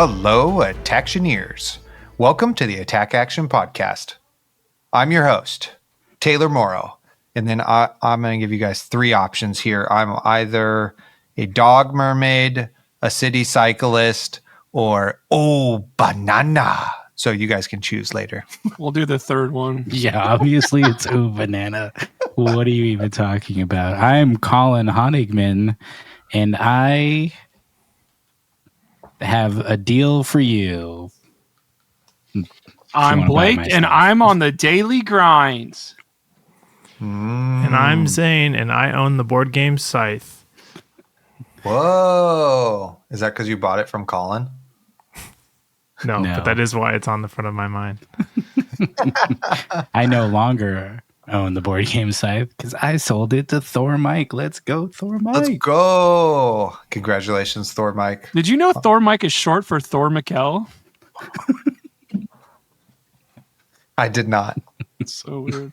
Hello, attacktioneers. Welcome to the Attack Action Podcast. I'm your host, Taylor Morrow, and then I'm going to give you guys three options here. I'm either a dog mermaid, a city cyclist, or banana. So you guys can choose later. We'll do the third one. Yeah, obviously it's banana. What are you even talking about? I'm Colin Honigman, and I have a deal for you. I'm Blake, and I'm on the daily grinds. And I'm Zane, and I own the board game Scythe. Whoa. Is that because you bought it from Colin? No, but that is why it's on the front of my mind. I no longer own the board game Scythe because I sold it to Thor Mike. Let's go, Thor Mike. Let's go. Congratulations, Thor Mike. Did you know Thor Mike is short for Thor Mikkel? I did not. It's so weird.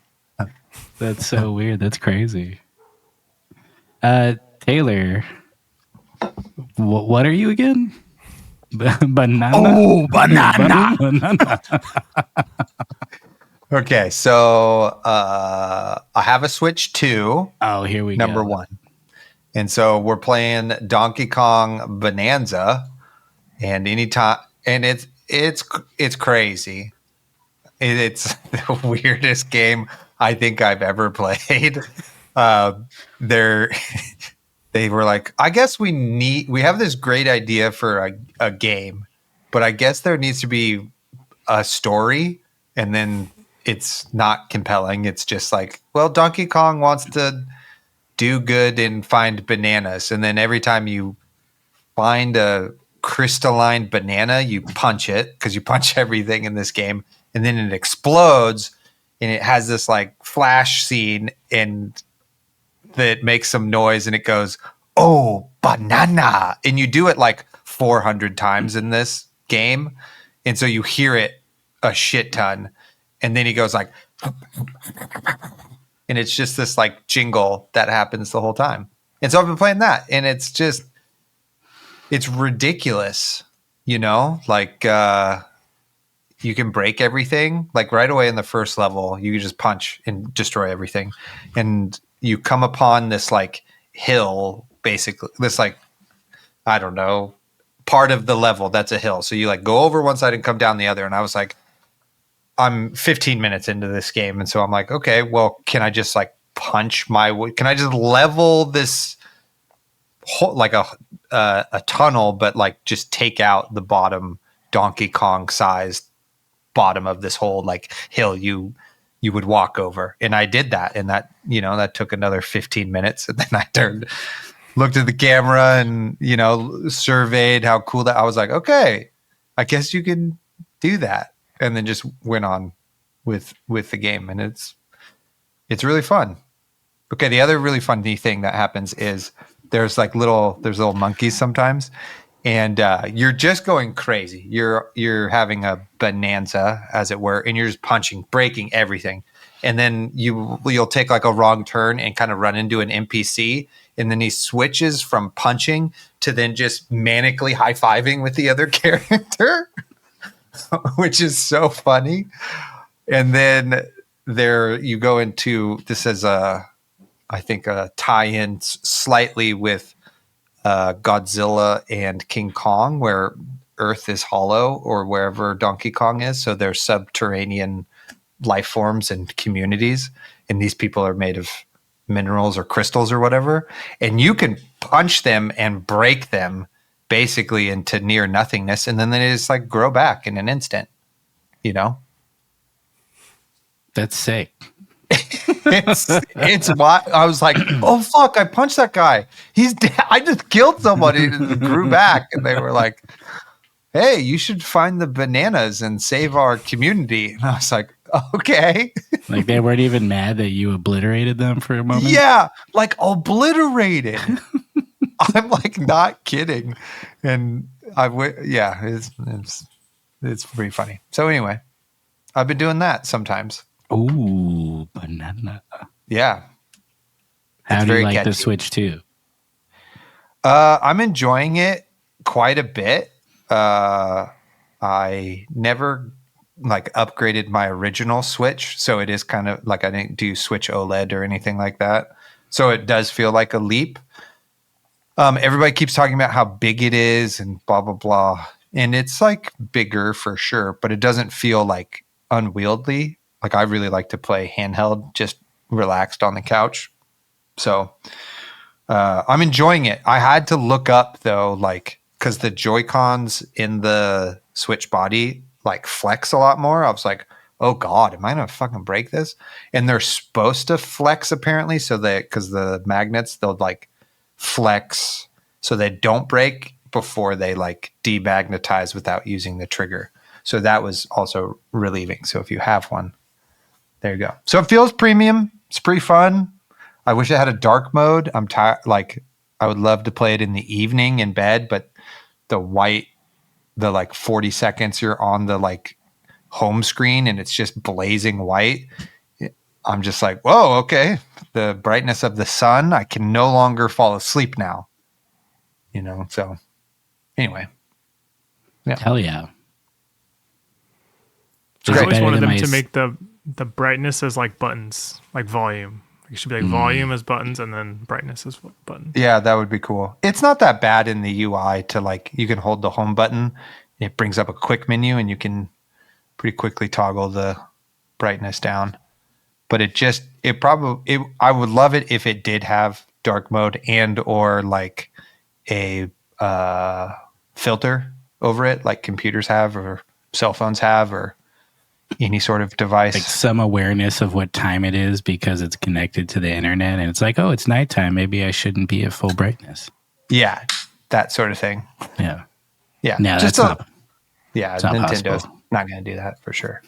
That's so weird. That's crazy. Taylor, what are you again? Banana. Oh, banana. Okay, so I have a Switch 2. Oh, here we Number go. 1. And so we're playing Donkey Kong Bonanza, and anytime, and it's crazy. It's the weirdest game I think I've ever played. They were like, I guess we have this great idea for a game, but I guess there needs to be a story, and then it's not compelling. It's just like, well, Donkey Kong wants to do good and find bananas, and then every time you find a crystalline banana, you punch it, because you punch everything in this game, and then it explodes, and it has this like flash scene, and that makes some noise, and it goes, oh, banana. And you do it like 400 times in this game. And so you hear it a shit ton. And then he goes like, and it's just this like jingle that happens the whole time. And so I've been playing that, and it's ridiculous, like you can break everything. Like right away in the first level, you can just punch and destroy everything. And you come upon this like hill, basically this like, I don't know, part of the level that's a hill. So you like go over one side and come down the other. And I was like, I'm 15 minutes into this game. And so I'm like, okay, well, can I just like punch can I just level this whole, like a tunnel, but like just take out the bottom Donkey Kong sized bottom of this whole like hill you would walk over. And I did that, and that that took another 15 minutes, and then I looked at the camera and surveyed how cool that. I was like, okay, I guess you can do that, and then just went on with the game, and it's really fun. Okay, the other really funny thing that happens is there's little monkeys sometimes, and you're just going crazy. You're having a bonanza, as it were, and you're just punching, breaking everything. And then you'll take like a wrong turn and kind of run into an NPC, and then he switches from punching to then just manically high-fiving with the other character, which is so funny. And then there you go into, this is I think a tie-in slightly with Godzilla and King Kong, where Earth is hollow, or wherever Donkey Kong is. So there's subterranean life forms and communities, and these people are made of minerals or crystals or whatever, and you can punch them and break them basically into near nothingness, and then they just like grow back in an instant. That's sick. It's why I was like, oh fuck, I punched that guy, he's dead. I just killed somebody and grew back. And they were like, hey, you should find the bananas and save our community. And I was like, okay. Like they weren't even mad that you obliterated them for a moment? Yeah, like obliterated. I'm like not kidding. And it's pretty funny. So anyway, I've been doing that sometimes. Ooh, banana. Yeah. How do you like the Switch 2? I'm enjoying it quite a bit. I never like upgraded my original Switch, so it is kind of like I didn't do Switch OLED or anything like that. So it does feel like a leap. Everybody keeps talking about how big it is and blah blah blah, and it's like bigger for sure, but it doesn't feel like unwieldy. Like I really like to play handheld, just relaxed on the couch. So I'm enjoying it. I had to look up though, like because the Joy-Cons in the Switch body like flex a lot more. I was like, oh God, am I gonna fucking break this? And they're supposed to flex apparently, so that because the magnets they'll like flex so they don't break before they like demagnetize without using the trigger. So that was also relieving. So if you have one, there you go. So it feels premium. It's pretty fun. I wish it had a dark mode. I'm tired. Like I would love to play it in the evening in bed, but the like 40 seconds you're on the like home screen and it's just blazing white. I'm just like, whoa, okay. The brightness of the sun, I can no longer fall asleep now. You know, so anyway. Yeah. Hell yeah. I always wanted them my to make the brightness as like buttons, like volume. It should be like volume as buttons and then brightness as buttons. Yeah, that would be cool. It's not that bad in the UI to like, you can hold the home button. It brings up a quick menu and you can pretty quickly toggle the brightness down. But I would love it if it did have dark mode and or like a filter over it, like computers have or cell phones have or any sort of device. like some awareness of what time it is because it's connected to the internet and it's like, oh, it's nighttime. Maybe I shouldn't be at full brightness. Yeah, that sort of thing. Yeah. Yeah. No, just that's not. yeah, it's not Nintendo's possible. not going to do that for sure.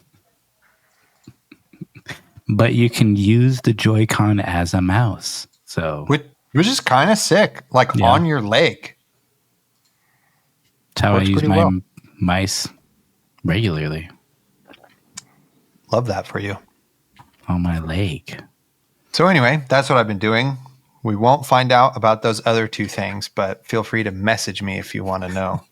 But you can use the Joy-Con as a mouse. So Which is kind of sick, like Yeah. on your leg. that's how I works use pretty my well. mice regularly Love that for you. on my leg. So anyway, that's what I've been doing. We won't find out about those other two things, but feel free to message me if you want to know.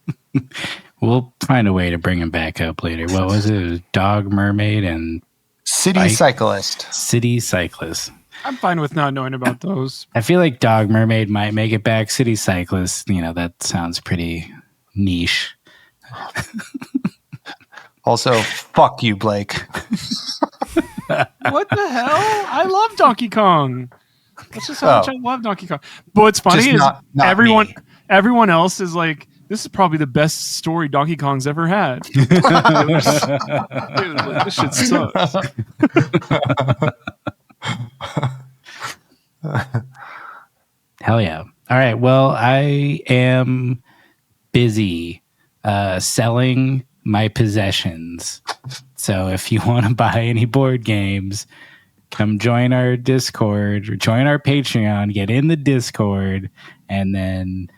We'll find a way to bring him back up later. What was it? It was Dog Mermaid and City Cyclist. City Cyclist. I'm fine with not knowing about those. I feel like Dog Mermaid might make it back. City Cyclist, that sounds pretty niche. Also, fuck you, Blake. What the hell? I love Donkey Kong. That's just how much Oh. I love Donkey Kong. But what's funny Just is not me. everyone else is like, this is probably the best story Donkey Kong's ever had. Dude, this shit sucks. Hell yeah. All right. Well, I am busy selling my possessions. So if you want to buy any board games, come join our Discord or join our Patreon, get in the Discord, and then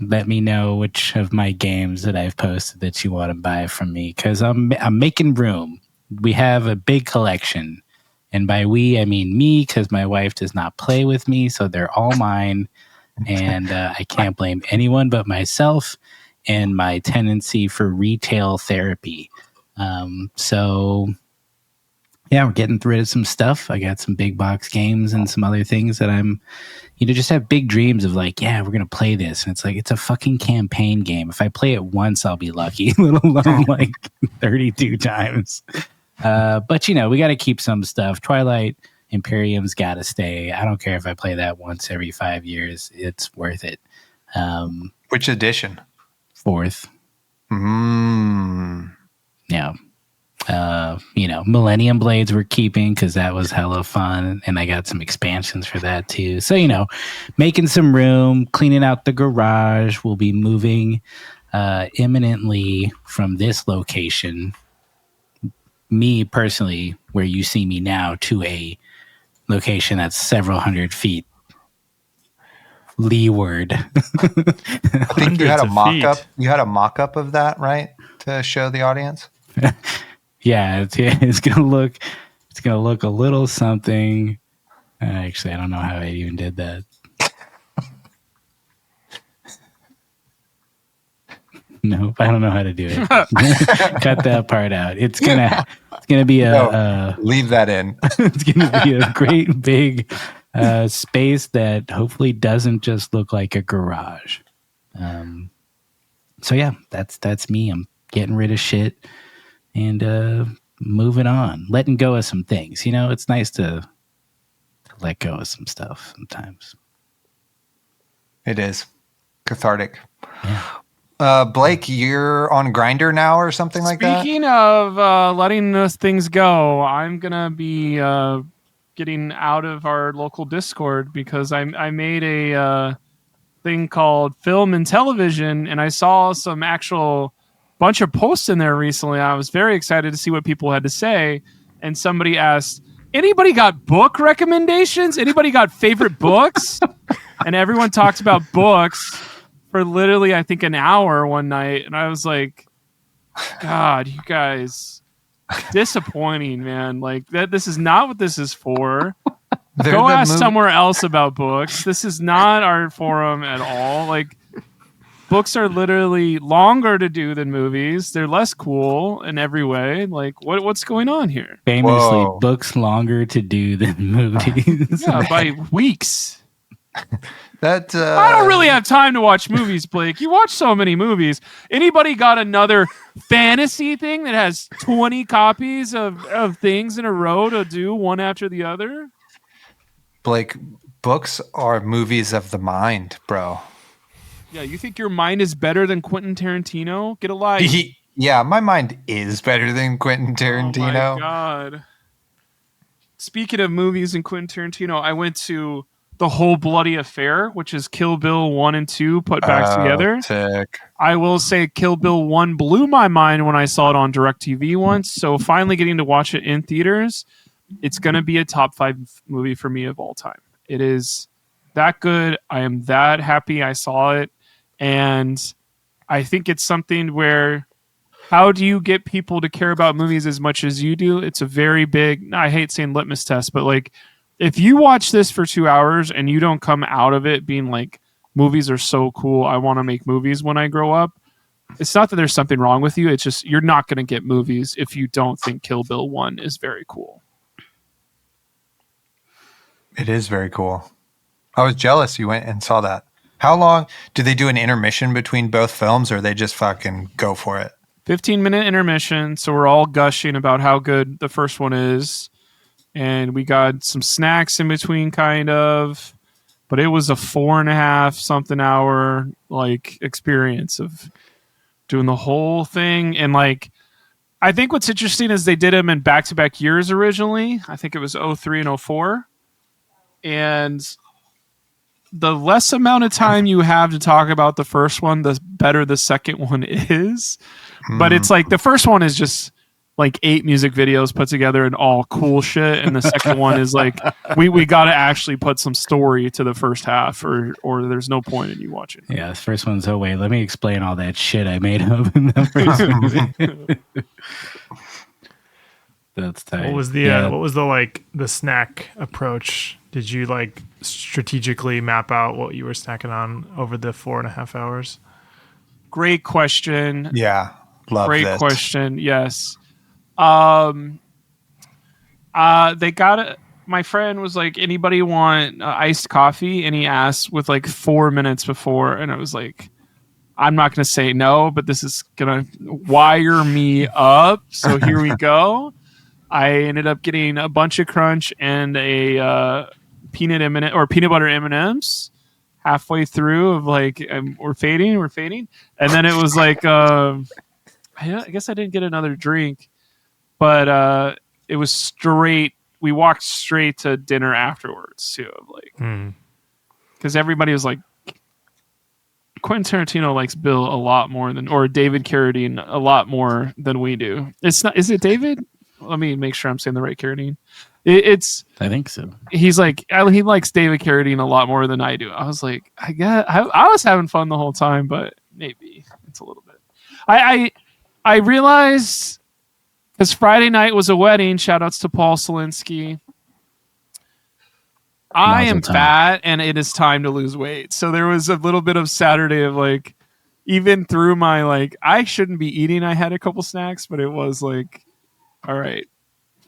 let me know which of my games that I've posted that you want to buy from me, because I'm making room. We have a big collection. And by we, I mean me, because my wife does not play with me, so they're all mine. And I can't blame anyone but myself and my tendency for retail therapy. So, yeah, we're getting rid of some stuff. I got some big box games and some other things that I'm, just have big dreams of like, yeah, we're going to play this. And it's like, it's a fucking campaign game. If I play it once, I'll be lucky, let alone like 32 times. But we got to keep some stuff. Twilight Imperium's got to stay. I don't care if I play that once every 5 years. It's worth it. Which edition? 4th. Yeah. Millennium Blades we're keeping because that was hella fun. And I got some expansions for that too. So, making some room, cleaning out the garage. We'll be moving imminently from this location, me personally, where you see me now, to a location that's several hundred feet leeward. I think you had a Hundreds of mock-up. feet. You had a mock-up of that, right? To show the audience? Yeah, it's gonna look a little something. Actually, I don't know how I even did that. Nope, I don't know how to do it. Cut that part out. It's gonna be Leave that in. it's gonna be a great big space that hopefully doesn't just look like a garage. So yeah, that's me. I'm getting rid of shit and moving on, letting go of some things. It's nice to let go of some stuff sometimes. It is cathartic. Yeah. Blake, you're on Grinder now or something like that? Speaking of letting those things go, I'm gonna be getting out of our local Discord because I made a thing called Film and Television, and I saw some actual bunch of posts in there recently. I was very excited to see what people had to say, and somebody asked, "Anybody got book recommendations? Anybody got favorite books?" And everyone talked about books for literally, I think, an hour one night, and I was like, God, you guys, disappointing, man. Like that. This is not what this is for. Go ask somewhere else about books. This is not our forum at all. Like, books are literally longer to do than movies. They're less cool in every way. Like, what's going on here? Famously, Whoa. books longer to do than movies. Yeah, by weeks. I I don't really have time to watch movies, Blake. You watch so many movies. Anybody got another fantasy thing that has 20 copies of things in a row to do one after the other? Blake, books are movies of the mind, bro. Yeah, you think your mind is better than Quentin Tarantino? Get a life. Yeah, my mind is better than Quentin Tarantino. Oh my God. Speaking of movies and Quentin Tarantino, I went to The Whole Bloody Affair, which is Kill Bill 1 and 2 put back together. Sick. I will say Kill Bill 1 blew my mind when I saw it on DirecTV once. So finally getting to watch it in theaters, it's going to be a top 5 movie for me of all time. It is that good. I am that happy I saw it. And I think it's something where, how do you get people to care about movies as much as you do? It's a very big, I hate saying litmus test, but like, if you watch this for 2 hours and you don't come out of it being like, movies are so cool, I want to make movies when I grow up, it's not that there's something wrong with you. It's just, you're not going to get movies if you don't think Kill Bill 1 is very cool. It is very cool. I was jealous you went and saw that. How long do they do an intermission between both films, or they just fucking go for it? 15-minute intermission. So we're all gushing about how good the first one is. And we got some snacks in between, kind of. But it was a 4.5 something hour like experience of doing the whole thing. And like, I think what's interesting is they did them in back-to-back years originally. I think it was 03 and 04. And the less amount of time you have to talk about the first one, the better the second one is. But it's like the first one is just like 8 music videos put together and all cool shit, and the second one is like we got to actually put some story to the first half, or there's no point in you watching. Yeah, this first one's, oh wait, let me explain all that shit I made up in the first movie. That's tight. What was the snack approach? Did you like strategically map out what you were snacking on over the 4.5 hours? Great question. Yeah, love Great this. question. Yes. They got it. My friend was like, anybody want iced coffee? And he asked with like 4 minutes before. And I was like, I'm not going to say no, but this is going to wire me up. So here we go. I ended up getting a bunch of crunch and a peanut butter M&Ms halfway through of like, we're fading. And then it was like, I guess I didn't get another drink, but it was straight. We walked straight to dinner afterwards too. Like, because everybody was like, Quentin Tarantino likes Bill a lot more than, or David Carradine a lot more than we do. It's not. Is it David? Let me make sure I'm saying the right Carradine. It's. I think so. He's like, he likes David Carradine a lot more than I do. I was like, I was having fun the whole time, but maybe it's a little bit. I realized, because Friday night was a wedding. Shout outs to Paul Selinsky. I am fat and it is time to lose weight. So there was a little bit of Saturday of like, even through my like, I shouldn't be eating. I had a couple snacks, but it was like, all right,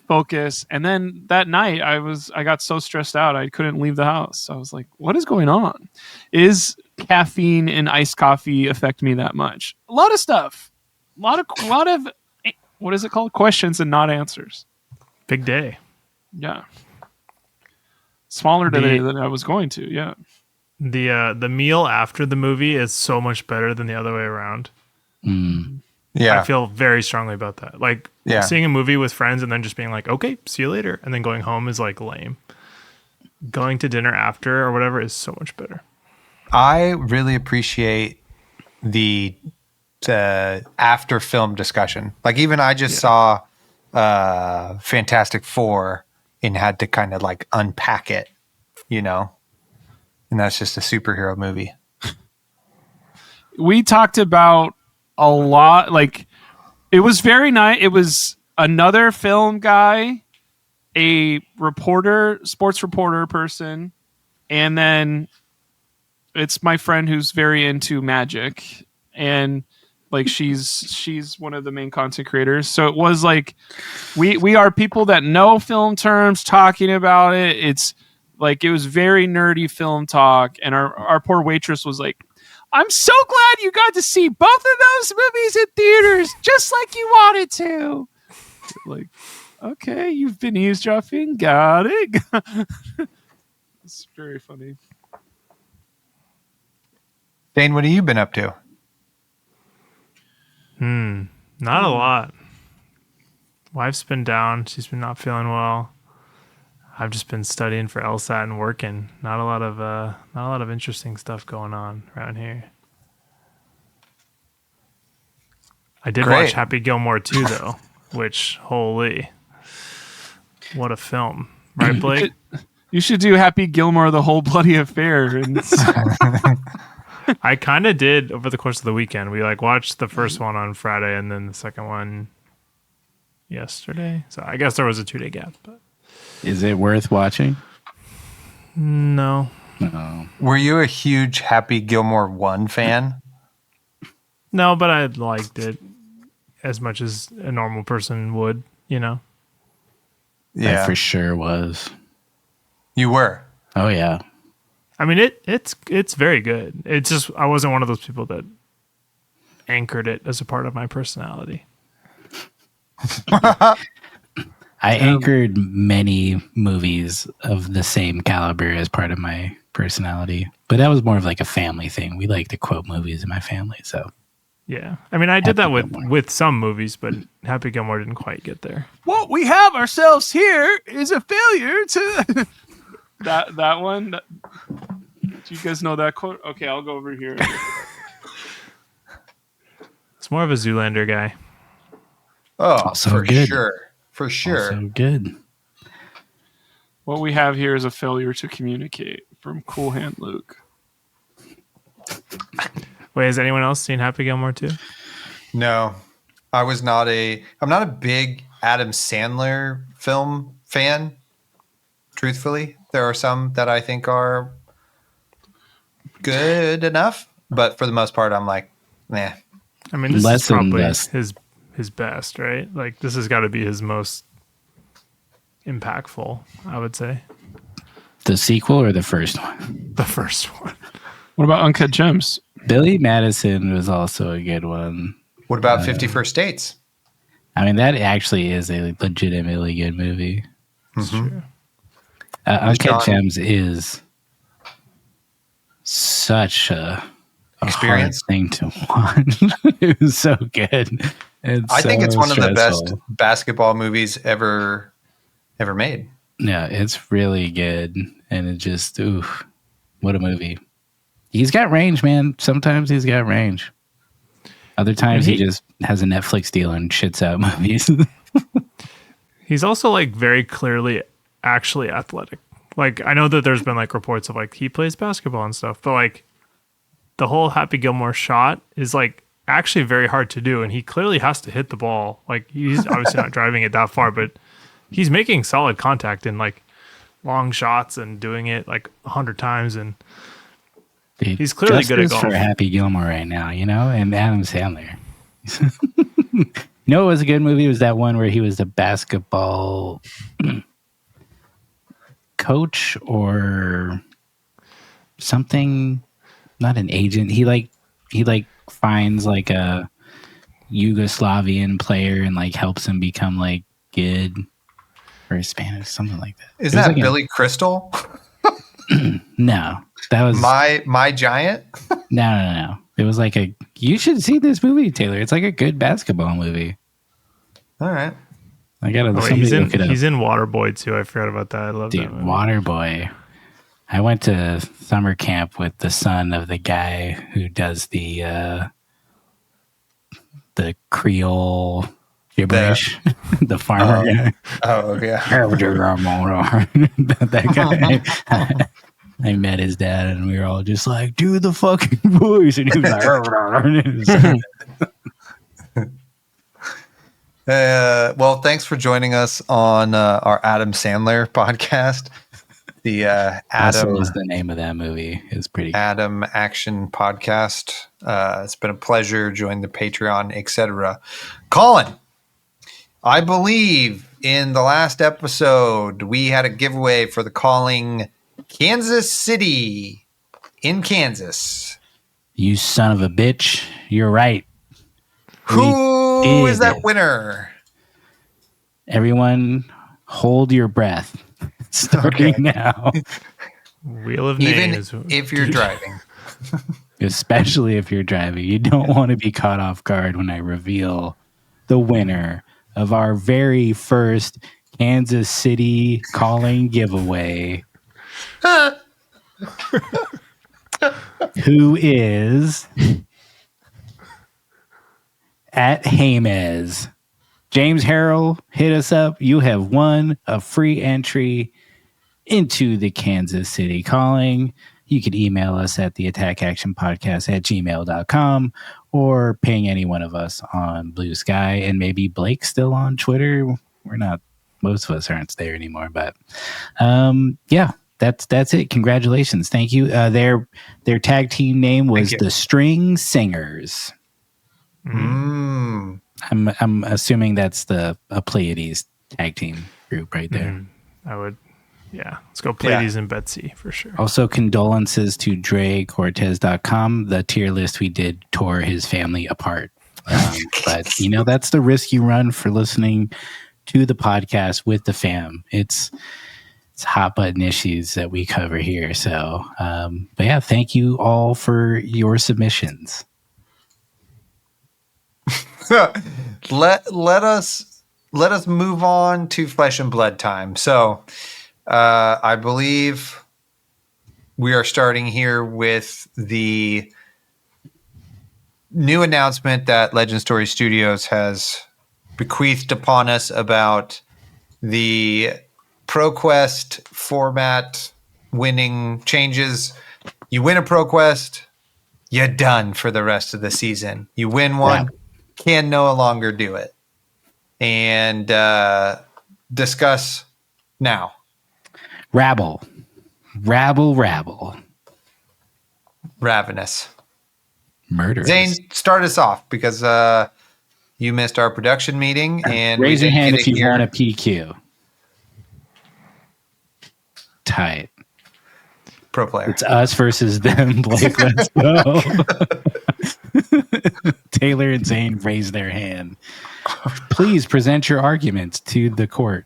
focus. And then that night I got so stressed out I couldn't leave the house. I was like, what is going on? Is caffeine and iced coffee affect me that much? A lot of stuff. A lot of what is it called? Questions and not answers. Big day. Yeah. Smaller today than I was going to. Yeah. The meal after the movie is so much better than the other way around. Yeah. I feel very strongly about that. Like seeing a movie with friends and then just being like, okay, see you later. And then going home is like lame. Going to dinner after or whatever is so much better. I really appreciate the after film discussion. Like even I just saw Fantastic Four and had to kind of like unpack it, you know? And that's just a superhero movie. We talked about a lot. Like, it was very nice. It was another film guy, a reporter, sports reporter person, and then it's my friend who's very into magic, and like she's one of the main content creators. So it was like we are people that know film terms talking about it. It's like it was very nerdy film talk, and our poor waitress was like, I'm so glad you got to see both of those movies in theaters just like you wanted to. Like, okay, you've been eavesdropping. Got it. It's very funny. Dane, what have you been up to? Not a lot. Wife's been down. She's been not feeling well. I've just been studying for LSAT and working. Not a lot of interesting stuff going on around here. I did watch Happy Gilmore 2 though, which holy, what a film, right, Blake? You should do Happy Gilmore the whole bloody affair. And I kind of did over the course of the weekend. We like watched the first one on Friday and then the second one yesterday. So I guess there was a 2-day gap. But is it worth watching? No. Were you a huge Happy Gilmore 1 fan? No, but I liked it as much as a normal person would, you know? Yeah. I for sure was. You were? Oh, yeah. I mean, it's very good. It's just I wasn't one of those people that anchored it as a part of my personality. I anchored many movies of the same caliber as part of my personality, but that was more of like a family thing. We like to quote movies in my family, so yeah. I mean, I did that with some movies, but Happy Gilmore didn't quite get there. What we have ourselves here is a failure to that one. Do you guys know that quote? Okay, I'll go over here. It's more of a Zoolander guy. Oh, also for good. Sure. For sure. Also good. What we have here is a failure to communicate from Cool Hand Luke. Wait, has anyone else seen Happy Gilmore 2? No. I'm not a big Adam Sandler film fan. Truthfully, there are some that I think are good enough, but for the most part, I'm like, nah. I mean, this is probably his best, right? Like, this has got to be his most impactful, I would say. The sequel or the first one? The first one. What about Uncut Gems? Billy Madison was also a good one. What about 50 First Dates? I mean, that actually is a legitimately good movie. Mm-hmm. True. Uncut Gems is such a experience thing to watch. It was so good. I think it's one of the best basketball movies ever made. Yeah, it's really good. And it just, oof, what a movie. He's got range, man. Sometimes he's got range. Other times he just has a Netflix deal and shits out movies. He's also like very clearly actually athletic. Like, I know that there's been like reports of like he plays basketball and stuff, but like the whole Happy Gilmore shot is like actually very hard to do, and he clearly has to hit the ball. Like, he's obviously not driving it that far, but he's making solid contact in like long shots and doing it like 100 times, and Dude, He's clearly good at justice golf. for Happy Gilmore right now, and Adam Sandler. You know what was a good movie? It was that one where he was the basketball coach or something, not an agent. He finds like a Yugoslavian player and like helps him become like good or Spanish, something like that. Is It was that like Billy Crystal? no, that was My Giant? no. It was like you should see this movie, Taylor. It's like a good basketball movie. All right. I gotta Oh, wait, somebody look it up. he's in Waterboy too. I forgot about that. I love Dude, that movie. Waterboy. I went to summer camp with the son of the guy who does the Creole gibberish, the farmer guy. Oh, yeah. That guy. I met his dad, and we were all just like, "Do the fucking voice," and he was like, Well, thanks for joining us on our Adam Sandler podcast. The "Adam" Adam is the name of that movie. It's pretty. Adam Action Podcast. It's been a pleasure. Join the Patreon, etc. Colin, I believe in the last episode we had a giveaway for the Calling Kansas City in Kansas. You son of a bitch! You're right. Who is did. that winner? Everyone, hold your breath. Starting now. Wheel of Even Names. if you're driving. Especially if you're driving. You don't want to be caught off guard when I reveal the winner of our very first Kansas City Calling giveaway. Who is at James. James Harrell, hit us up. You have won a free entry into the Kansas City Calling. You could email us at the attackactionpodcast@gmail.com or ping any one of us on BlueSky, and maybe Blake's still on Twitter. We're not, most of us aren't there anymore, but yeah, that's it. Congratulations. Thank you. Their tag team name was the String Singers. Mm. I'm assuming that's a Pleiades tag team group right there. I would. Yeah, let's go Pleiades and Betsy for sure. Also, condolences to DreCortez.com. The tier list we did tore his family apart. But, that's the risk you run for listening to the podcast with the fam. It's hot button issues that we cover here. So, but yeah, thank you all for your submissions. let us move on to Flesh and Blood time. So I believe we are starting here with the new announcement that Legend Story Studios has bequeathed upon us about the ProQuest format winning changes. You win a ProQuest, you're done for the rest of the season. You win one, can no longer do it. And discuss now. Rabble. Ravenous. Murder. Zane, start us off because you missed our production meeting. And raise your hand if you want a PQ. Tight. Pro player. It's us versus them, Blake. Let's go. Taylor and Zane raise their hand. Please present your arguments to the court.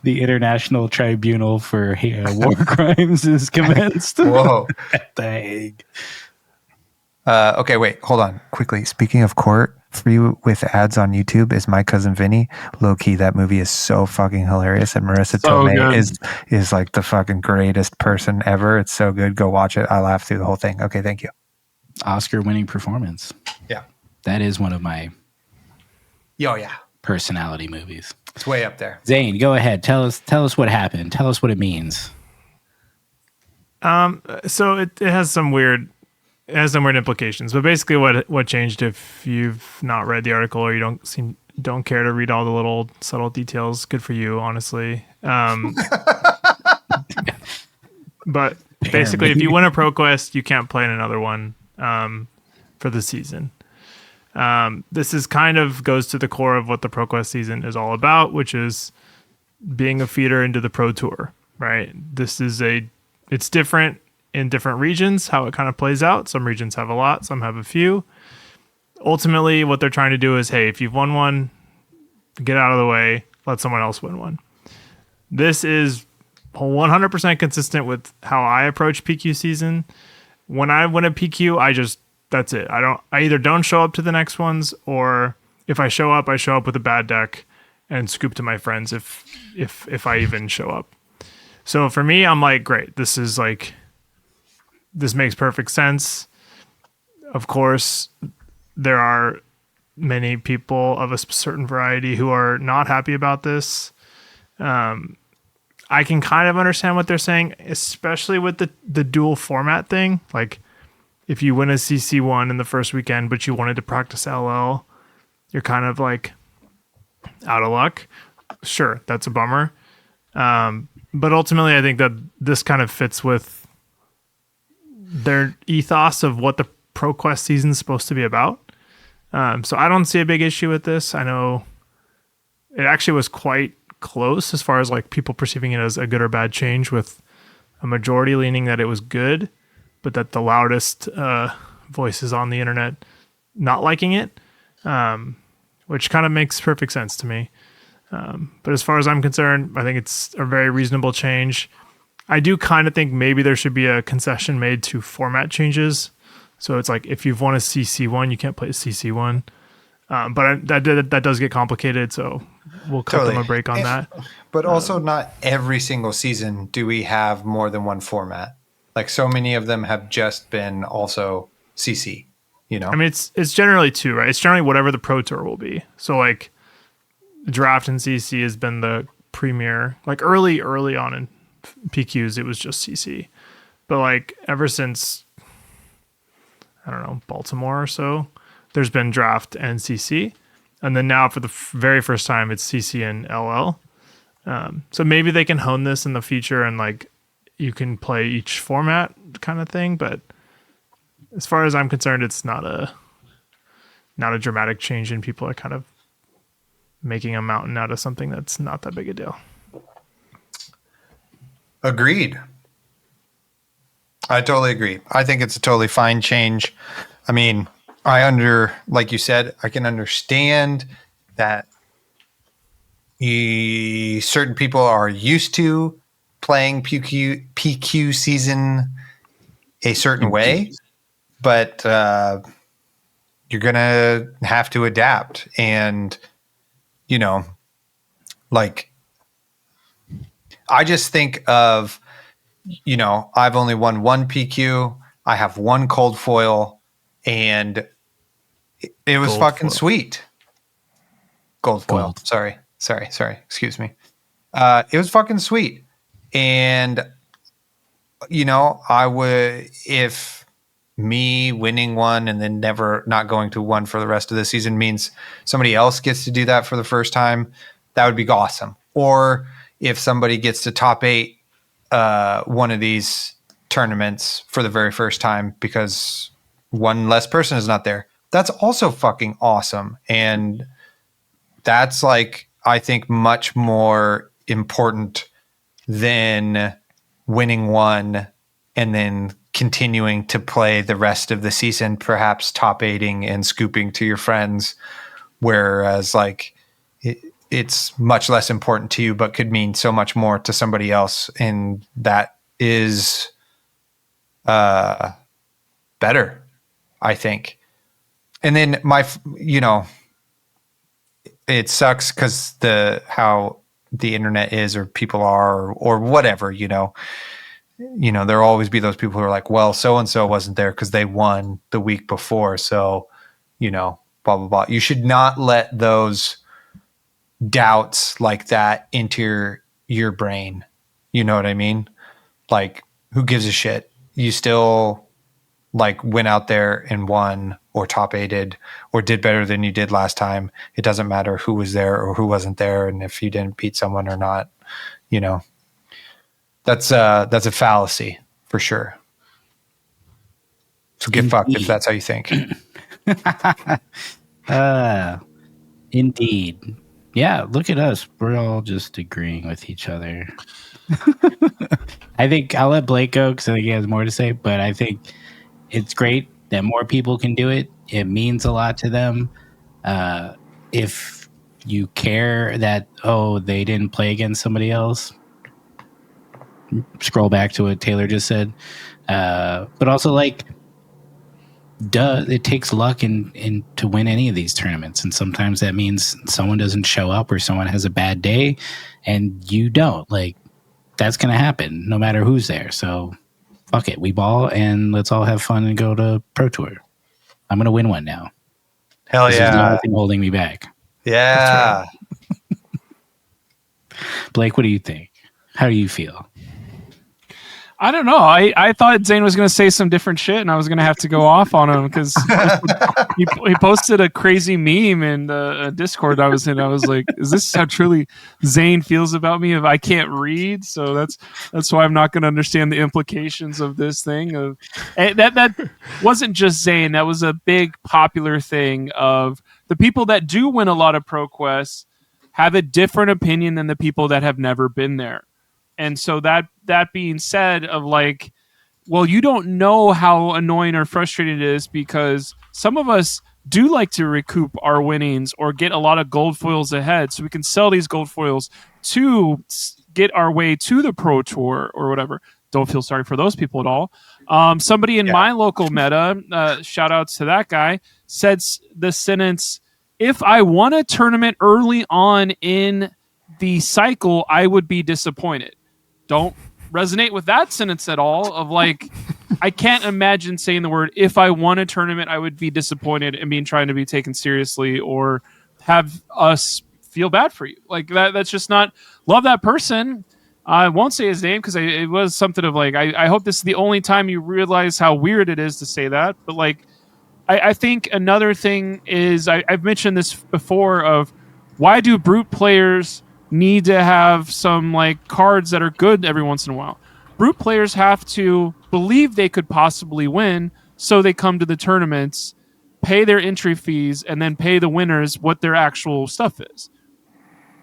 The International Tribunal for War Crimes is commenced. Whoa. At The Hague. Okay, wait, hold on. Quickly, speaking of court, for you with ads on YouTube is My Cousin Vinny. Low key, that movie is so fucking hilarious, and Marissa Tomei is like the fucking greatest person ever. It's so good. Go watch it. I laughed through the whole thing. Okay, thank you. Oscar-winning performance. Yeah. That is one of my yeah. personality movies. It's way up there. Zane, go ahead. Tell us what happened. Tell us what it means. So it has some weird implications, but basically what changed, if you've not read the article or you don't care to read all the little subtle details, good for you, honestly. But basically, if you win a ProQuest, you can't play in another one for the season. This is kind of goes to the core of what the ProQuest season is all about, which is being a feeder into the Pro Tour, right? It's different in different regions, how it kind of plays out. Some regions have a lot, some have a few. Ultimately, what they're trying to do is, hey, if you've won one, get out of the way, let someone else win one. This is 100% consistent with how I approach PQ season. When I win a PQ, that's it. I either don't show up to the next ones, or if I show up with a bad deck and scoop to my friends if I even show up. So for me, I'm like, great. This makes perfect sense. Of course, there are many people of a certain variety who are not happy about this. I can kind of understand what they're saying, especially with the dual format thing. Like, if you win a CC1 in the first weekend, but you wanted to practice LL, you're kind of like out of luck. Sure, that's a bummer. But ultimately, I think that this kind of fits with their ethos of what the ProQuest season is supposed to be about. So I don't see a big issue with this. I know it actually was quite close as far as like people perceiving it as a good or bad change, with a majority leaning that it was good, but that the loudest voices on the internet not liking it, which kind of makes perfect sense to me. But as far as I'm concerned, I think it's a very reasonable change. I do kind of think maybe there should be a concession made to format changes. So it's like, if you've won a CC1, you can't play a CC1. But that does get complicated, so we'll cut them a break on that. But also, not every single season do we have more than one format. Like, so many of them have just been also CC, you know? I mean, it's generally two, right? It's generally whatever the Pro Tour will be. So, like, Draft and CC has been the premier. Like, early on in PQs, it was just CC. But, like, ever since, I don't know, Baltimore or so, there's been Draft and CC. And then now, for the very first time, it's CC and LL. So maybe they can hone this in the future, and like, you can play each format kind of thing. But as far as I'm concerned, it's not a dramatic change, and people are kind of making a mountain out of something that's not that big a deal. Agreed. I totally agree. I think it's a totally fine change. I mean, like you said, I can understand that certain people are used to playing PQ season a certain way, but you're going to have to adapt. And, you know, like, I just think of, you know, I've only won one PQ. I have one cold foil, and it was fucking sweet. Gold foil. Sorry. Excuse me. It was fucking sweet. And, you know, if me winning one and then never not going to one for the rest of the season means somebody else gets to do that for the first time, that would be awesome. Or if somebody gets to top 8 one of these tournaments for the very first time because one less person is not there, that's also fucking awesome. And that's, like, I think much more important than winning one and then continuing to play the rest of the season, perhaps top 8ing and scooping to your friends. Whereas, like, it's much less important to you, but could mean so much more to somebody else. And that is better, I think. And then it sucks because how the internet is, or people are, or whatever, there'll always be those people who are like, well, so-and-so wasn't there because they won the week before. So, blah, blah, blah. You should not let those doubts like that enter your brain. You know what I mean? Like, who gives a shit? You still, like, went out there and won, or top 8'd, or did better than you did last time. It doesn't matter who was there or who wasn't there, and if you didn't beat someone or not. That's a fallacy for sure. So get fucked if that's how you think. Indeed. Yeah, look at us. We're all just agreeing with each other. I think I'll let Blake go because I think he has more to say, but I think it's great that more people can do it. It means a lot to them. If you care that, they didn't play against somebody else, scroll back to what Taylor just said. But also, like, it takes luck in to win any of these tournaments, and sometimes that means someone doesn't show up or someone has a bad day and you don't. Like, that's gonna happen no matter who's there. So fuck it, we ball and let's all have fun and go to Pro Tour. I'm gonna win one now. Hell this is the only thing holding me back. Yeah. Blake, what do you think? How do you feel? I don't know. I thought Zane was going to say some different shit, and I was going to have to go off on him because he posted a crazy meme in the Discord I was in. I was like, "Is this how truly Zane feels about me? If I can't read, so that's why I'm not going to understand the implications of this thing." And that wasn't just Zane. That was a big popular thing of the people that do win a lot of ProQuest have a different opinion than the people that have never been there. And so that being said, of like, well, you don't know how annoying or frustrating it is because some of us do like to recoup our winnings or get a lot of gold foils ahead, so we can sell these gold foils to get our way to the Pro Tour or whatever. Don't feel sorry for those people at all. Somebody in my local meta, shout outs to that guy, said the sentence, "If I won a tournament early on in the cycle, I would be disappointed." Don't resonate with that sentence at all of like, I can't imagine saying the word, "If I won a tournament, I would be disappointed," and being trying to be taken seriously or have us feel bad for you. Like that's just not love that person. I won't say his name because it was something of like, I hope this is the only time you realize how weird it is to say that. But like, I think another thing is, I've mentioned this before of why do brute players need to have some like cards that are good every once in a while? Brute players have to believe they could possibly win, so they come to the tournaments, pay their entry fees, and then pay the winners what their actual stuff is.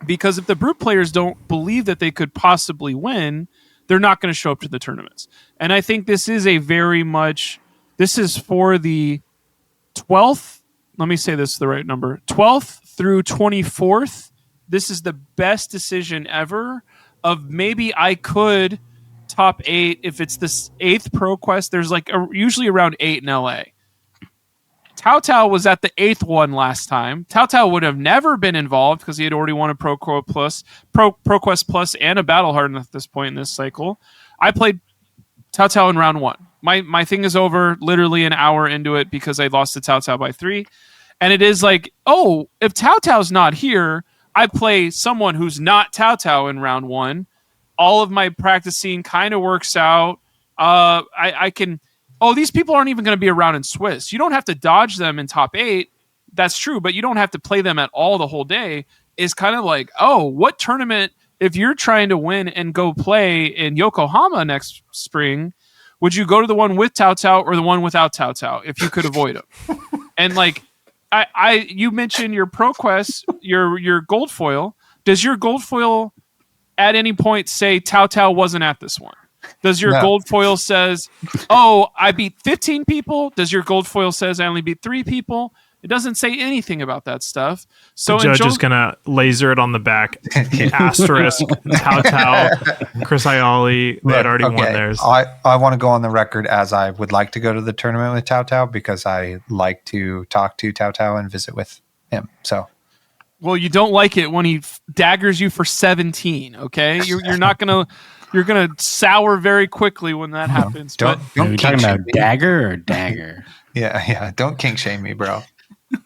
Because if the brute players don't believe that they could possibly win, they're not going to show up to the tournaments. And I think this is this is for the 12th, let me say this is the right number, 12th through 24th. This is the best decision ever of maybe I could top 8 if it's this 8th ProQuest. There's like usually around 8 in LA. Tao was at the 8th one last time. Tao would have never been involved because he had already won a ProQuest Plus and a Battle Hardened at this point in this cycle. I played Tao in round 1. My thing is over literally an hour into it because I lost to Tao by 3. And it is like, oh, if Tao's not here, I play someone who's not Tao in round 1. All of my practicing kind of works out. I can... Oh, these people aren't even going to be around in Swiss. You don't have to dodge them in top 8. That's true, but you don't have to play them at all the whole day. Is kind of like, oh, what tournament, if you're trying to win and go play in Yokohama next spring, would you go to the one with Tao or the one without Tao if you could avoid them? And like, you mentioned your ProQuest, your gold foil. Does your gold foil at any point say Tao wasn't at this one? Does your gold foil says, "Oh, I beat 15 people"? Does your gold foil says I only beat 3 people? It doesn't say anything about that stuff. So the judge is gonna laser it on the back. Asterisk Tao, Chris Iali. They had already won theirs. I want to go on the record as I would like to go to the tournament with Tao because I like to talk to Tao and visit with him. So, well, you don't like it when he daggers you for 17. Okay, you're not gonna. You're gonna sour very quickly when that happens. Are you talking about dagger or dagger? Yeah. Don't kink shame me, bro.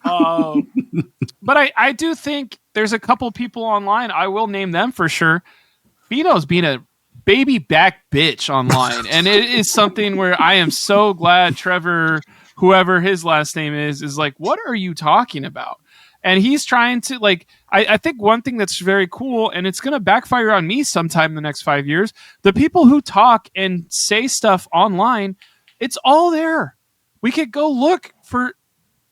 But I do think there's a couple people online. I will name them for sure. Fino's being a baby back bitch online, and it is something where I am so glad Trevor, whoever his last name is like, what are you talking about? And he's trying to like, I think one thing that's very cool, and it's going to backfire on me sometime in the next 5 years, the people who talk and say stuff online, it's all there. We could go look for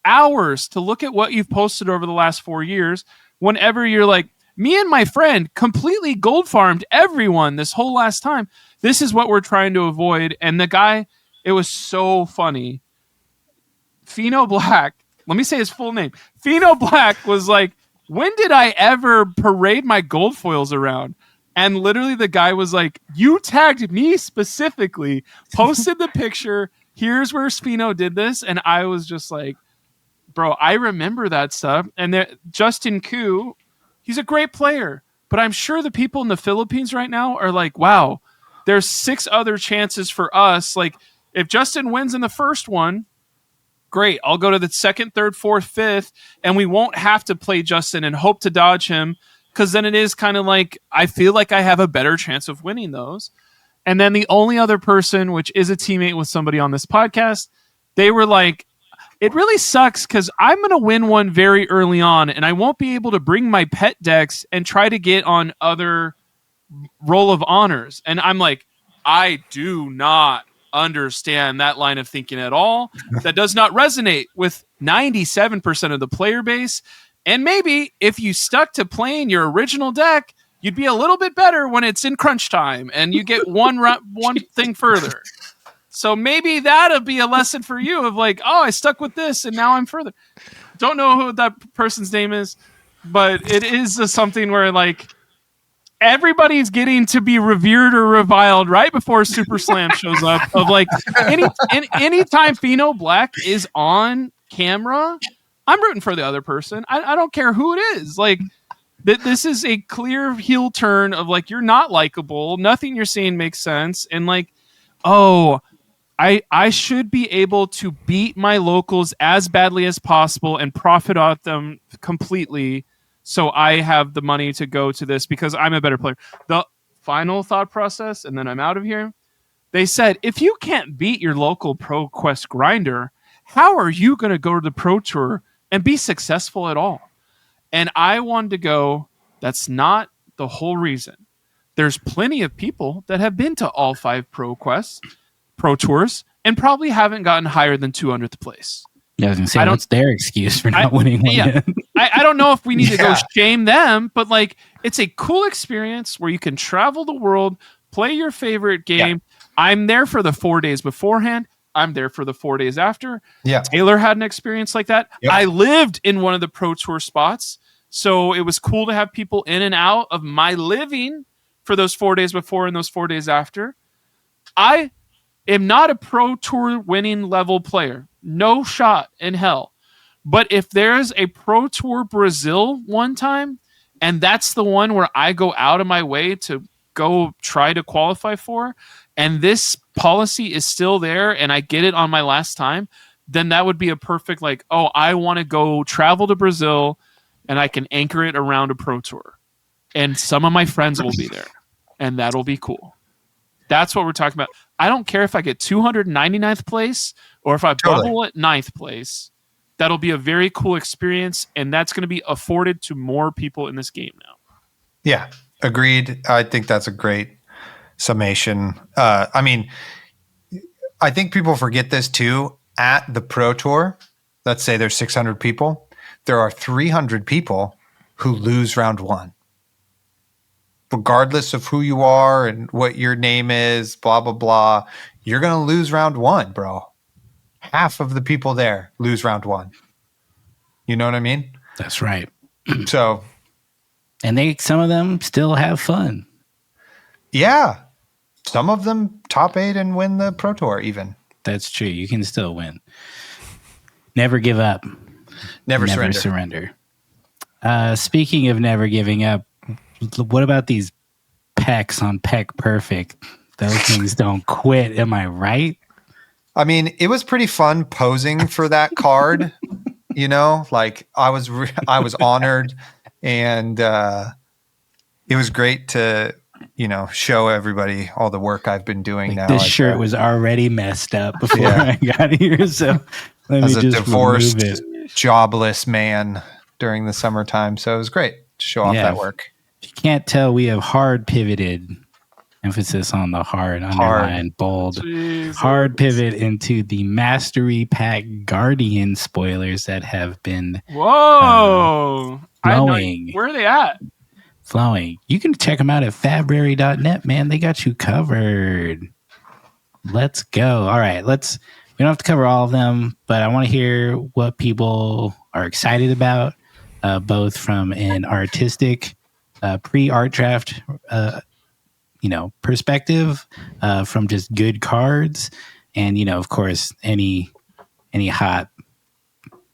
hours to look at what you've posted over the last 4 years. Whenever you're like, me and my friend completely gold farmed everyone this whole last time. This is what we're trying to avoid. And the guy, it was so funny. Pheno Black, let me say his full name. Pheno Black was like, when did I ever parade my gold foils around? And literally the guy was like, you tagged me specifically, posted the picture. Here's where Pheno did this. And I was just like, bro, I remember that stuff. And Justin Koo, he's a great player, but I'm sure the people in the Philippines right now are like, wow, there's 6 other chances for us. Like, if Justin wins in the first one, great. I'll go to the 2nd, 3rd, 4th, 5th, and we won't have to play Justin and hope to dodge him, because then it is kind of like, I feel like I have a better chance of winning those. And then the only other person, which is a teammate with somebody on this podcast, they were like, it really sucks because I'm going to win one very early on, and I won't be able to bring my pet decks and try to get on other roll of honors. And I'm like, I do not understand that line of thinking at all. That does not resonate with 97% of the player base. And maybe if you stuck to playing your original deck, you'd be a little bit better when it's in crunch time and you get one thing further. So maybe that'll be a lesson for you of like, oh, I stuck with this and now I'm further. Don't know who that person's name is, but it is something where like everybody's getting to be revered or reviled right before Super Slam shows up. Of like anytime Pheno Black is on camera, I'm rooting for the other person. I don't care who it is. Like this is a clear heel turn of like, you're not likable. Nothing you're saying makes sense. And like, oh, I should be able to beat my locals as badly as possible and profit off them completely, so I have the money to go to this because I'm a better player. The final thought process, and then I'm out of here. They said, if you can't beat your local ProQuest grinder, how are you going to go to the Pro Tour and be successful at all? And I wanted to go, that's not the whole reason. There's plenty of people that have been to all 5 ProQuests, Pro Tours, and probably haven't gotten higher than 200th place. Yeah, I was going to say, what's their excuse for not winning one? Yeah. I don't know if we need to go shame them, but like, it's a cool experience where you can travel the world, play your favorite game. Yeah. I'm there for the 4 days beforehand. I'm there for the 4 days after. Yeah. Taylor had an experience like that. Yep. I lived in one of the Pro Tour spots, so it was cool to have people in and out of my living for those 4 days before and those 4 days after. I am not a Pro Tour winning level player. No shot in hell. But if there's a Pro Tour Brazil one time, and that's the one where I go out of my way to go try to qualify for, and this policy is still there and I get it on my last time, then that would be a perfect like, oh, I want to go travel to Brazil and I can anchor it around a Pro Tour. And some of my friends will be there. And that'll be cool. That's what we're talking about. I don't care if I get 299th place or if I bubble at 9th place. That'll be a very cool experience, and that's going to be afforded to more people in this game now. Yeah, agreed. I think that's a great summation. I mean, I think people forget this too. At the Pro Tour, let's say there's 600 people. There are 300 people who lose round 1. Regardless of who you are and what your name is, blah, blah, blah, you're going to lose round 1, bro. Half of the people there lose round 1. You know what I mean? That's right. So, and some of them still have fun. Yeah. Some of them top 8 and win the Pro Tour even. That's true. You can still win. Never give up. Never surrender. Speaking of never giving up, what about these pecks on Peck Perfect? Those things don't quit. Am I right? I mean, it was pretty fun posing for that card. You know, like I was honored, and it was great to, you know, show everybody all the work I've been doing like now. This shirt was already messed up before I got here, so let me just divorced, jobless man during the summertime. So it was great to show off that work. If you can't tell, we have hard pivoted, emphasis on the hard, underlined, bold, Jesus. hard pivot into the Mastery Pack Guardian spoilers that have been Whoa. flowing. Where are they at? Flowing. You can check them out at fabriary.net, man. They got you covered. Let's go. All right, we don't have to cover all of them, but I want to hear what people are excited about, both from an artistic pre-art draft perspective, from just good cards, and of course any hot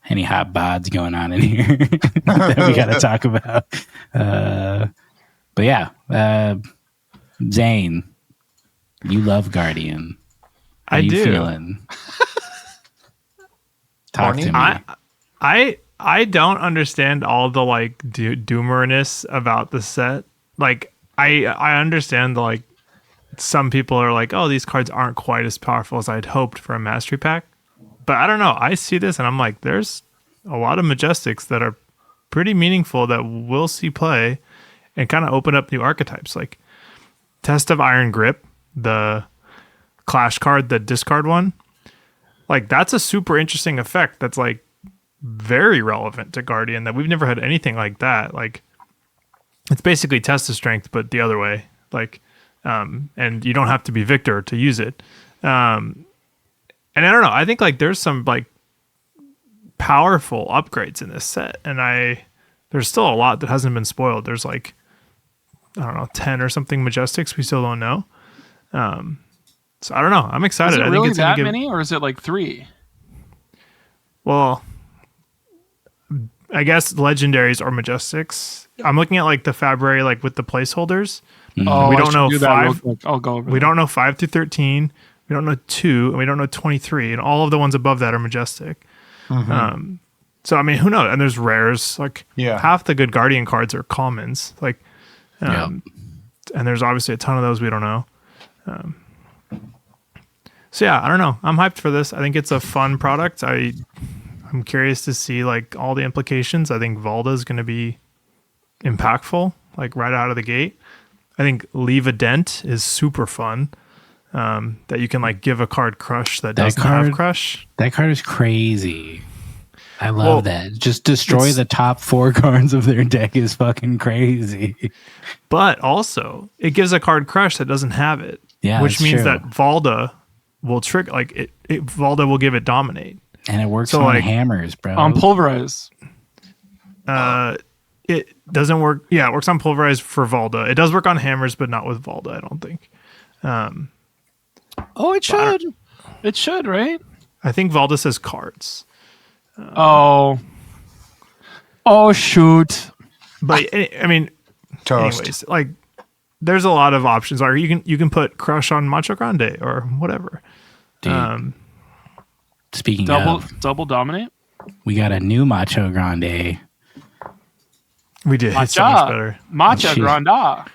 bods going on in here that we got to talk about. But yeah, Zane, you love Guardian. How I you do. Feeling? Talk to me. I don't understand all the like doomerness about the set. Like I understand the, like, some people are like, oh, these cards aren't quite as powerful as I'd hoped for a mastery pack. But I don't know. I see this and I'm like, there's a lot of Majestics that are pretty meaningful that we'll see play and kind of open up new archetypes. Like Test of Iron Grip, the Clash card, the discard one. Like, that's a super interesting effect that's like very relevant to Guardian, that we've never had anything like that. Like, it's basically Test of Strength, but the other way. Like, and you don't have to be Victor to use it. And I don't know. I think like there's some like powerful upgrades in this set, and there's still a lot that hasn't been spoiled. There's like, I don't know, 10 or something Majestics we still don't know. So I don't know. I'm excited. Is it I really think it's that gonna many, or is it like 3? Well, I guess legendaries or Majestics. I'm looking at like the Fabry, like with the placeholders. Oh, We I don't should know do that real 5. quick. I'll go over We that. don't know 5 through 13. We don't know 2, and we don't know 23, and all of the ones above that are Majestic. So I mean, who knows? And there's rares. Like, half the good Guardian cards are commons. Like, and there's obviously a ton of those we don't know. So yeah, I don't know. I'm hyped for this. I think it's a fun product. I'm curious to see like all the implications. I think Valda is going to be impactful, like right out of the gate. I think Leave a Dent is super fun. That you can like give a card crush that doesn't have crush. That card is crazy. I love that. Just destroy the top 4 cards of their deck is fucking crazy. But also, it gives a card crush that doesn't have it. Yeah, which means true. that Valda will trick, like Valda will give it dominate. And it works So, on like, hammers, bro. On Pulverize. It doesn't work. Yeah, it works on Pulverize for Valda. It does work on hammers, but not with Valda, I don't think. Oh, it should. It should, right? I think Valda says cards. Oh, shoot. But I mean, Toast. anyways, like there's a lot of options. Or you can put crush on Macho Grande or whatever. Dude, speaking of, Double dominate. we got a new Macho Grande. We did. It's so much better. Matcha Shit. Granda.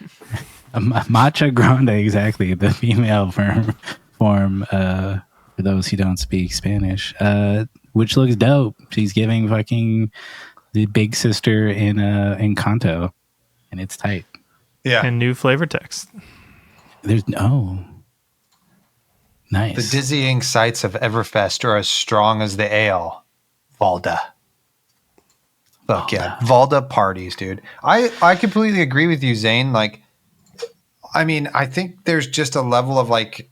Macho Grande, exactly. The female form for those who don't speak Spanish, which looks dope. She's giving fucking the big sister in Encanto, and it's tight. Yeah. And new flavor text. Nice. The dizzying sights of Everfest are as strong as the ale. Valda. Fuck yeah. Valda parties, dude. I completely agree with you, Zane. Like, I mean, I think there's just a level of like,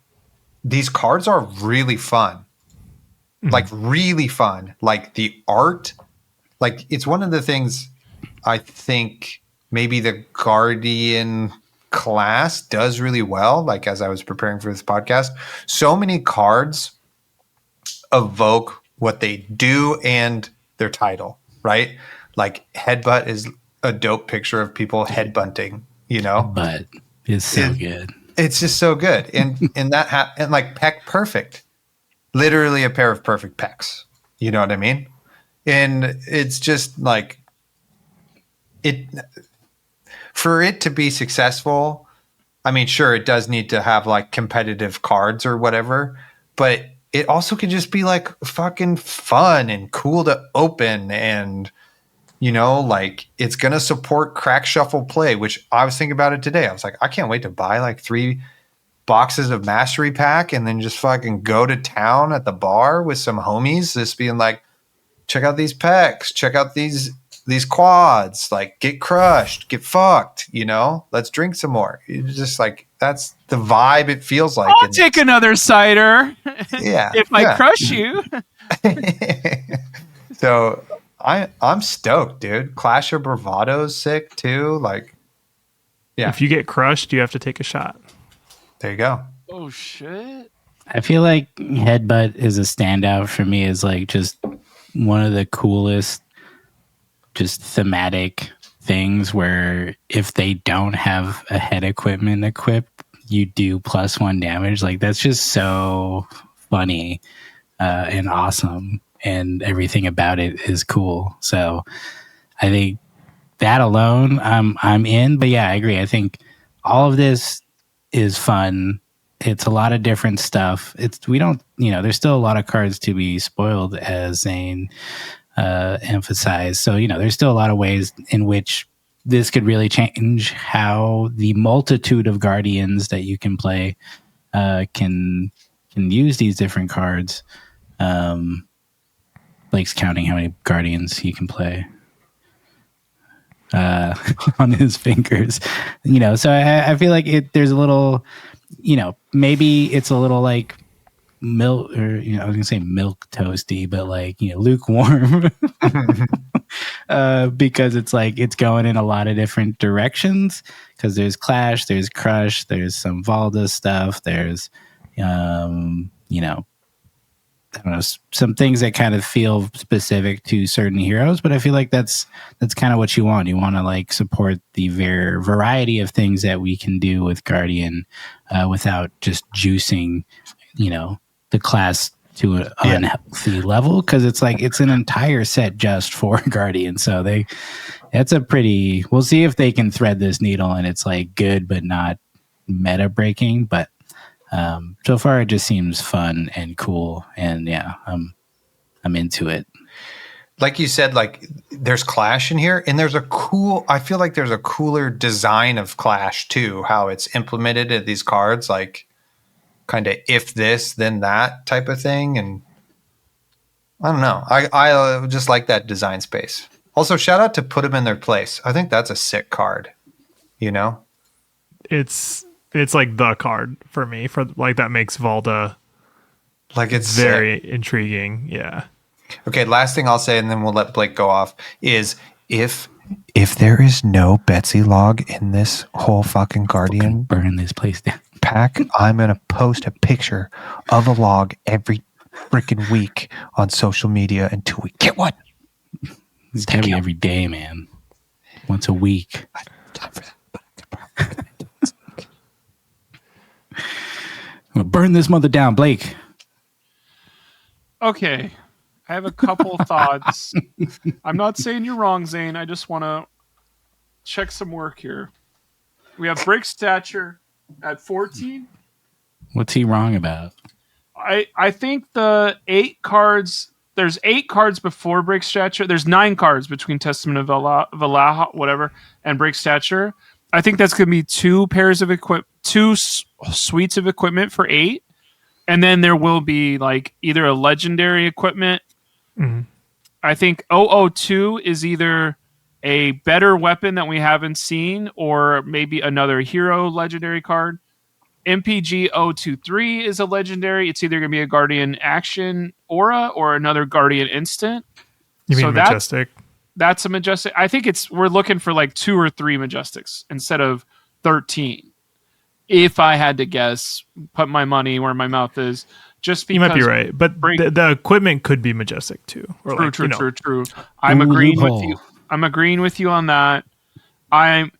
these cards are really fun. Like, really fun. Like, the art, like, it's one of the things I think maybe the Guardian class does really well. Like, as I was preparing for this podcast, so many cards evoke what they do and their title, right? Like, Headbutt is a dope picture of people headbutting, you know? But it's so good. It's just so good. And and like Peck Perfect. Literally a pair of perfect pecks. You know what I mean? And it's just like for it to be successful, I mean, sure, it does need to have like competitive cards or whatever, but it also could just be like fucking fun and cool to open and, like it's going to support crack shuffle play, which I was thinking about it today. I was like, I can't wait to buy like 3 boxes of Mastery Pack and then just fucking go to town at the bar with some homies, just being like, check out these packs, check out these quads, like get crushed, get fucked, let's drink some more. It's just like, that's the vibe it feels like. I'll take another cider. Yeah. If I crush you. So I'm stoked, dude. Clash of Bravado's sick too. Like, yeah. If you get crushed, you have to take a shot. There you go. Oh shit. I feel like Headbutt is a standout for me as like just one of the coolest just thematic things where if they don't have a head equipment equipped, you do +1 damage. Like that's just so funny and awesome, and everything about it is cool. So I think that alone I'm in. But yeah, I agree. I think all of this is fun. It's a lot of different stuff. There's still a lot of cards to be spoiled, as Zane emphasized. So, there's still a lot of ways in which this could really change how the multitude of Guardians that you can play can use these different cards. Blake's counting how many Guardians he can play on his fingers. So I feel like there's a little, maybe it's a little like milk, or I was gonna say milk toasty, but like lukewarm, because it's like it's going in a lot of different directions. Because there's Clash, there's Crush, there's some Valda stuff, there's I don't know, some things that kind of feel specific to certain heroes, but I feel like that's kind of what you want. You want to like support the variety of things that we can do with Guardian without just juicing, the class to an unhealthy level, because it's like it's an entire set just for Guardian. So we'll see if they can thread this needle and it's like good but not meta breaking, but so far it just seems fun and cool, and yeah, I'm into it. Like you said, like there's Clash in here, and I feel like there's a cooler design of Clash too, how it's implemented in these cards, like kind of if this then that type of thing. And I don't know, I just like that design space. Also, shout out to Put Them in Their Place. I think that's a sick card. It's like the card for me, for like that makes Valda like it's very sick. Intriguing. Yeah. Okay, last thing I'll say, and then we'll let Blake go off, is if there is no Betsy log in this whole fucking Guardian burn this place down pack, I'm gonna post a picture of a log every freaking week on social media until we get one. It's gotta be every day, man. Once a week. I don't have time for that. I'm gonna burn this mother down, Blake. Okay. I have a couple thoughts. I'm not saying you're wrong, Zane. I just want to check some work here. We have break stature at 14. What's he wrong about? I think the 8 cards, there's 8 cards before break stature. There's 9 cards between Testament of Valaha, whatever, and break stature. I think that's going to be 2 pairs of two suites of equipment for 8. And then there will be like either a legendary equipment. Mm-hmm. I think 002 is either a better weapon that we haven't seen, or maybe another hero legendary card. MPG 023 is a legendary. It's either going to be a Guardian action aura or another Guardian instant. You mean Majestic? That's a Majestic. I think we're looking for like 2 or 3 Majestics instead of 13. If I had to guess, put my money where my mouth is, just because you might be right, but the equipment could be Majestic too. Or True. I'm agreeing with you. I'm agreeing with you on that. I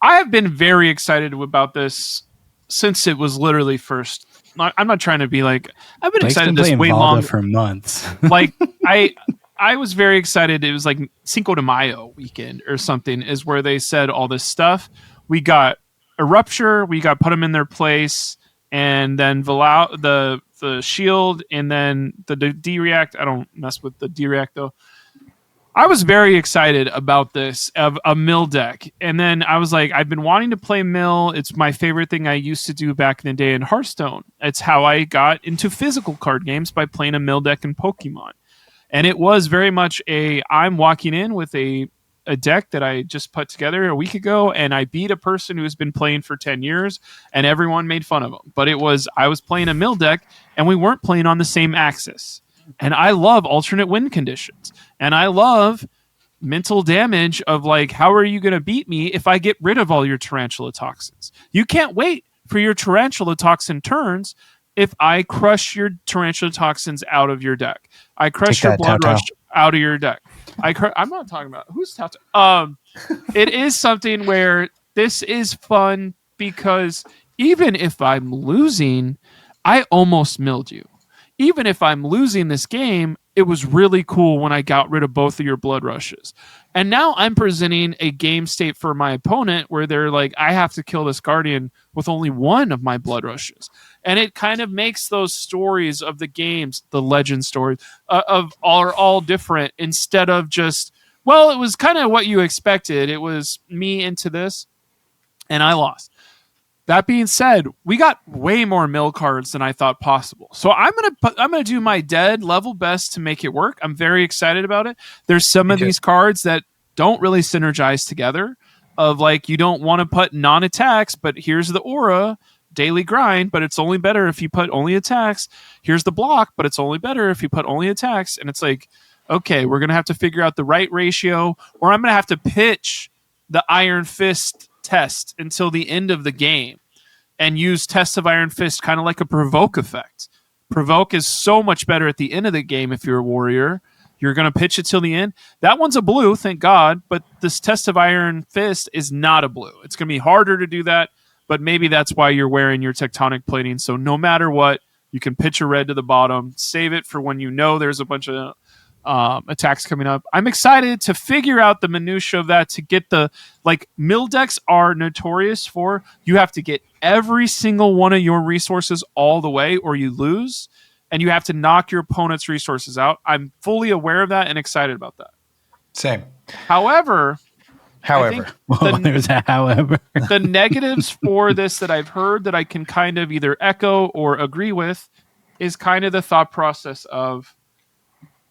have been very excited about this since it was literally first. I'm not trying to be like, I've been excited this way longer for months. Like I was very excited. It was like Cinco de Mayo weekend or something is where they said all this stuff. We got a rupture, we got Put Them in Their Place, and then the shield, and then the D-React. I don't mess with the D-React though. I was very excited about this of a mill deck. And then I was like, I've been wanting to play mill. It's my favorite thing I used to do back in the day in Hearthstone. It's how I got into physical card games by playing a mill deck in Pokemon. And it was very much I'm walking in with a deck that I just put together a week ago, and I beat a person who has been playing for 10 years, and everyone made fun of him. But I was playing a mill deck, and we weren't playing on the same axis. And I love alternate win conditions. And I love mental damage of like, how are you going to beat me if I get rid of all your tarantula toxins? You can't wait for your tarantula toxin turns if I crush your tarantula toxins out of your deck. I crush your blood rush out of your deck. I'm not talking about who's Toto. It is something where this is fun because even if I'm losing, I almost milled you. Even if I'm losing this game, it was really cool when I got rid of both of your blood rushes. And now I'm presenting a game state for my opponent where they're like, I have to kill this guardian with only one of my blood rushes. And it kind of makes those stories of the games, the legend stories, are all different instead of just, well, it was kind of what you expected. It was me into this, and I lost. That being said, we got way more mill cards than I thought possible. So I'm gonna do my dead level best to make it work. I'm very excited about it. There's some of these cards that don't really synergize together. Of like, you don't want to put non-attacks, but here's the aura daily grind, but it's only better if you put only attacks. Here's the block, but it's only better if you put only attacks. And it's like, okay, we're gonna have to figure out the right ratio, or I'm gonna have to pitch the Iron Fist test until the end of the game and use Test of Iron Fist kind of like a provoke effect. Provoke is so much better at the end of the game if you're a warrior. You're going to pitch it till the end. That one's a blue, thank God, but this Test of Iron Fist is not a blue. It's going to be harder to do that, but maybe that's why you're wearing your tectonic plating. So no matter what, you can pitch a red to the bottom, save it for when you know there's a bunch of attacks coming up. I'm excited to figure out the minutia of that, to get the, like, mill decks are notorious for, you have to get every single one of your resources all the way or you lose, and you have to knock your opponent's resources out. I'm fully aware of that and excited about that. Same. However, there's a however. The negatives for this that I've heard that I can kind of either echo or agree with is kind of the thought process of,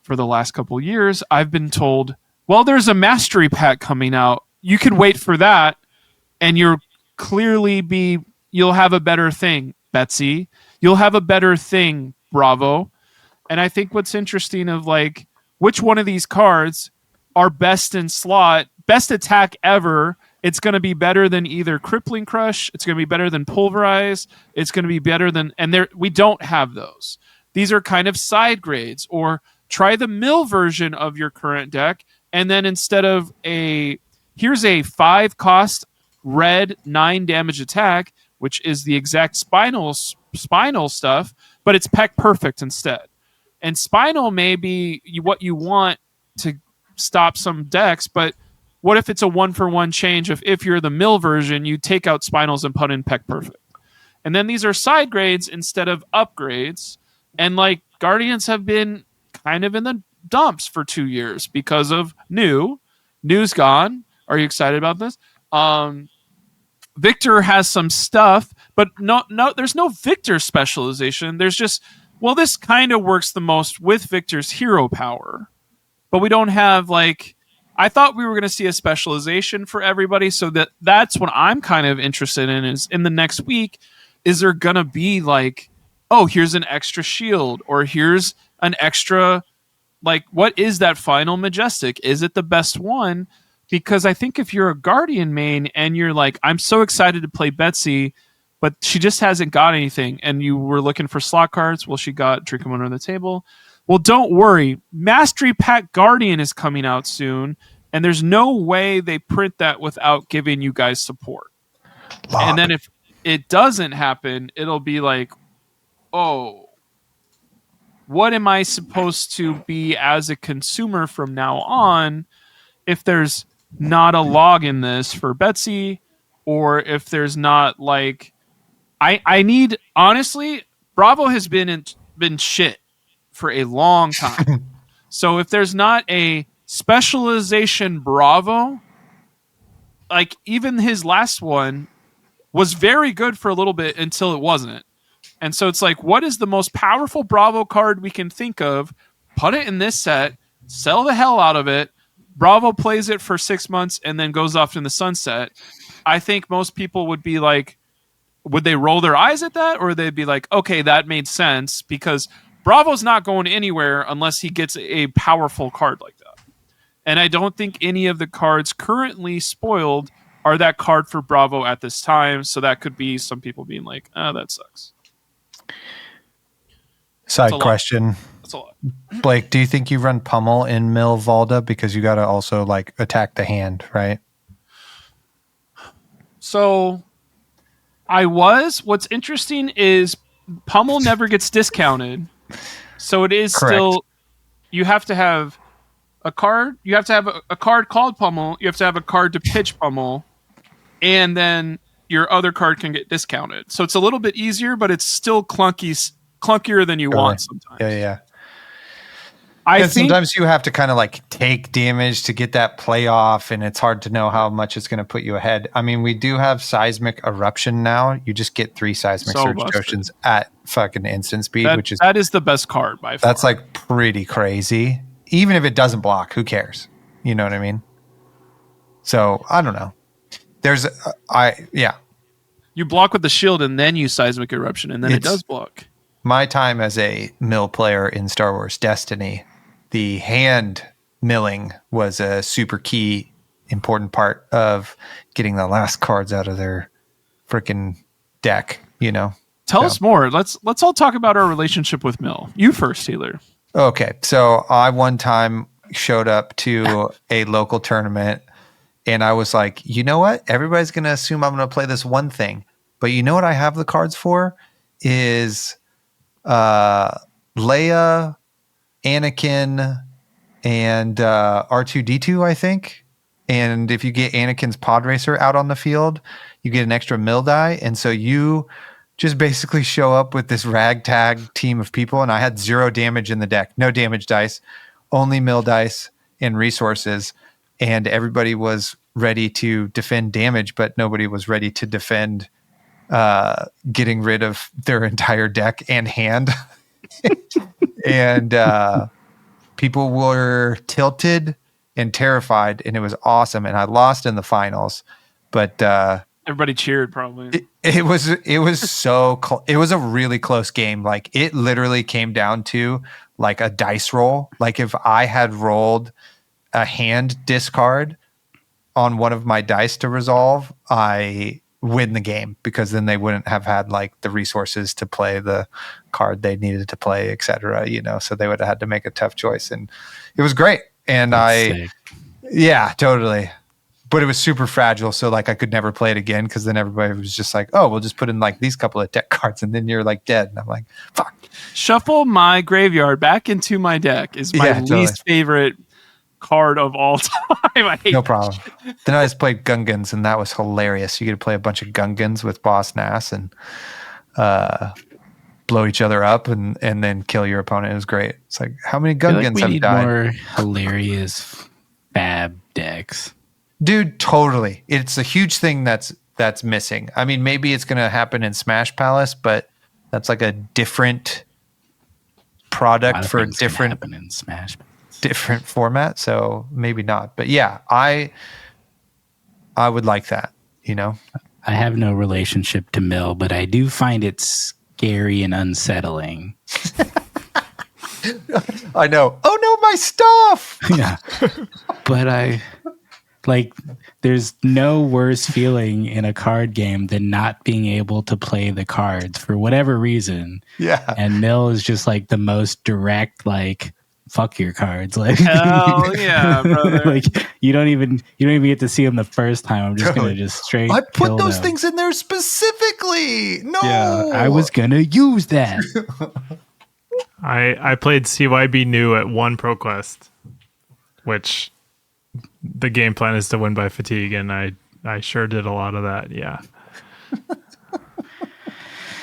for the last couple of years, I've been told, well, there's a mastery pack coming out. You can wait for that, and you'll have a better thing, Betsy. You'll have a better thing, Bravo. And I think what's interesting of like, which one of these cards are best in slot, best attack ever. It's going to be better than either Crippling Crush. It's going to be better than Pulverize. It's going to be better than, we don't have those. These are kind of side grades, or try the mill version of your current deck, and then instead of here's a 5 cost red 9 damage attack, which is the exact spinal stuff, but it's Peck Perfect instead. And spinal may be what you want to stop some decks, but what if it's a 1-for-1 change of, if you're the mill version, you take out spinals and put in Peck Perfect. And then these are side grades instead of upgrades. And like, Guardians have been kind of in the dumps for 2 years because of New's gone. Are you excited about this? Victor has some stuff, but no, there's no Victor specialization. There's just, well, this kind of works the most with Victor's hero power, but we don't have, like, I thought we were going to see a specialization for everybody. So that's what I'm kind of interested in, is in the next week, is there going to be like, oh, here's an extra shield, or here's an extra, like, what is that final Majestic? Is it the best one? Because I think if you're a Guardian main and you're like, I'm so excited to play Betsy, but she just hasn't got anything, and you were looking for slot cards, well, she got Drink 'em Under the Table. Well, don't worry. Mastery Pack Guardian is coming out soon, and there's no way they print that without giving you guys support. And then if it doesn't happen, it'll be like, oh, what am I supposed to be as a consumer from now on if there's not a log in this for Betsy, or if there's not, like, I need, honestly, Bravo has been shit for a long time. So if there's not a Specialization Bravo, like even his last one was very good for a little bit until it wasn't. And so it's like, what is the most powerful Bravo card we can think of? Put it in this set, sell the hell out of it. Bravo plays it for 6 months and then goes off in the sunset. I think most people would be like, would they roll their eyes at that? Or they'd be like, okay, that made sense because Bravo's not going anywhere unless he gets a powerful card like that. And I don't think any of the cards currently spoiled are that card for Bravo at this time. So that could be some people being like, oh, that sucks. Side question. That's a lot. Blake, do you think you run Pummel in Mill Valda? Because you got to also like attack the hand, right? So what's interesting is Pummel never gets discounted. So it is Correct. still, you have to have a card. You have to have a card called Pummel. You have to have a card to pitch Pummel. And then your other card can get discounted. So it's a little bit easier, but it's still clunkier than you want sometimes. Yeah. I and think sometimes you have to kind of like take damage to get that playoff, and it's hard to know how much it's going to put you ahead. I mean, we do have seismic eruption now. You just get 3 seismic surge potions at fucking instant speed, that is the best card by far. That's like pretty crazy. Even if it doesn't block, who cares? You know what I mean? So I don't know. You block with the shield and then you seismic eruption, and then it does block. My time as a mill player in Star Wars Destiny, the hand milling was a super key, important part of getting the last cards out of their freaking deck, you know? Tell us more. Let's all talk about our relationship with Mill. You first, Taylor. Okay. So I one time showed up to a local tournament and I was like, you know what? Everybody's going to assume I'm going to play this one thing. But you know what I have the cards for? Is Leia, Anakin, and R2-D2, I think. And if you get Anakin's pod racer out on the field, you get an extra mill die. And so you just basically show up with this ragtag team of people. And I had 0 damage in the deck. No damage dice, only mill dice and resources. And everybody was ready to defend damage, but nobody was ready to defend getting rid of their entire deck and hand. And people were tilted and terrified, and it was awesome. And I lost in the finals, but everybody cheered probably. It was so it was a really close game. Like it literally came down to like a dice roll. Like if I had rolled a hand discard on one of my dice to resolve, I win the game, because then they wouldn't have had like the resources to play the card they needed to play, etc. You know, so they would have had to make a tough choice, and it was great. And That's sick. Yeah, totally. But it was super fragile, so like I could never play it again, because then everybody was just like, "Oh, we'll just put in like these couple of deck cards, and then you're like dead." And I'm like, "Fuck." Shuffle my graveyard back into my deck is my least favorite card of all time. I hate no problem. Then I just played Gungans, and that was hilarious. You get to play a bunch of Gungans with Boss Nass and blow each other up, and then kill your opponent. It was great. It's like, how many Gungans have died? More hilarious fab decks. Dude, totally. It's a huge thing that's missing. I mean, maybe it's going to happen in Smash Palace, but that's like a different product for a different in Smash. Different format, so maybe not. But yeah, I would like that, you know. I have no relationship to Mill, but I do find it scary and unsettling. I know. Oh no, my stuff. Yeah. But there's no worse feeling in a card game than not being able to play the cards for whatever reason. Yeah. And Mill is just like the most direct, like, fuck your cards. Like, hell yeah, brother. Like you don't even get to see them the first time. I'm just gonna just straight. I put those them. things in there specifically. No. Yeah, I was gonna use that. I played CYB new at 1 ProQuest, which the game plan is to win by fatigue, and I sure did a lot of that. Yeah.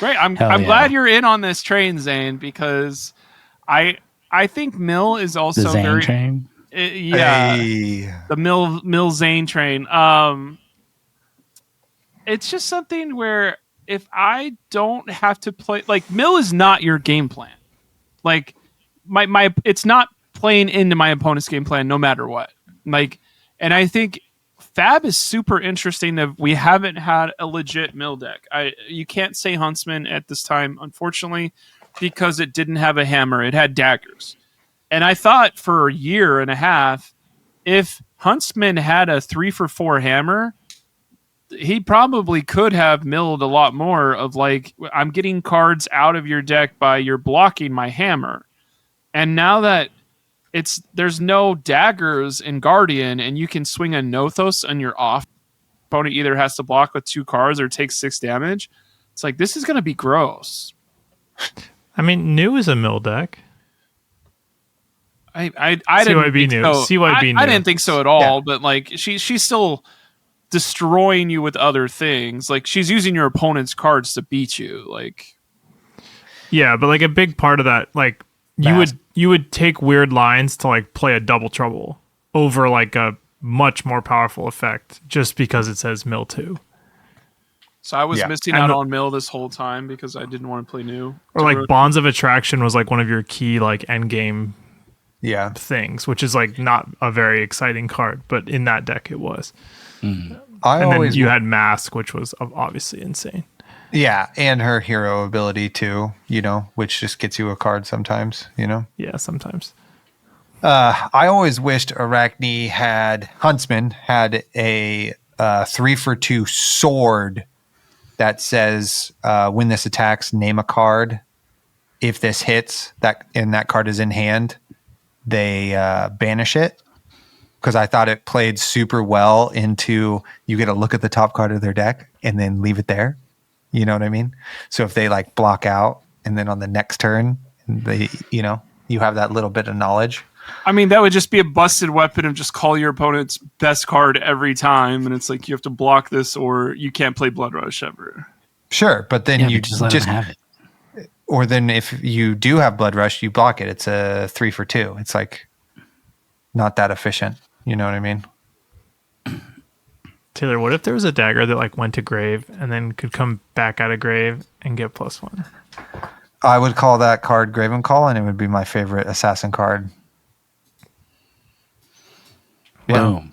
Great. I'm glad you're in on this train, Zane, because I think Mill is also the Zane very train. Yeah, Hey. the Mill Zane train. It's just something where if I don't have to play, like, Mill is not your game plan. Like, my it's not playing into my opponent's game plan no matter what. Like, and I think Fab is super interesting that we haven't had a legit Mill deck. You can't say Huntsman at this time, unfortunately, because it didn't have a hammer. It had daggers. And I thought for a year and a half, if Huntsman had a 3-for-4 hammer, he probably could have milled a lot more of, like, I'm getting cards out of your deck by you're blocking my hammer. And now that there's no daggers in Guardian and you can swing a Nothos on your off, opponent either has to block with 2 cards or take 6 damage. It's like, this is going to be gross. I mean, new is a mill deck. I didn't think new. so. CYB new. I didn't think so at all, but like she's still destroying you with other things. Like, she's using your opponent's cards to beat you. Like, yeah, but like a big part of that, like you would take weird lines to like play a double trouble over like a much more powerful effect just because it says mill 2. so I was missing out on Mill this whole time because I didn't want to play new. Or like Bonds of Attraction was like one of your key like end game things, which is like not a very exciting card, but in that deck it was. And then you had Mask, which was obviously insane. Yeah, and her hero ability too, which just gets you a card sometimes, Yeah, sometimes. I always wished Huntsman had a 3-for-2 sword that says when this attacks, name a card. If this hits and that card is in hand, they banish it. Because I thought it played super well into, you get a look at the top card of their deck and then leave it there. You know what I mean? So if they like block out and then on the next turn, they, you have that little bit of knowledge. I mean, that would just be a busted weapon of just call your opponent's best card every time. And it's like, you have to block this or you can't play Blood Rush ever. Sure. But then you just let them have it. Or then if you do have Blood Rush, you block it. It's a 3-for-2. It's like not that efficient. You know what I mean? Taylor, what if there was a dagger that like went to grave and then could come back out of grave and get +1? I would call that card Graven Call, and it would be my favorite assassin card. Yeah. Boom.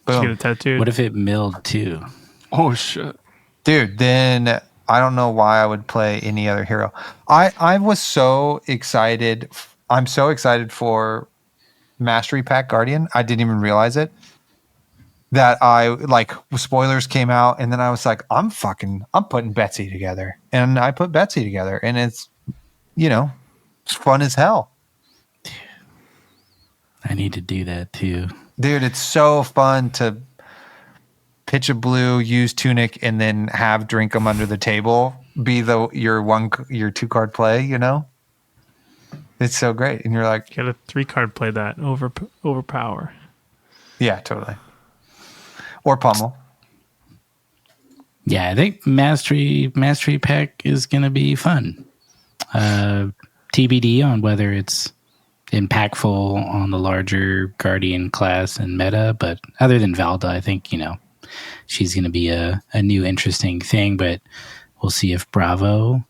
Just get it tattooed. What if it milled too? Oh shit, dude! Then I don't know why I would play any other hero. I was so excited. I'm so excited for Mastery Pack Guardian. I didn't even realize it. That spoilers came out, and then I was like, I'm putting Betsy together, and I put Betsy together, and it's, it's fun as hell. I need to do that too, dude. It's so fun to pitch a blue, use Tunic, and then have drink them under the table be your 2-card play. It's so great, and you're like, get a 3-card play that overpower. Yeah, totally. Or pummel. Yeah, I think Mastery Pack is going to be fun. TBD on whether it's impactful on the larger Guardian class and meta, but other than Valda, I think, she's going to be a new interesting thing, but we'll see if Bravo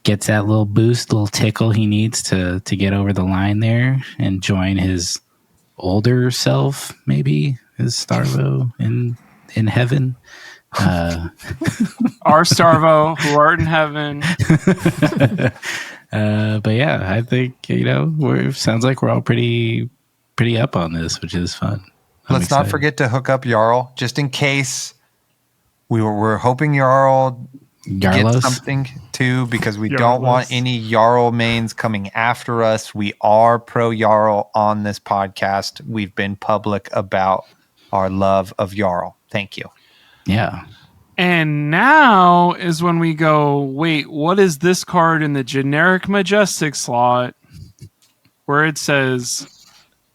gets that little boost, little tickle he needs to get over the line there and join his older self, maybe his Starvo in heaven. Our Starvo who art in heaven. But yeah, I think sounds like we're all pretty up on this, which is fun. Let's not forget to hook up Jarl just in case. We're hoping Jarl get something too, because we don't want any Jarl mains coming after us. We are pro Jarl on this podcast. We've been public about our love of Jarl. Thank you. Yeah. And now is when we go, wait, what is this card in the generic Majestic slot where it says,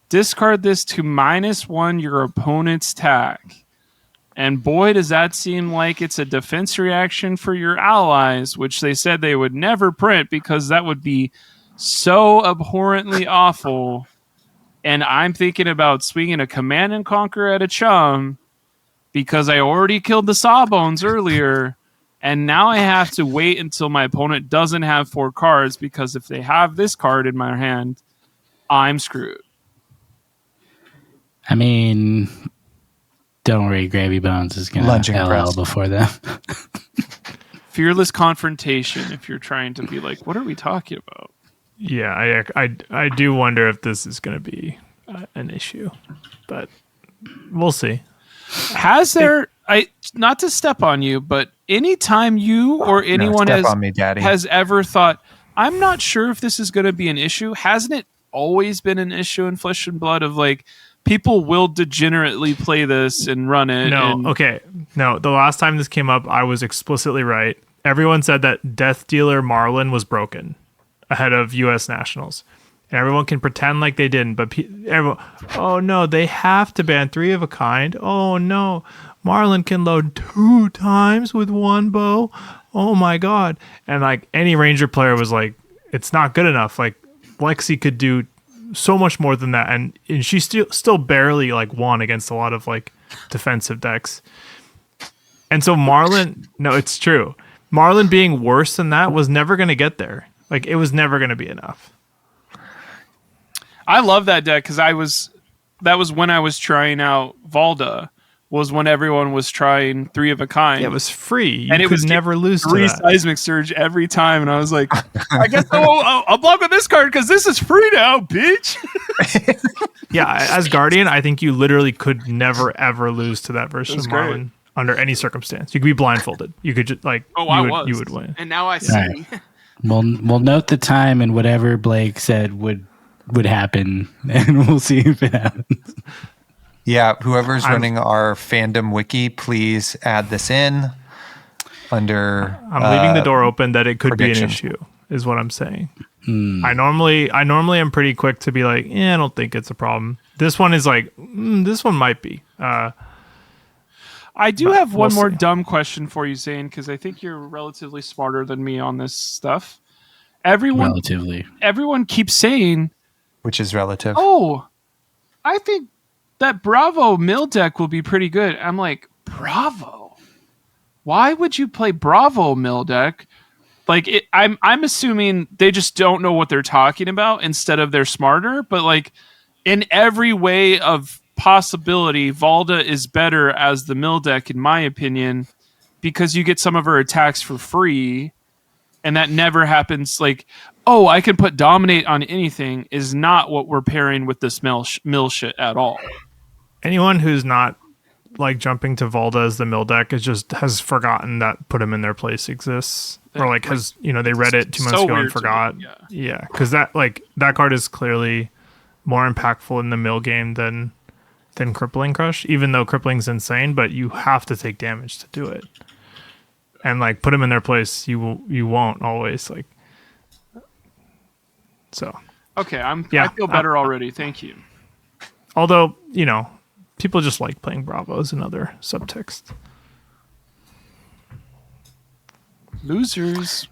discard this to -1 your opponent's attack. And boy, does that seem like it's a defense reaction for your allies, which they said they would never print because that would be so abhorrently awful. and I'm thinking about swinging a command and conquer at a chum because I already killed the Sawbones earlier, and now I have to wait until my opponent doesn't have 4 cards, because if they have this card in my hand, I'm screwed. I mean, don't worry, Gravy Bones is going to LL before them. Fearless confrontation if you're trying to be like, what are we talking about? Yeah, I do wonder if this is going to be an issue, but we'll see. Has there, not to step on you, but anytime you or anyone has ever thought, I'm not sure if this is going to be an issue, hasn't it always been an issue in Flesh and Blood of like, people will degenerately play this and run it? No, the last time this came up, I was explicitly right. Everyone said that Death Dealer Marlin was broken ahead of U.S. Nationals. And everyone can pretend like they didn't, but everyone, oh no, they have to ban 3 of a kind. Oh no, Marlin can load 2 times with 1 bow. Oh my god. And like any Ranger player was like, it's not good enough. Like Lexi could do so much more than that, and she still barely like won against a lot of like defensive decks. And so Marlin, no, it's true. Marlin being worse than that was never going to get there. Like it was never going to be enough. I love that deck because that was when I was trying out Valda, was when everyone was trying 3 of a kind. Yeah, it was free. You could never lose to that. 3 Seismic Surge every time, and I was like, I guess I'll block with this card because this is free now, bitch. Yeah, as Guardian, I think you literally could never ever lose to that version of Marlin under any circumstance. You could be blindfolded. You could just like you would win. And now I see. Right. We'll note the time and whatever Blake said would happen, and we'll see if it happens. Yeah, whoever's running our fandom wiki, please add this in under. I'm leaving the door open that it could be an issue, is what I'm saying. I normally am pretty quick to be like, I don't think it's a problem. This one is like, this one might be. I do have one more dumb question for you, Zane, because I think you're relatively smarter than me on this stuff. Everyone keeps saying, which is relative. Oh, I think that Bravo mill deck will be pretty good. I'm like, Bravo? Why would you play Bravo mill deck? Like, I'm assuming they just don't know what they're talking about instead of they're smarter. But like, in every way of possibility, Valda is better as the mill deck, in my opinion, because you get some of her attacks for free, and that never happens. Like, oh, I can put dominate on anything is not what we're pairing with this mill shit at all. Anyone who's not like jumping to Valda as the mill deck is just has forgotten that put him in their place exists, or like has they read it 2 months ago and forgot. Yeah, because that card is clearly more impactful in the mill game than Crippling Crush. Even though Crippling's insane, but you have to take damage to do it, and like put him in their place. You won't always like. So okay, I feel better already. Thank you. Although people just like playing Bravos and other subtext. Losers.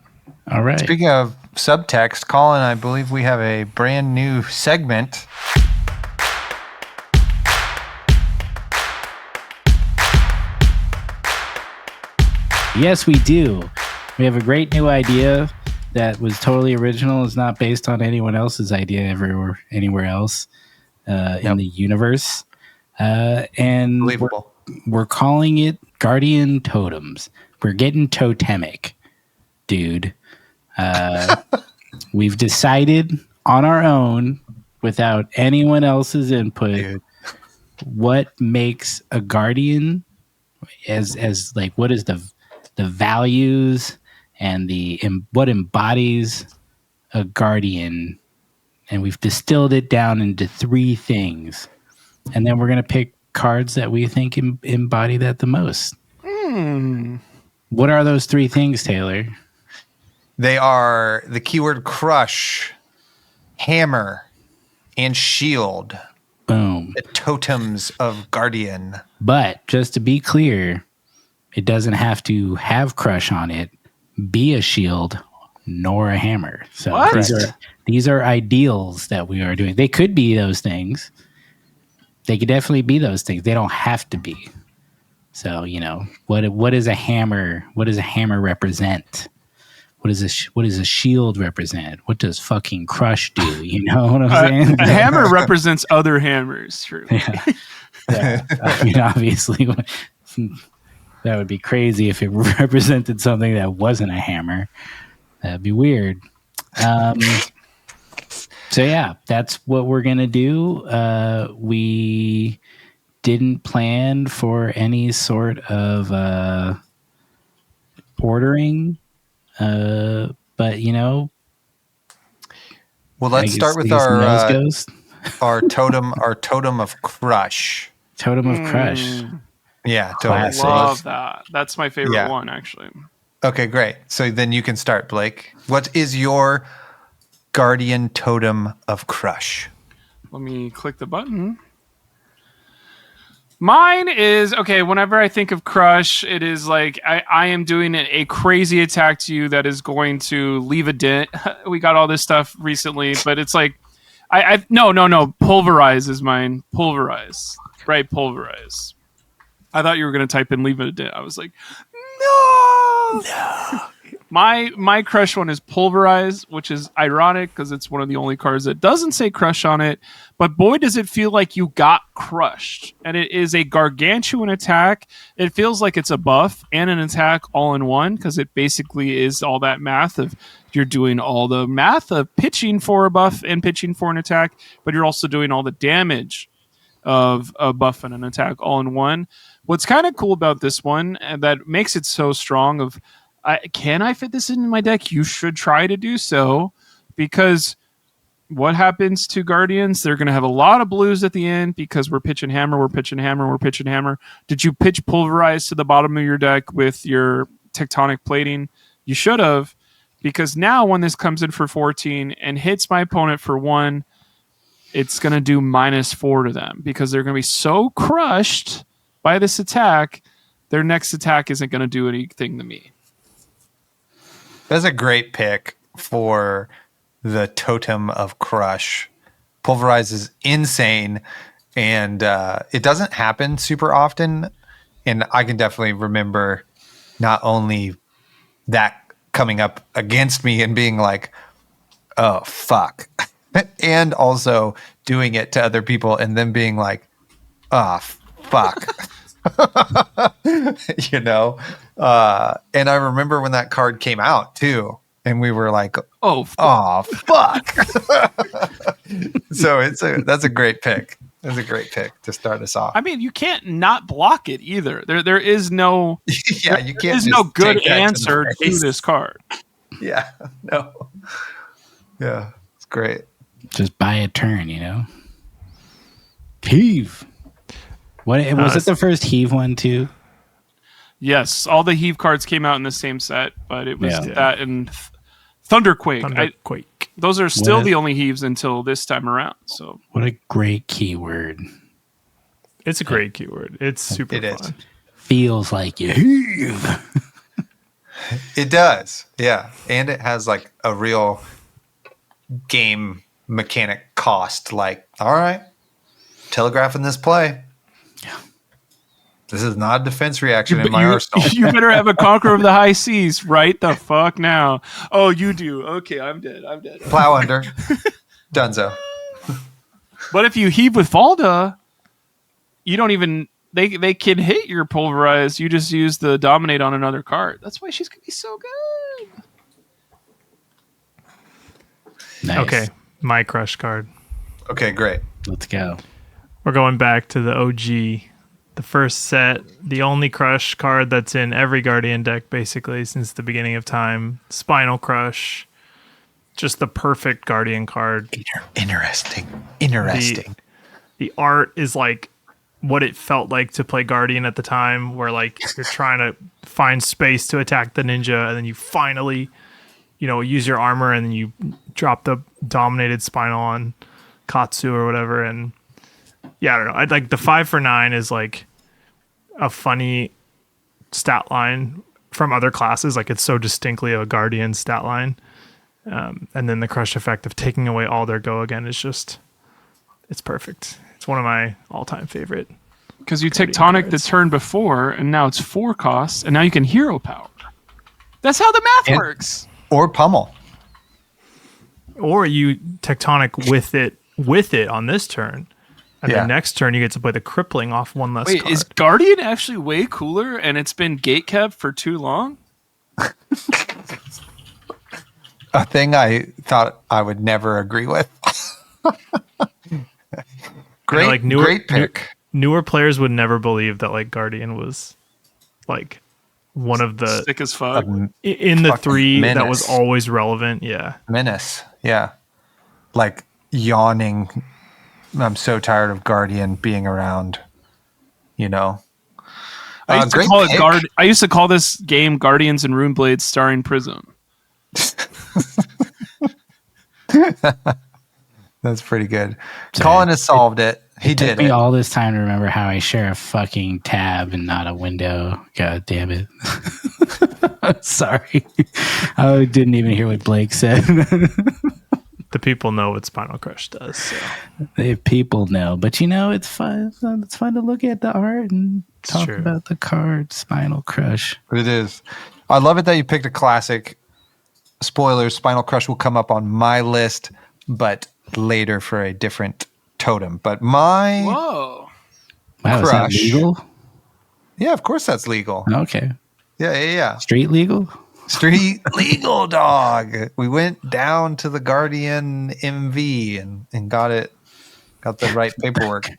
All right. Speaking of subtext, Colin, I believe we have a brand new segment. Yes, we do. We have a great new idea that was totally original. It's not based on anyone else's idea anywhere else in the universe. And we're calling it Guardian Totems. We're getting totemic, dude. We've decided on our own, without anyone else's input, what makes a Guardian as like, what is the values and what embodies a Guardian. And we've distilled it down into 3 things. And then we're going to pick cards that we think embody that the most. What are those 3 things, Taylor? They are the keyword crush, hammer, and shield. Boom. The totems of Guardian. But just to be clear, it doesn't have to have crush on it, be a shield, nor a hammer. So What? these are ideals that we are doing. They could be those things. They could definitely be those things. They don't have to be. So, what is a hammer? What does a hammer represent? What does a shield represent? What does fucking crush do? You know what I'm saying? A hammer represents other hammers. True. Yeah. I mean, obviously, that would be crazy if it represented something that wasn't a hammer. That'd be weird. So yeah, that's what we're gonna do. We didn't plan for any sort of ordering, but Well, let's start with our totem of crush. Totem of Crush. Yeah, totally. Classic. Love that. That's my favorite one, actually. Okay, great. So then you can start, Blake. What is your guardian totem of crush? Let me click the button. Mine is, okay, whenever I think of crush, it is like I am doing a crazy attack to you that is going to leave a dent. We got all this stuff recently, but it's like, no. Pulverize is mine. Pulverize. Right, pulverize. I thought you were going to type in leave it a dent. I was like, no. My crush one is Pulverize, which is ironic because it's one of the only cards that doesn't say crush on it. But boy, does it feel like you got crushed. And it is a gargantuan attack. It feels like it's a buff and an attack all in one because it basically is all that math of you're doing all the math of pitching for a buff and pitching for an attack, but you're also doing all the damage of a buff and an attack all in one. What's kind of cool about this one and that makes it so strong of can I fit this in my deck? You should try to do so because what happens to Guardians? They're going to have a lot of blues at the end because we're pitching hammer. Did you pitch Pulverize to the bottom of your deck with your Tectonic Plating? You should have, because now when this comes in for 14 and hits my opponent for 1, it's going to do -4 to them because they're going to be so crushed by this attack, their next attack isn't going to do anything to me. That's a great pick for the Totem of Crush. Pulverize is insane, and it doesn't happen super often. And I can definitely remember not only that coming up against me and being like, oh, fuck. And also doing it to other people and then being like, oh, fuck. You know? And I remember when that card came out too. And we were like, oh, fuck. So that's a great pick. That's a great pick to start us off. I mean, you can't not block it either. There is no yeah, you can't. There's no good answer to this card. Yeah, no. Yeah, it's great. Just buy a turn, you know. Heave. What was it? The first Heave one too? Yes, all the Heave cards came out in the same set, but it was that and Thunderquake. Those are still the only Heaves until this time around. So what a great keyword! It's a great keyword. It's super fun. Feels like you heave. It does, yeah, and it has like a real game mechanic cost. Like, all right, telegraphing this play. Yeah. This is not a defense reaction in my arsenal. You better have a Conqueror of the High Seas right the fuck now. Oh, you do. Okay, I'm dead. Plow under. Dunzo. But if you Heave with Valda, you don't even... They can hit your Pulverize. You just use the Dominate on another card. That's why she's going to be so good. Nice. Okay, my crush card. Okay, great. Let's go. We're going back to the OG, the first set, the only crush card that's in every Guardian deck basically since the beginning of time. Spinal Crush. Just the perfect Guardian card. Interesting. The art is like what it felt like to play Guardian at the time, where like you're trying to find space to attack the ninja, and then you finally, use your armor, and then you drop the dominated spinal on Katsu or whatever. And yeah, I don't know. I'd like the 5 for 9 is like a funny stat line from other classes. Like it's so distinctly a Guardian stat line. And then the crush effect of taking away all their go again is just, it's perfect. It's one of my all-time favorite. Because you tectonic the turn before, and now it's 4 costs, and now you can hero power. That's how the math works. Or pummel. Or you tectonic with it on this turn. And then next turn you get to play the crippling off one less card. Is Guardian actually way cooler and it's been gatekept for too long? A thing I thought I would never agree with. Great pick. Newer players would never believe that like Guardian was like one of the sick as fuck in the 3 menace. that was always relevant. Yeah. Menace. Yeah. Like yawning. I'm so tired of Guardian being around, you know. I used to call this game Guardians and Runeblades starring Prism. That's pretty good. Colin has solved it. He did took me all this time to remember how I share a fucking tab and not a window. God damn it. Sorry. I didn't even hear what Blake said. The people know what Spinal Crush does. So. The people know. But you know, it's fun. It's fun to look at the art and talk about the card, Spinal Crush. It is. I love it that you picked a classic. Spoilers, Spinal Crush will come up on my list, but later for a different totem. But my Whoa. Wow, is that legal? Yeah, of course that's legal. Okay. Yeah. Street legal? Street legal, dog. We went down to the Guardian MV and got the right paperwork.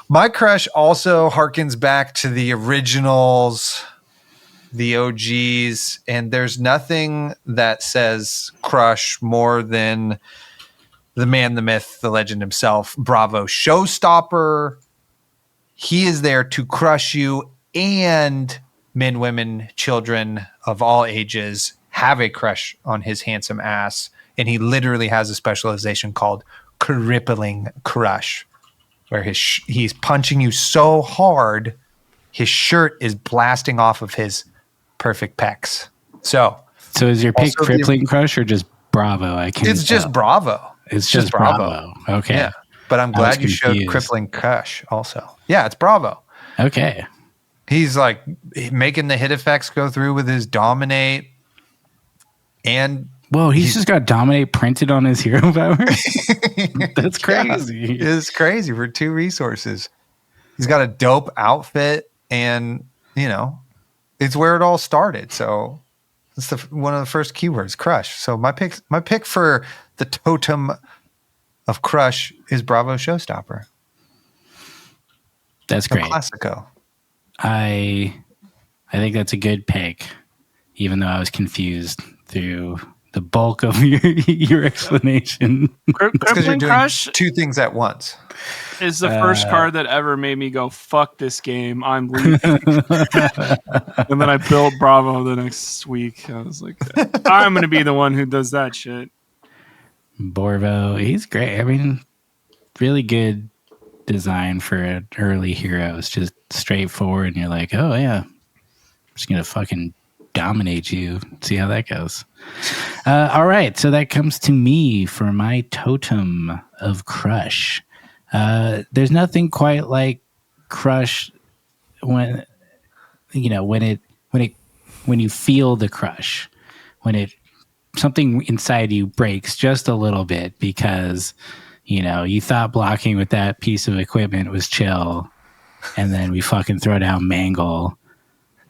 My crush also harkens back to the originals, the OGs, and there's nothing that says crush more than the man, the myth, the legend himself, Bravo Showstopper. He is there to crush you, and men, women, children of all ages have a crush on his handsome ass. And he literally has a specialization called crippling crush, where he's punching you so hard, his shirt is blasting off of his perfect pecs. So is your pick crippling crush or just Bravo? It's just Bravo. It's just Bravo. Okay. Yeah. But I'm glad you showed crippling crush also. Yeah, it's Bravo. Okay. He's like making the hit effects go through with his dominate. And whoa, he's just got dominate printed on his hero power. That's crazy. Yeah, it's crazy for 2 resources. He's got a dope outfit, and you know, it's where it all started. So it's one of the first keywords, crush. So my pick for the totem of crush is Bravo Showstopper. That's great. Classico. I think that's a good pick, even though I was confused through the bulk of your explanation. Because you're doing crush 2 things at once. Is the first card that ever made me go, fuck this game, I'm leaving. And then I built Bravo the next week. I was like, I'm going to be the one who does that shit. Borvo, he's great. I mean, really good design for an early hero. It's just straightforward, and you're like, oh yeah, I'm just gonna fucking dominate you. See how that goes. All right, so that comes to me for my totem of crush. There's nothing quite like crush when you feel the crush, when something inside you breaks just a little bit because you thought blocking with that piece of equipment was chill, and then we fucking throw down Mangle,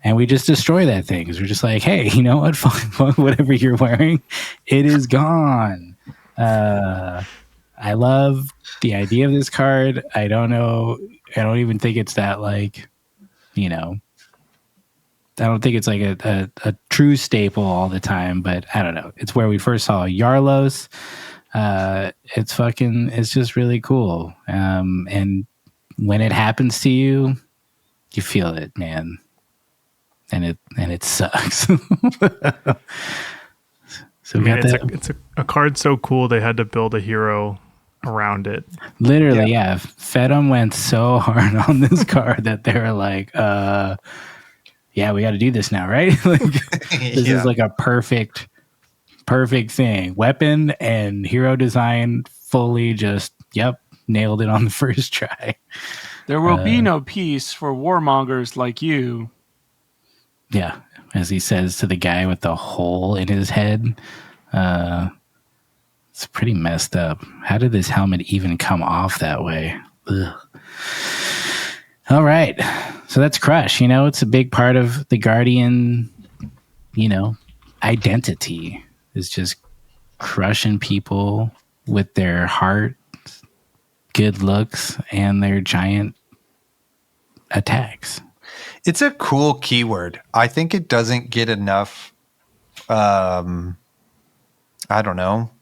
and we just destroy that thing. We're just like, hey, you know what? Fuck whatever you're wearing, it is gone. I love the idea of this card. I don't even think it's that like, I don't think it's like a true staple all the time, but I don't know. It's where we first saw Yarlos. It's just really cool. And when it happens to you, you feel it, man. And it sucks. So it's a card so cool they had to build a hero around it. Literally, yeah. Fedem went so hard on this card that they were like, yeah, we got to do this now, right? Like, this is like a perfect perfect thing. Weapon and hero design fully just, nailed it on the first try. There will be no peace for warmongers like you. Yeah, as he says to the guy with the hole in his head. It's pretty messed up. How did this helmet even come off that way? Ugh. All right. So that's Crush. It's a big part of the Guardian, identity is just crushing people with their heart, good looks, and their giant attacks. It's a cool keyword. I think it doesn't get enough,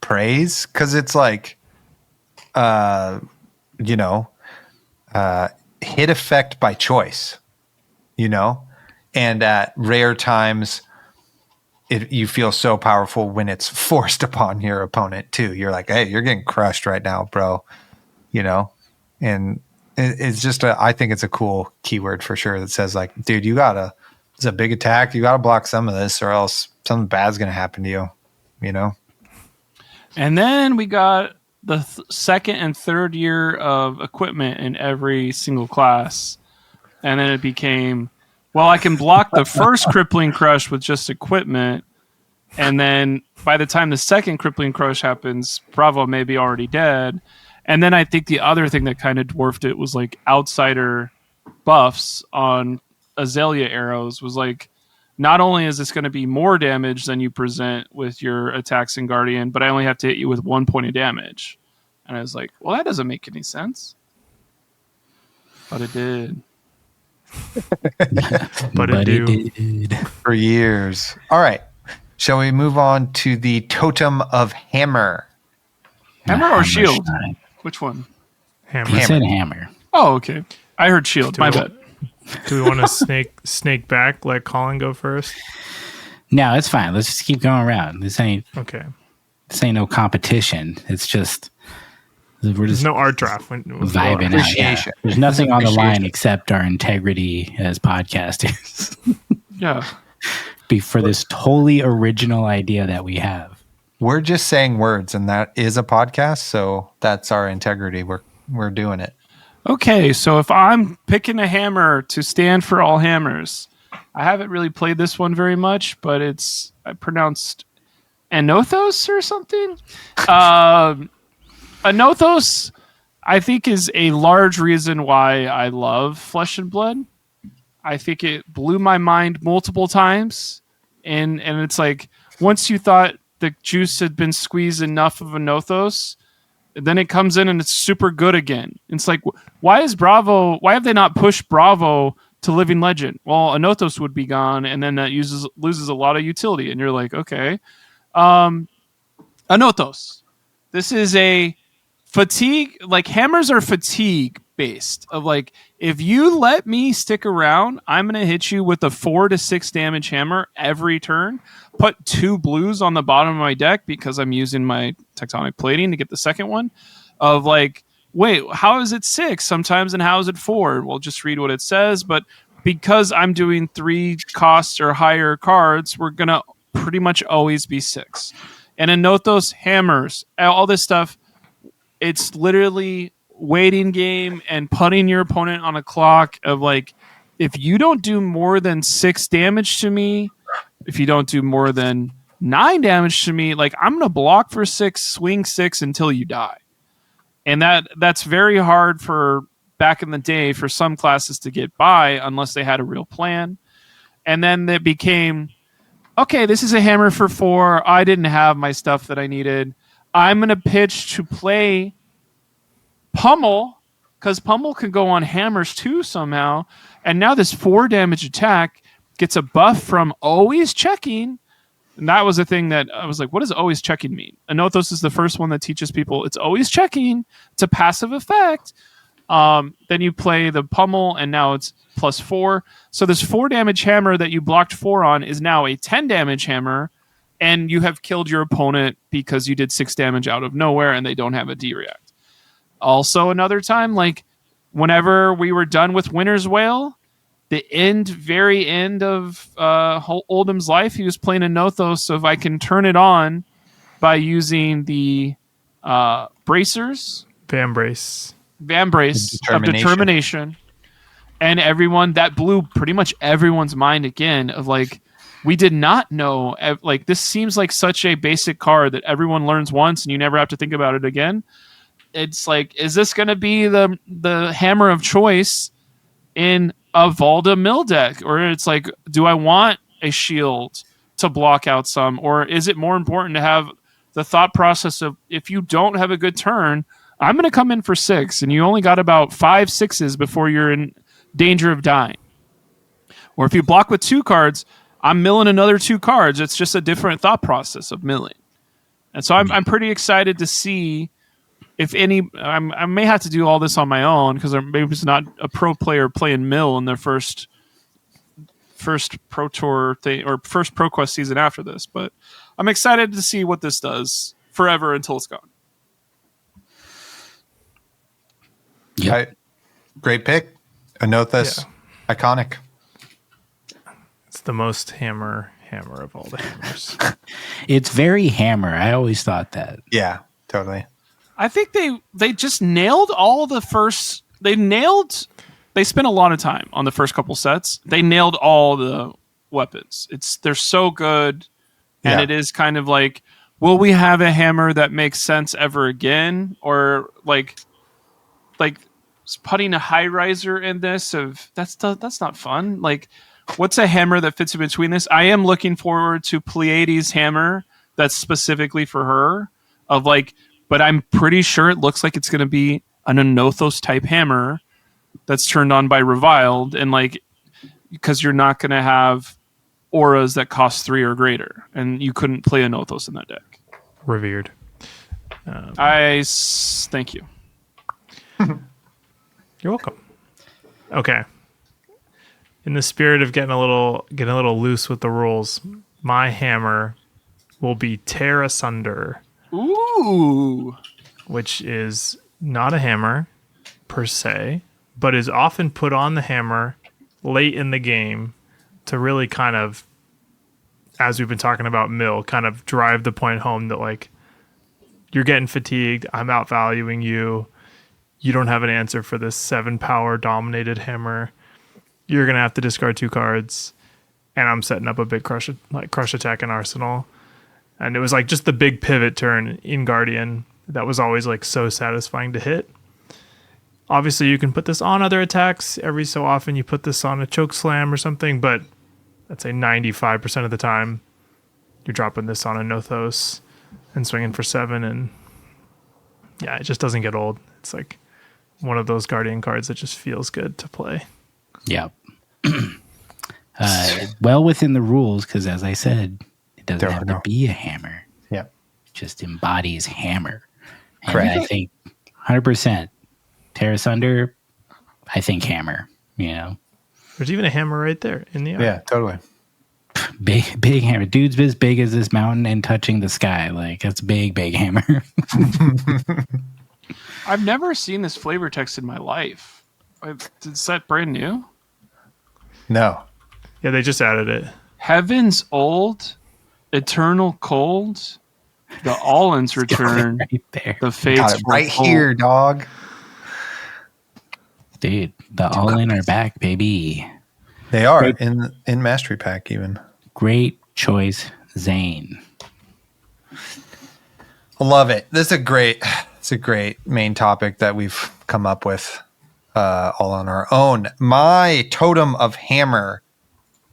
praise, because it's like, hit effect by choice, and at rare times, you feel so powerful when it's forced upon your opponent too. You're like, hey, you're getting crushed right now, bro, and it's just I think it's a cool keyword for sure that says like, dude, it's a big attack. You got to block some of this or else something bad's going to happen to you, And then we got the second and third year of equipment in every single class. And then it became, well, I can block the first crippling crush with just equipment. And then by the time the second crippling crush happens, Bravo may be already dead. And then I think the other thing that kind of dwarfed it was like outsider buffs on Azalea arrows was like, not only is this going to be more damage than you present with your attacks in Guardian, but I only have to hit you with 1 point of damage. And I was like, well, that doesn't make any sense. But it did. But it did. For years. All right. Shall we move on to the Totem of Hammer? Hammer or shield? Which one? Hammer. He said hammer. Oh, okay. I heard shield. My bad. Do we want to snake back, let Colin go first? No, it's fine. Let's just keep going around. This ain't no competition. It's just there's no art draft. Vibing out. Yeah. There's nothing on the line except our integrity as podcasters. Yeah. For this totally original idea that we have. We're just saying words, and that is a podcast, so that's our integrity. We're doing it. Okay, so if I'm picking a hammer to stand for all hammers, I haven't really played this one very much, but it's pronounced Anothos or something. Anothos, I think, is a large reason why I love Flesh and Blood. I think it blew my mind multiple times, and it's like once you thought the juice had been squeezed enough of Anothos, then it comes in and it's super good again. It's like, why have they not pushed Bravo to Living Legend? Well, Anothos would be gone, and then that loses a lot of utility. And you're like, okay. Anothos. This is a fatigue, like hammers are fatigue based of like, if you let me stick around, I'm going to hit you with a 4 to 6 damage hammer every turn, put 2 blues on the bottom of my deck because I'm using my tectonic plating to get the second one of like, wait, how is it 6 sometimes and how is it 4? Well, just read what it says. But because I'm doing 3 costs or higher cards, we're going to pretty much always be 6. And in Nothos, hammers, all this stuff, it's literally waiting game and putting your opponent on a clock of like, if you don't do more than 6 damage to me, if you don't do more than 9 damage to me, like I'm going to block for 6, swing 6 until you die. And that's very hard for back in the day for some classes to get by unless they had a real plan. And then it became, okay, this is a hammer for 4. I didn't have my stuff that I needed. I'm going to pitch to play Pummel, because Pummel can go on hammers too somehow. And now this 4 damage attack gets a buff from always checking. And that was a thing that I was like, what does always checking mean? Anothos is the first one that teaches people it's always checking. It's a passive effect. Then you play the Pummel, and now it's +4. So this 4 damage hammer that you blocked 4 on is now a 10 damage hammer, and you have killed your opponent because you did 6 damage out of nowhere and they don't have a D-react. Also, another time, like whenever we were done with Winter's Wail, the very end of Oldham's life, he was playing a Nothos. So if I can turn it on by using the bracers, Van brace. Van Brace of Determination, and everyone that blew pretty much everyone's mind again of like, we did not know, like, this seems like such a basic card that everyone learns once and you never have to think about it again. It's like, is this going to be the hammer of choice in a Valda mill deck? Or it's like, do I want a shield to block out some? Or is it more important to have the thought process of, if you don't have a good turn, I'm going to come in for 6, and you only got about 5 6s before you're in danger of dying. Or if you block with 2 cards, I'm milling another 2 cards. It's just a different thought process of milling. And so I'm pretty excited to see if any. I may have to do all this on my own because maybe it's not a pro player playing mill in their first Pro Tour thing or first ProQuest season after this. But I'm excited to see what this does forever until it's gone. Yeah, great pick. Anothos, iconic. It's the most hammer of all the hammers. It's very hammer. I always thought that. Yeah, totally. I think they just nailed all the first. They spent a lot of time on the first couple sets. They nailed all the weapons. They're so good, and it is kind of like, will we have a hammer that makes sense ever again, or like putting a high riser in this? That's not fun. Like, what's a hammer that fits in between this? I am looking forward to Pleiades hammer that's specifically for her. But I'm pretty sure it looks like it's going to be an Anothos type hammer that's turned on by Reviled, and like, because you're not going to have auras that cost 3 or greater, and you couldn't play Anothos in that deck. Revered. Thank you. You're welcome. Okay. In the spirit of getting a little loose with the rules, my hammer will be Tear Asunder. Ooh. Which is not a hammer per se, but is often put on the hammer late in the game to really kind of, as we've been talking about mill, kind of drive the point home that like, you're getting fatigued, I'm outvaluing you. You don't have an answer for this 7 power dominated hammer. You're going to have to discard 2 cards. And I'm setting up a big crush attack in Arsenal. And it was like just the big pivot turn in Guardian that was always like so satisfying to hit. Obviously, you can put this on other attacks. Every so often, you put this on a choke slam or something. But I'd say 95% of the time, you're dropping this on a Nothos and swinging for 7. And yeah, it just doesn't get old. It's like one of those Guardian cards that just feels good to play. Yeah. Well within the rules, because as I said, it doesn't have to be a hammer. Yeah. It just embodies hammer. And Correct. I think 100% Tear Asunder, I think hammer, you know. There's even a hammer right there in the eye. Yeah, totally. Big hammer. Dude's as big as this mountain and touching the sky. Like, that's big hammer. I've never seen this flavor text in my life. Is that brand new? No. Yeah, they just added it. Heaven's old, eternal cold, the Allins return, right there. the fates Got it right here, dog. Dude, the All-In are back, baby. They are in Mastery Pack even. Great choice, Zane. I love it. This is a great main topic that we've come up with all on our own. My totem of hammer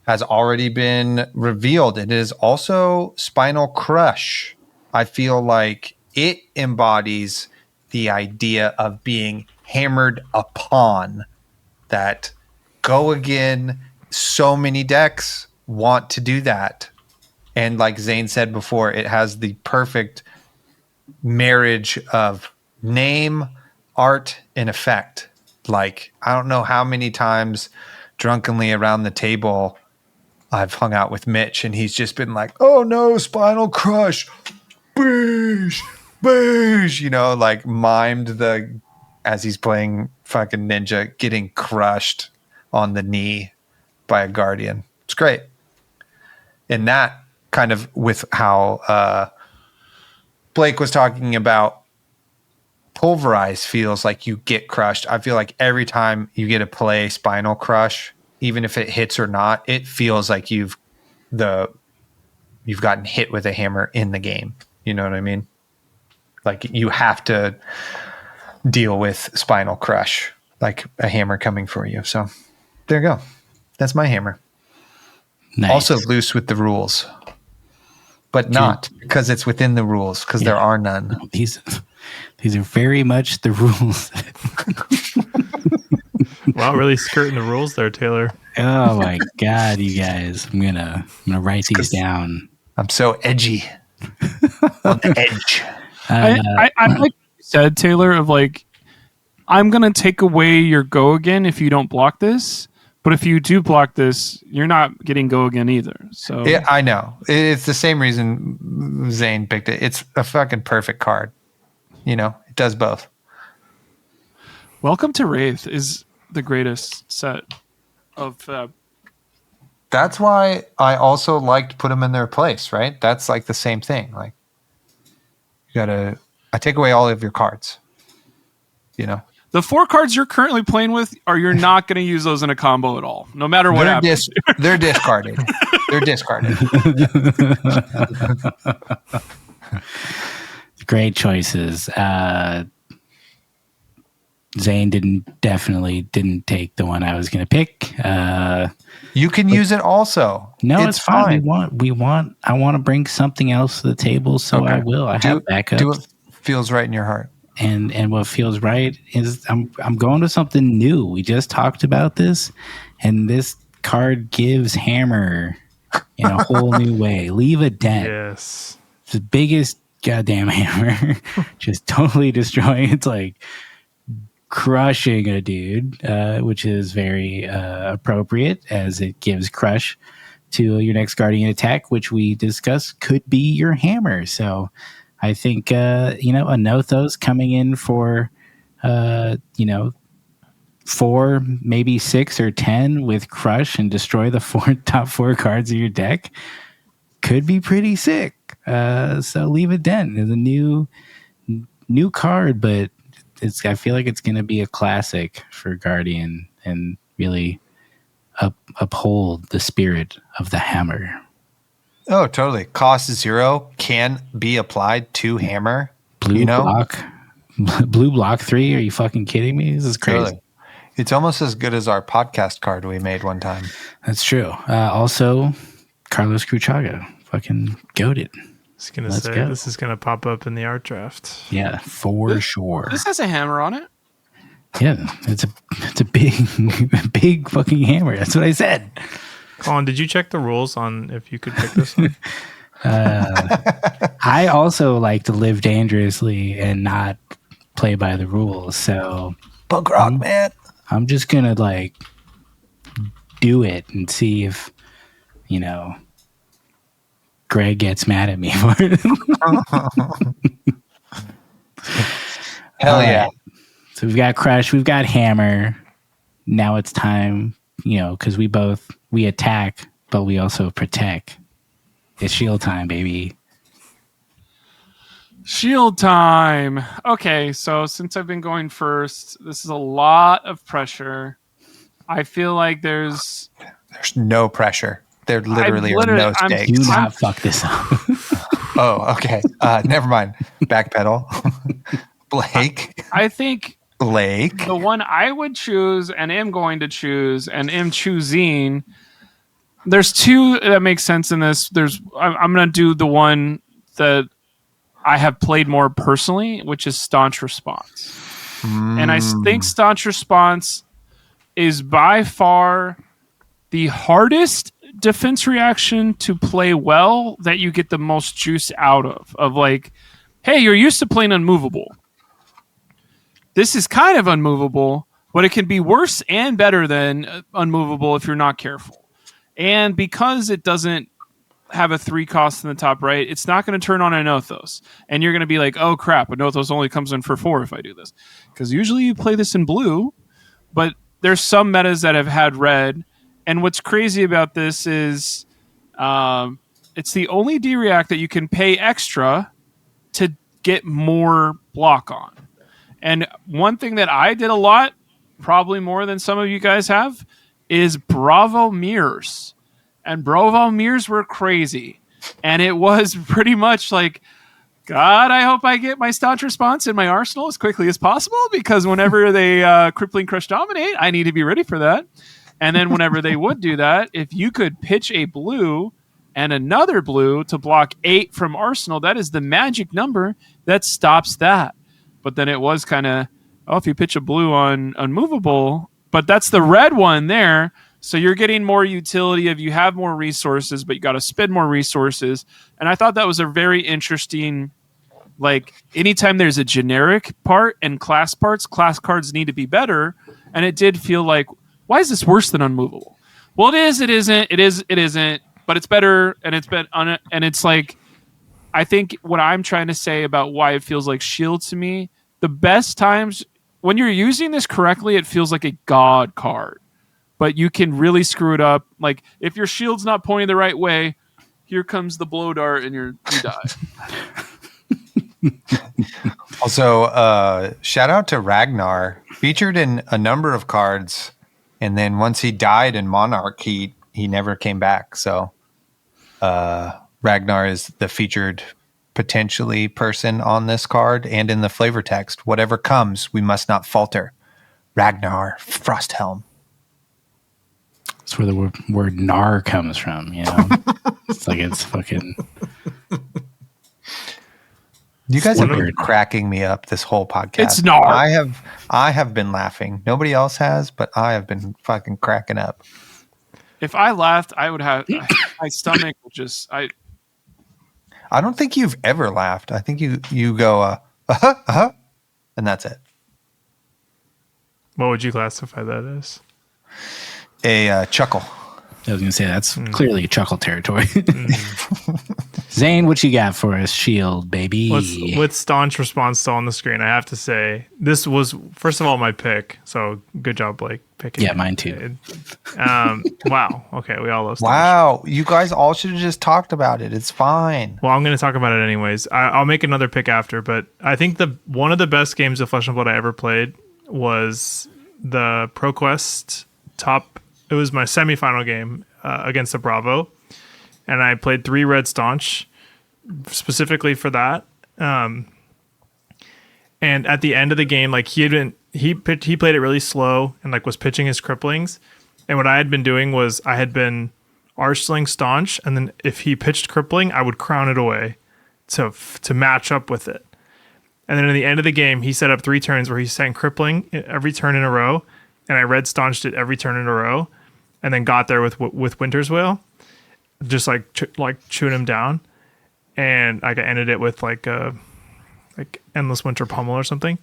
has already been revealed. It is also Spinal Crush. I feel like it embodies the idea of being hammered upon. That go again. So many decks want to do that. And like Zane said before, it has the perfect marriage of name, art, and effect. Like, I don't know how many times drunkenly around the table I've hung out with Mitch and he's just been like, oh no, Spinal Crush, boosh, boosh, you know, like mimed as he's playing fucking Ninja, getting crushed on the knee by a Guardian. It's great. And that kind of with how Blake was talking about pulverized feels like you get crushed. I feel like every time you get to play Spinal Crush, even if it hits or not, it feels like you've gotten hit with a hammer in the game. You know what I mean? Like you have to deal with Spinal Crush, like a hammer coming for you. So there you go. That's my hammer. Nice. Also loose with the rules, but not because it's within the rules, because there are none. These are very much the rules. Wow, really skirting the rules there, Taylor. Oh my God, you guys! I'm gonna write these down. I'm so edgy. On the edge. I like what you said, Taylor, of like, I'm going to take away your go again if you don't block this. But if you do block this, you're not getting go again either. So Yeah, I know. It's the same reason Zane picked it. It's a fucking perfect card. You know, it does both. Welcome to Wraith is the greatest set of That's why I also liked put them in their place, right? That's like the same thing. Like, I take away all of your cards. You know? the 4 cards you're currently playing with, you're not going to use those in a combo at all, no matter what happens. They're discarded. They're discarded. Great choices. Zane definitely didn't take the one I was going to pick. You can use it also. No, it's fine. I want to bring something else to the table, so okay. I will. I have backups. Do what feels right in your heart. And what feels right is I'm going to something new. We just talked about this, and this card gives hammer in a whole new way. Leave a dent. Yes. It's the biggest goddamn hammer. Just totally destroying. It's like crushing a dude, which is very appropriate, as it gives crush to your next guardian attack, which we discussed could be your hammer. So I think, a Nothos coming in for, 4, maybe 6 or 10 with crush and destroy the top 4 cards of your deck could be pretty sick. So leave a dent. It's a new card, but I feel like it's going to be a classic for Guardian and really uphold the spirit of the hammer. Oh, totally. Cost 0 can be applied to hammer. Blue block 3. Are you fucking kidding me? This is crazy. Totally. It's almost as good as our podcast card we made one time. That's true. Also, Carlos Cruchaga, fucking goated. I was going to say, this is going to pop up in the art draft. Yeah, for sure. This has a hammer on it. Yeah, it's a big fucking hammer. That's what I said. Colin, did you check the rules on if you could pick this one? I also like to live dangerously and not play by the rules. So, Bug rock, man. I'm just gonna do it and see if Greg gets mad at me for it. Hell yeah! So we've got crush, we've got hammer. Now it's time, because we attack, but we also protect. It's shield time, baby. Shield time. Okay, so since I've been going first, this is a lot of pressure. I feel like there's no pressure. There literally are no stakes. Do not fuck this up. Oh, okay. Never mind. Backpedal. Blake. I think Blake. The one I would choose and am going to choose and am choosing. There's 2 that make sense in this. I'm going to do the one that I have played more personally, which is Staunch Response. And I think Staunch Response is by far the hardest defense reaction to play well that you get the most juice out of. Of like, hey, you're used to playing unmovable. This is kind of unmovable, but it can be worse and better than unmovable if you're not careful. And because it doesn't have a 3 cost in the top right, it's not going to turn on a Nothos. And you're going to be like, oh crap, a Nothos only comes in for 4 if I do this. Because usually you play this in blue, but there's some metas that have had red. And what's crazy about this is it's the only D-React that you can pay extra to get more block on. And one thing that I did a lot, probably more than some of you guys have, is Bravo mirrors. And Bravo mirrors were crazy. And it was pretty much like, God, I hope I get my staunch response in my arsenal as quickly as possible, because whenever they crippling crush dominate, I need to be ready for that. And then whenever they would do that, if you could pitch a blue and another blue to block 8 from arsenal, that is the magic number that stops that. But then it was kind of, if you pitch a blue on unmovable, but that's the red one there. So you're getting more utility if you have more resources, but you got to spend more resources. And I thought that was a very interesting, like, anytime there's a generic part and class parts, class cards need to be better. And it did feel like, why is this worse than unmovable? Well, it is, it isn't, it is, it isn't, but it's better. And it's been and it's like, I think what I'm trying to say about why it feels like shield to me, the best times when you're using this correctly, it feels like a god card, but you can really screw it up. Like if your shield's not pointing the right way, here comes the blow dart and you die. Also, shout out to Ragnar, featured in a number of cards, and then once he died in Monarch, he never came back. So Ragnar is the featured potentially person on this card and in the flavor text. Whatever comes, we must not falter. Ragnar Frosthelm. That's where the word "nar" comes from. You know, it's like it's fucking. You guys have been cracking me up this whole podcast. It's not. I have been laughing. Nobody else has, but I have been fucking cracking up. If I laughed, I would have my stomach would just. I don't think you've ever laughed. I think you go and that's it. What would you classify that as? A chuckle. I was gonna say that's clearly chuckle territory. Zane, what you got for us? Shield, baby. With staunch response still on the screen, I have to say this was first of all my pick. So good job, Blake, picking. Yeah, mine too. Wow. Okay, we all love staunch. Wow, you guys all should have just talked about it. It's fine. Well, I'm going to talk about it anyways. I'll make another pick after, but I think one of the best games of Flesh and Blood I ever played was the ProQuest top. It was my semifinal game against the Bravo, and I played 3 red staunch specifically for that. And at the end of the game, like he played it really slow and like was pitching his cripplings. And what I had been doing was I had been arseling staunch, and then if he pitched crippling, I would crown it away to match up with it. And then at the end of the game, he set up 3 turns where he sang crippling every turn in a row, and I red staunched it every turn in a row, and then got there with Winter's Wail, just like chewing him down, and I ended it with like Endless Winter Pummel or something.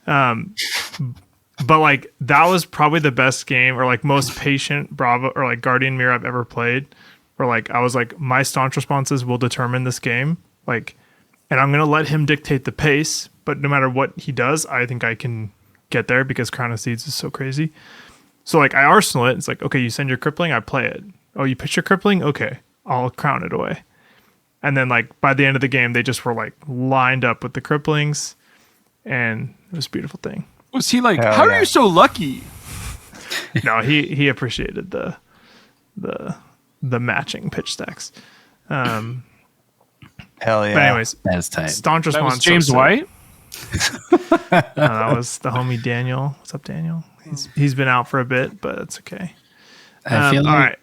But like that was probably the best game or like most patient Bravo or like Guardian Mirror I've ever played. Where like I was like, my staunch responses will determine this game, like, and I'm gonna let him dictate the pace. But no matter what he does, I think I can get there because Crown of Seeds is so crazy. So like I arsenal it. It's like, okay, you send your crippling, I play it. Oh, you pitch your crippling? Okay, I'll crown it away. And then like by the end of the game, they just were like lined up with the cripplings, and it was a beautiful thing. Was he like, how are you so lucky? No, he appreciated the matching pitch stacks. Hell yeah. But anyways, that's tight. Staunch response. That was James White? That was the homie Daniel. What's up, Daniel? He's been out for a bit, but it's okay. I feel all like,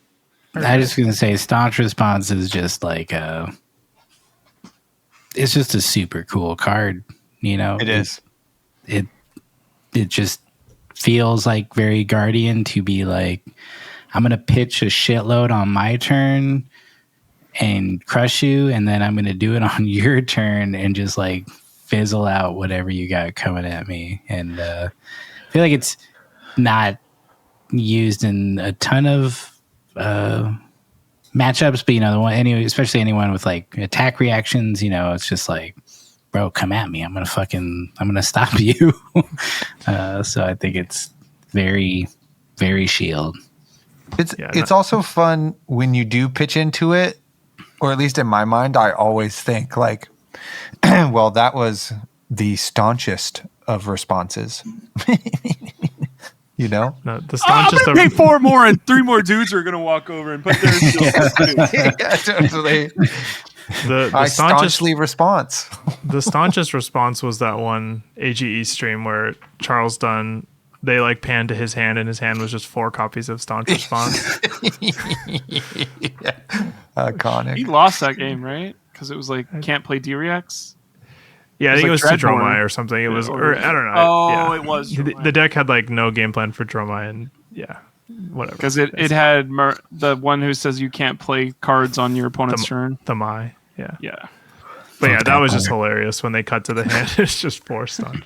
right. I was gonna say staunch response is just like it's just a super cool card, you know. It is. It just feels like very Guardian to be like, I'm gonna pitch a shitload on my turn and crush you, and then I'm gonna do it on your turn and just like fizzle out whatever you got coming at me. And I feel like it's not used in a ton of matchups, but you know, especially anyone with like attack reactions, you know, it's just like, bro, come at me. I'm gonna stop you. So I think it's very, very shield. It's also fun when you do pitch into it, or at least in my mind, I always think like, Well, that was the staunchest of responses. You know? No, the I'm staunchest gonna of pay 4 more, and 3 more dudes are gonna walk over and put their shield. Yeah, totally. the I staunchest staunchly response. the staunchest response was that one AGE stream where Charles Dunn, they like panned to his hand and his hand was just 4 copies of staunch response. Yeah. Iconic. He lost that game, right? Because it was like can't play D-Rex. Yeah, I It was think it was like to Dromai Dreadmore. or something. It was, Or- or I don't know. Oh, yeah. it was The, Dromai. the deck had like no game plan for Dromai, and yeah, whatever. Because it had the one who says you can't play cards on your opponent's turn. the Mai, yeah. Yeah. But yeah, that was just Banter. hilarious when they cut to the hand. It's just 4 stun.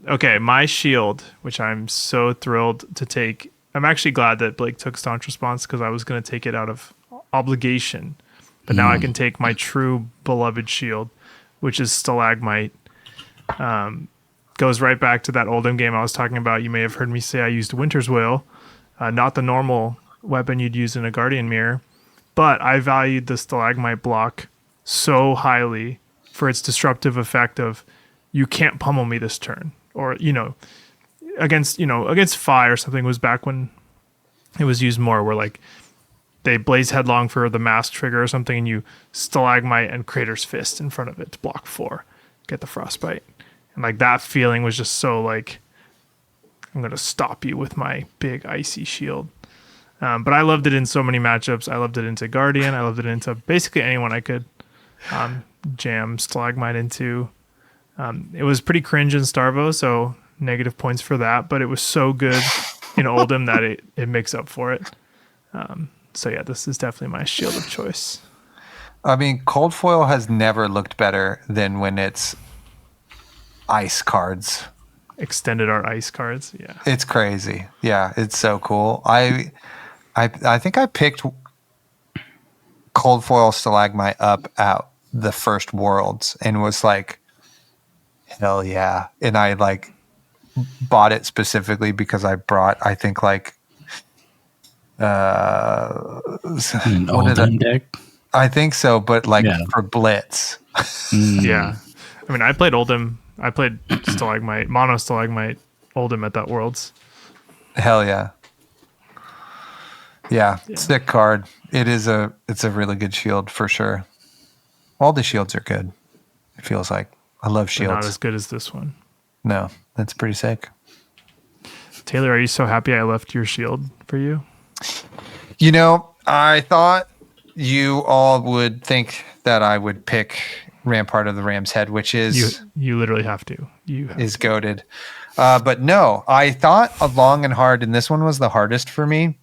Okay, my shield, which I'm so thrilled to take. I'm actually glad that Blake took staunch response because I was going to take it out of obligation. But now I can take my true beloved shield, which is Stalagmite. Goes right back to that Oldham game I was talking about. You may have heard me say I used Winter's Will, not the normal weapon you'd use in a Guardian Mirror, but I valued the Stalagmite block so highly for its disruptive effect of you can't pummel me this turn, or against Fi or something. Was back when it was used more, where like they blaze headlong for the mask trigger or something, and you Stalagmite and Crater's Fist in front of it to block 4, get the frostbite. And like that feeling was just so like, I'm gonna stop you with my big icy shield. But I loved it in so many matchups. I loved it into Guardian. I loved it into basically anyone I could jam Stalagmite into. It was pretty cringe in Starvo, so negative points for that. But it was so good in Oldham that it makes up for it. So yeah, this is definitely my shield of choice. I mean, Cold Foil has never looked better than when it's ice cards. Extended art ice cards, yeah. It's crazy. Yeah, it's so cool. I think I picked Cold Foil Stalagmite up at the first Worlds and was like, hell yeah. And I like bought it specifically because I brought, I think like An what did Oldham deck. I think so, but like Yeah. for Blitz. Yeah. I mean, I played Oldham. I played Stalagmite, Mono Stalagmite Oldham at that Worlds. Hell yeah. Yeah, sick card. It's a really good shield for sure. All the shields are good. It feels like I love But shields. not as good as this one. No, that's pretty sick. Taylor, are you so happy I left your shield for you? You know, I thought you all would think that I would pick Rampart of the Ram's Head, which is You literally have to. You have is goated. But no, I thought long and hard, and this one was the hardest for me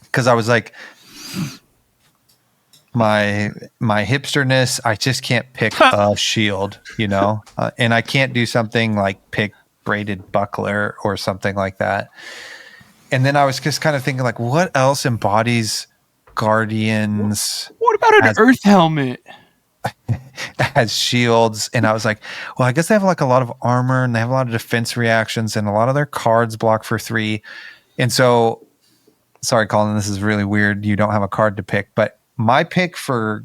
because I was like, my hipsterness, I just can't pick a shield, and I can't do something like pick braided buckler or something like that. And then I was just kind of thinking like, what else embodies Guardians What about an Earth helmet? as shields? And I was like, well, I guess they have like a lot of armor and they have a lot of defense reactions and a lot of their cards block for 3. And so, sorry, Colin, this is really weird. You don't have a card to pick, but my pick for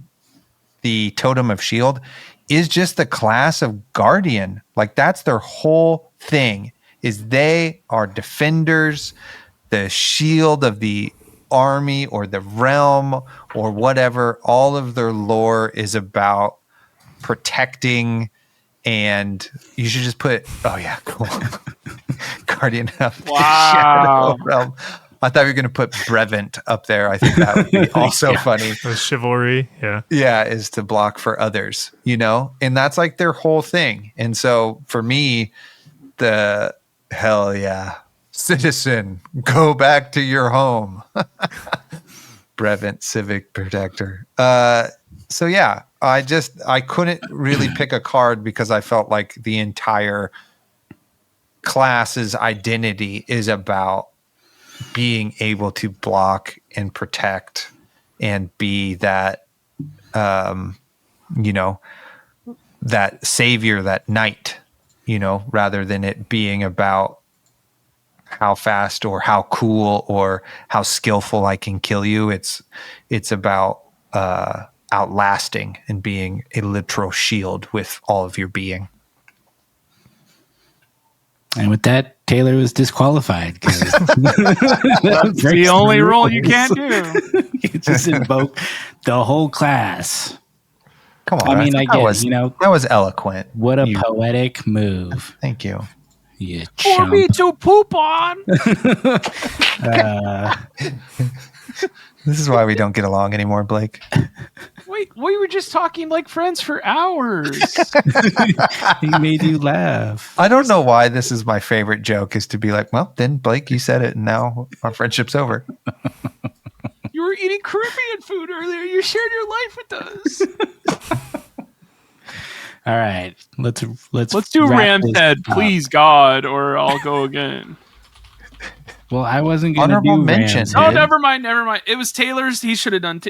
the Totem of Shield is just the class of Guardian. Like that's their whole thing, is they are defenders, the shield of the army or the realm or whatever. All of their lore is about protecting, and you should just put, oh yeah, cool. Guardian of the Wow. Shadow Realm. I thought you were going to put Brevant up there. I think that would be also funny. the chivalry. Yeah. Yeah, is to block for others, and that's like their whole thing. And so for me, the hell yeah, citizen, go back to your home. Brevant Civic Protector. So yeah, I couldn't really pick a card because I felt like the entire class's identity is about being able to block and protect and be that, that savior, that knight, rather than it being about how fast or how cool or how skillful I can kill you. It's about outlasting and being a literal shield with all of your being. And with that, Taylor was disqualified. That's the only role you can't do. You just invoke the whole class. Come on. I mean, I that get was, it, you know. That was eloquent. What a poetic move. Thank you. You For me chump. to poop on. This is why we don't get along anymore, Blake. Wait, we were just talking like friends for hours. He made you laugh. I don't know why this is my favorite joke, is to be like, well, then Blake, you said it, and now our friendship's over. You were eating Caribbean food earlier. You shared your life with us. All right, let's do wrap Ram's this Head, up. please God, or I'll go again. Well, I wasn't going to Honorable do mention. Ram's Oh, Head. never mind. It was Taylor's. He should have done.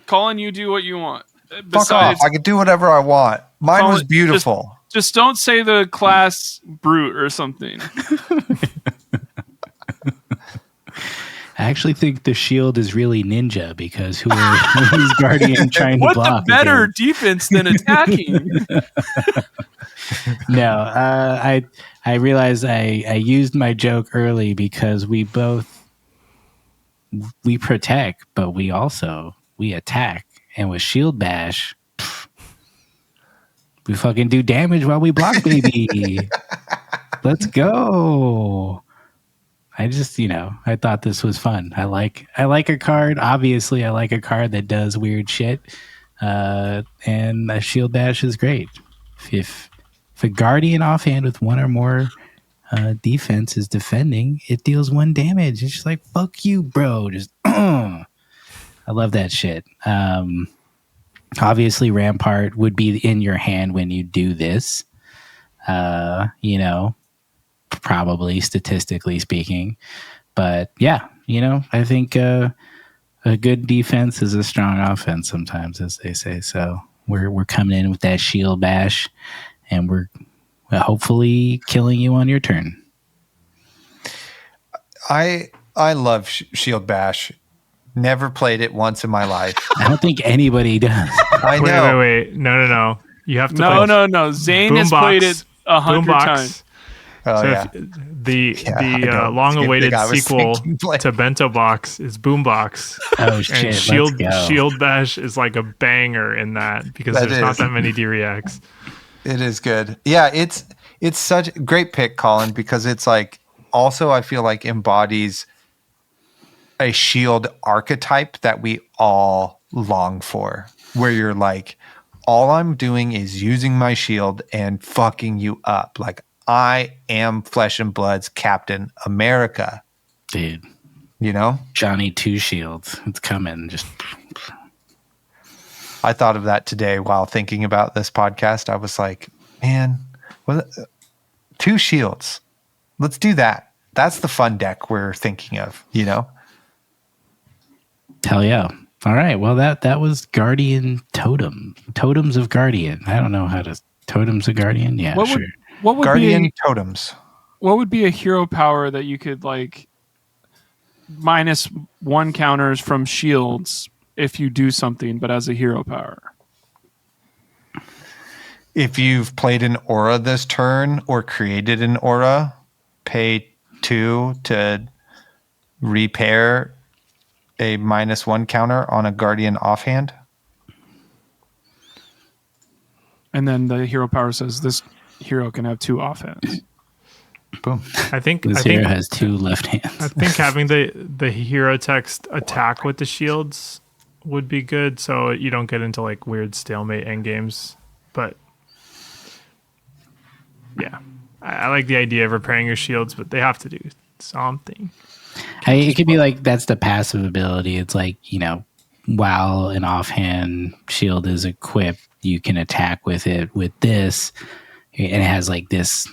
Colin, you do what you want. Fuck off. I can do whatever I want. Mine Colin, was beautiful. Just don't say the class brute or something. I actually think the shield is really ninja because who's Guardian trying to What block? the better against? defense than attacking? No, I realized I used my joke early because we protect, but we attack, and with shield bash, we fucking do damage while we block, baby. Let's go. I just, I thought this was fun. I like a card. Obviously, I like a card that does weird shit. And a shield bash is great. If a guardian offhand with one or more defense is defending, it deals 1 damage. It's just like, fuck you, bro. Just, I love that shit. Obviously, Rampart would be in your hand when you do this. Probably statistically speaking, but yeah, I think a good defense is a strong offense sometimes, as they say. So we're coming in with that shield bash, and we're hopefully killing you on your turn. I love Shield Bash. Never played it once in my life. I don't think anybody does. I know. Wait. No. You have to play No. Zane has played it 100 times. Oh, so yeah. The long-awaited sequel to Bento Box is Boombox. Oh shit! And Shield Bash is like a banger in that because there's not that many D-Reacts. It is good. Yeah, it's such a great pick, Colin, because it's like also I feel like embodies a shield archetype that we all long for, where you're like, all I'm doing is using my shield and fucking you up. Like, I am Flesh and Blood's Captain America. Dude. Johnny Two Shields. It's coming. Just I thought of that today while thinking about this podcast. I was like, man, 2 shields. Let's do that. That's the fun deck we're thinking of, Hell yeah. All right. Well, that was Guardian Totem. Totems of Guardian. I don't know how to... Totems of Guardian? Yeah, sure. What would Guardian Totems. What would be a hero power that you could like -1 counters from shields if you do something, but as a hero power? If you've played an aura this turn or created an aura, pay 2 to repair a -1 counter on a Guardian offhand. And then the hero power says this hero can have 2 offense. Boom. I think hero has 2 left hands. I think having the hero text attack with the shields would be good, so you don't get into like weird stalemate end games. But yeah, I like the idea of repairing your shields, but they have to do something. It could be like that's the passive ability. It's like, while an offhand shield is equipped, you can attack with it with this, and it has like this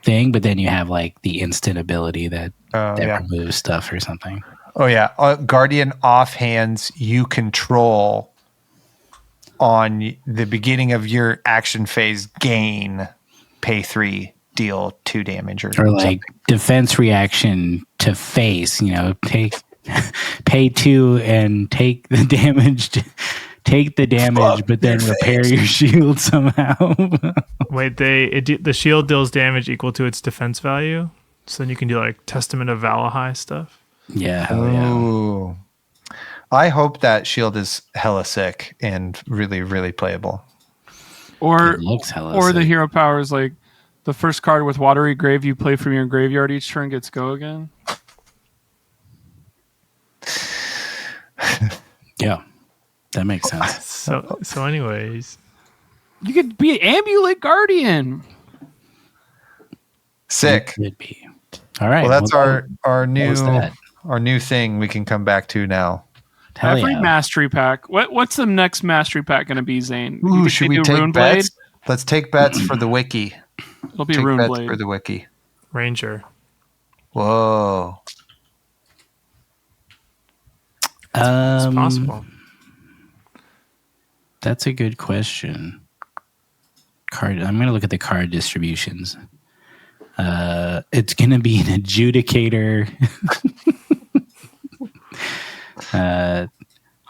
thing, but then you have like the instant ability that removes stuff or something. Oh yeah, Guardian offhands you control on the beginning of your action phase gain, pay 3, deal 2 damage, or like something. Defense reaction to face. Pay 2 and take the damage take the damage, but then repair your shield somehow. Wait, the shield deals damage equal to its defense value. So then you can do like Testament of Valahai stuff. Yeah, hell yeah. Ooh. I hope that shield is hella sick and really, really playable. Or It looks hella or the sick. hero power is like the first card with Watery Grave you play from your graveyard each turn gets go again. Yeah, that makes sense. So anyways, You could be an Amulet Guardian. Sick. It could be. All right. Well, that's our was that? new thing we can come back to now. Hell Every yeah. mastery pack. What's the next mastery pack going to be, Zane? You Ooh, think should they we do take Rune bets? Blade? Let's take bets for the wiki. It'll be Take Rune bets Blade. for the wiki. Ranger. Whoa. It's possible. That's a good question. I'm going to look at the card distributions. It's going to be an adjudicator.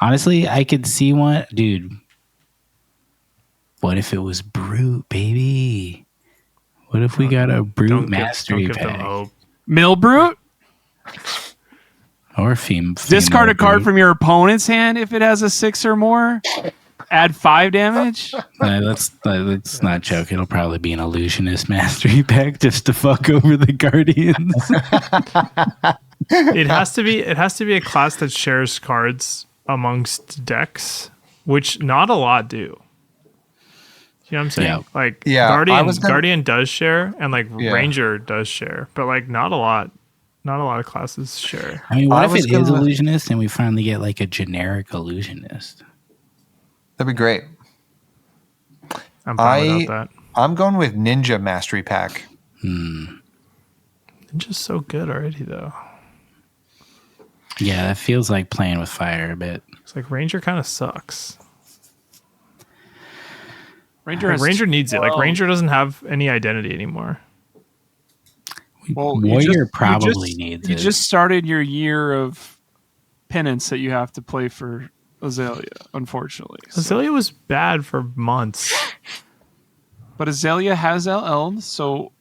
Honestly, I could see one. Dude, what if it was Brute, baby? What if we got a Brute mastery don't give them pack? hope. Millbrute? Or female Discard a card Brute. from your opponent's hand if it has a 6 or more. Add 5 damage. Let's not joke. It'll probably be an illusionist mastery pack just to fuck over the Guardians. It has to be a class that shares cards amongst decks, which not a lot do. You know what I'm saying? Yeah. Like Yeah, Guardian does share, and like Yeah. Ranger does share, but like not a lot of classes share. I mean, what I if was it is gonna- illusionist and we finally get like a generic illusionist? That'd be great. I'm fine without that. I'm going with Ninja Mastery Pack. Ninja's so good already though. Yeah, that feels like playing with fire a bit. It's like Ranger kind of sucks. Ranger, Like, has Ranger needs it. Like 12. Ranger doesn't have any identity anymore. Well, you Warrior just- probably you needs You it. just started your year of penance that you have to play for Azalea, unfortunately. So- Azalea was bad for months. But Azalea has LL'd, so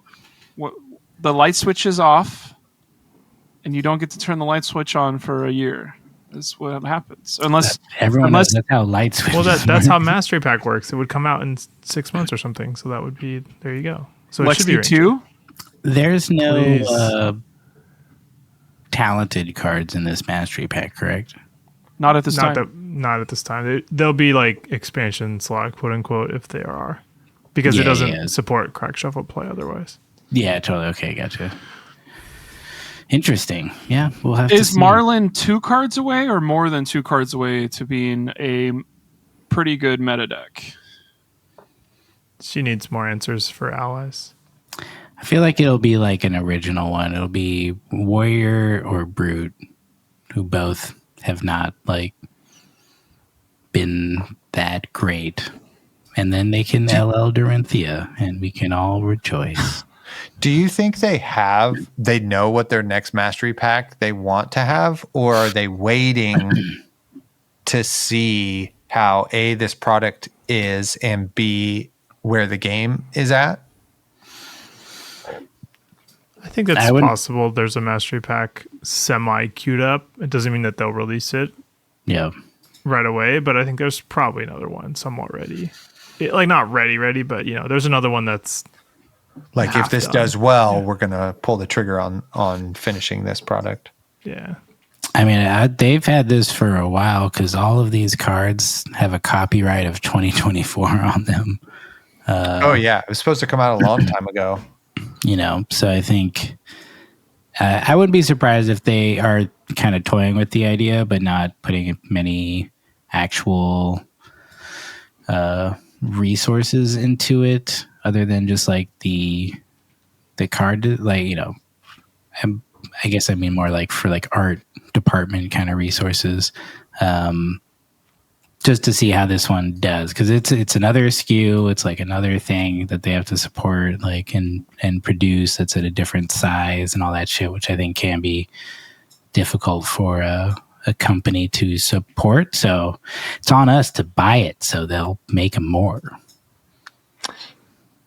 the light switch is off, and you don't get to turn the light switch on for a year. That's what happens. Unless Everyone knows that's how light switches Well, that's how work. Mastery Pack works. It would come out in 6 months or something. So that would be, there you go. So it should be Lexi Ranger. 2? There's no Please. talented cards in this mastery pack, correct? Not at this time. Not at this time. They'll be like expansion slot, quote unquote, if they are. Because it Yeah, doesn't yeah. support crack shuffle play otherwise. Yeah, totally. Okay, gotcha. Interesting. Yeah, we'll have to Is see. Marlin 2 cards away or more than 2 cards away to being a pretty good meta deck? She needs more answers for allies. I feel like it'll be like an original one. It'll be Warrior or Brute, who both have not like been that great. And then they can LL Dorinthia, and we can all rejoice. Do you think they know what their next mastery pack they want to have, or are they waiting to see how A, this product is, and B, where the game is at? I think that's I wouldn't- possible. There's a Mastery Pack semi queued up. It doesn't mean that they'll release it Yeah. right away, but I think there's probably another one somewhat ready. Like not ready, but there's another one that's Like, if half this done. does well, we're going to pull the trigger on finishing this product. yeah. I mean, they've had this for a while because all of these cards have a copyright of 2024 on them. Oh, yeah. It was supposed to come out a long time ago. So I think I wouldn't be surprised if they are kind of toying with the idea, but not putting many actual resources into it other than just like the card, like, I guess I mean more like for like art department kind of resources, just to see how this one does, because it's another SKU. It's like another thing that they have to support, like and produce. That's at a different size and all that shit, which I think can be difficult for a a company to support. So it's on us to buy it, so they'll make them more.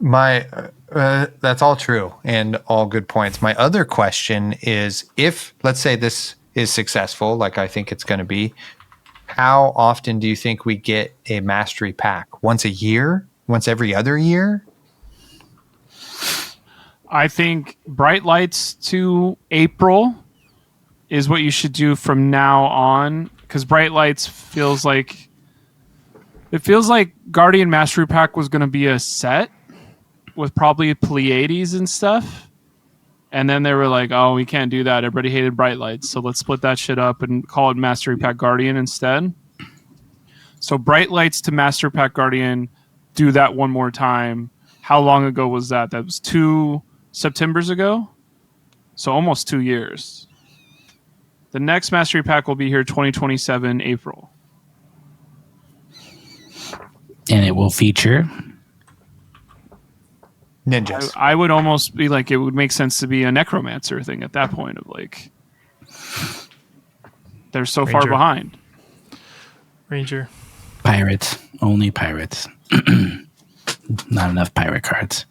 That's all true and all good points. My other question is, if let's say this is successful, like I think it's going to be, how often do you think we get a mastery pack? Once a year? Once every other year? I think bright lights to April is what you should do from now on, because bright lights feels like Guardian Mastery Pack was going to be a set with probably Pleiades and stuff, and then they were like, "Oh, we can't do that. Everybody hated bright lights, so let's split that shit up and call it Mastery Pack Guardian instead." So bright lights to Mastery Pack Guardian, do that one more time. How long ago was that? That was 2 Septembers ago, so almost 2 years. The next Mastery Pack will be here 2027 April. And it will feature Ninjas. I would almost be like, it would make sense to be a necromancer thing at that point of like, they're so far Ranger. behind. Ranger. pirates, only pirates. Not enough pirate cards.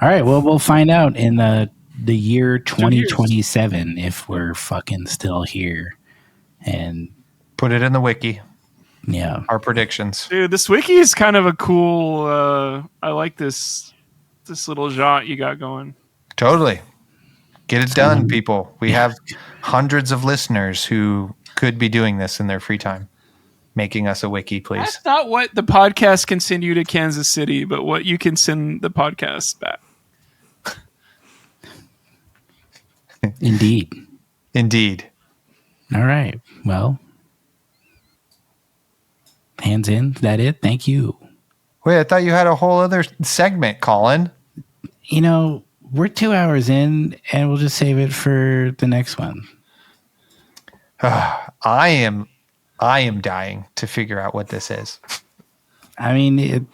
All right, well, we'll find out in the year 2027 if we're fucking still here. And Put it in the wiki. yeah, Our predictions. Dude, this wiki is kind of a cool, I like this little jaunt you got going. Totally. Get it done, people. We have hundreds of listeners who could be doing this in their free time. Making us a wiki, please. That's not what the podcast can send you to Kansas City, but what you can send the podcast back. indeed. Indeed. All right, well, hands in. Is that it? Thank you. Wait, I thought you had a whole other segment, Colin. You know, we're 2 hours in, and we'll just save it for the next one. I am dying to figure out what this is. I mean,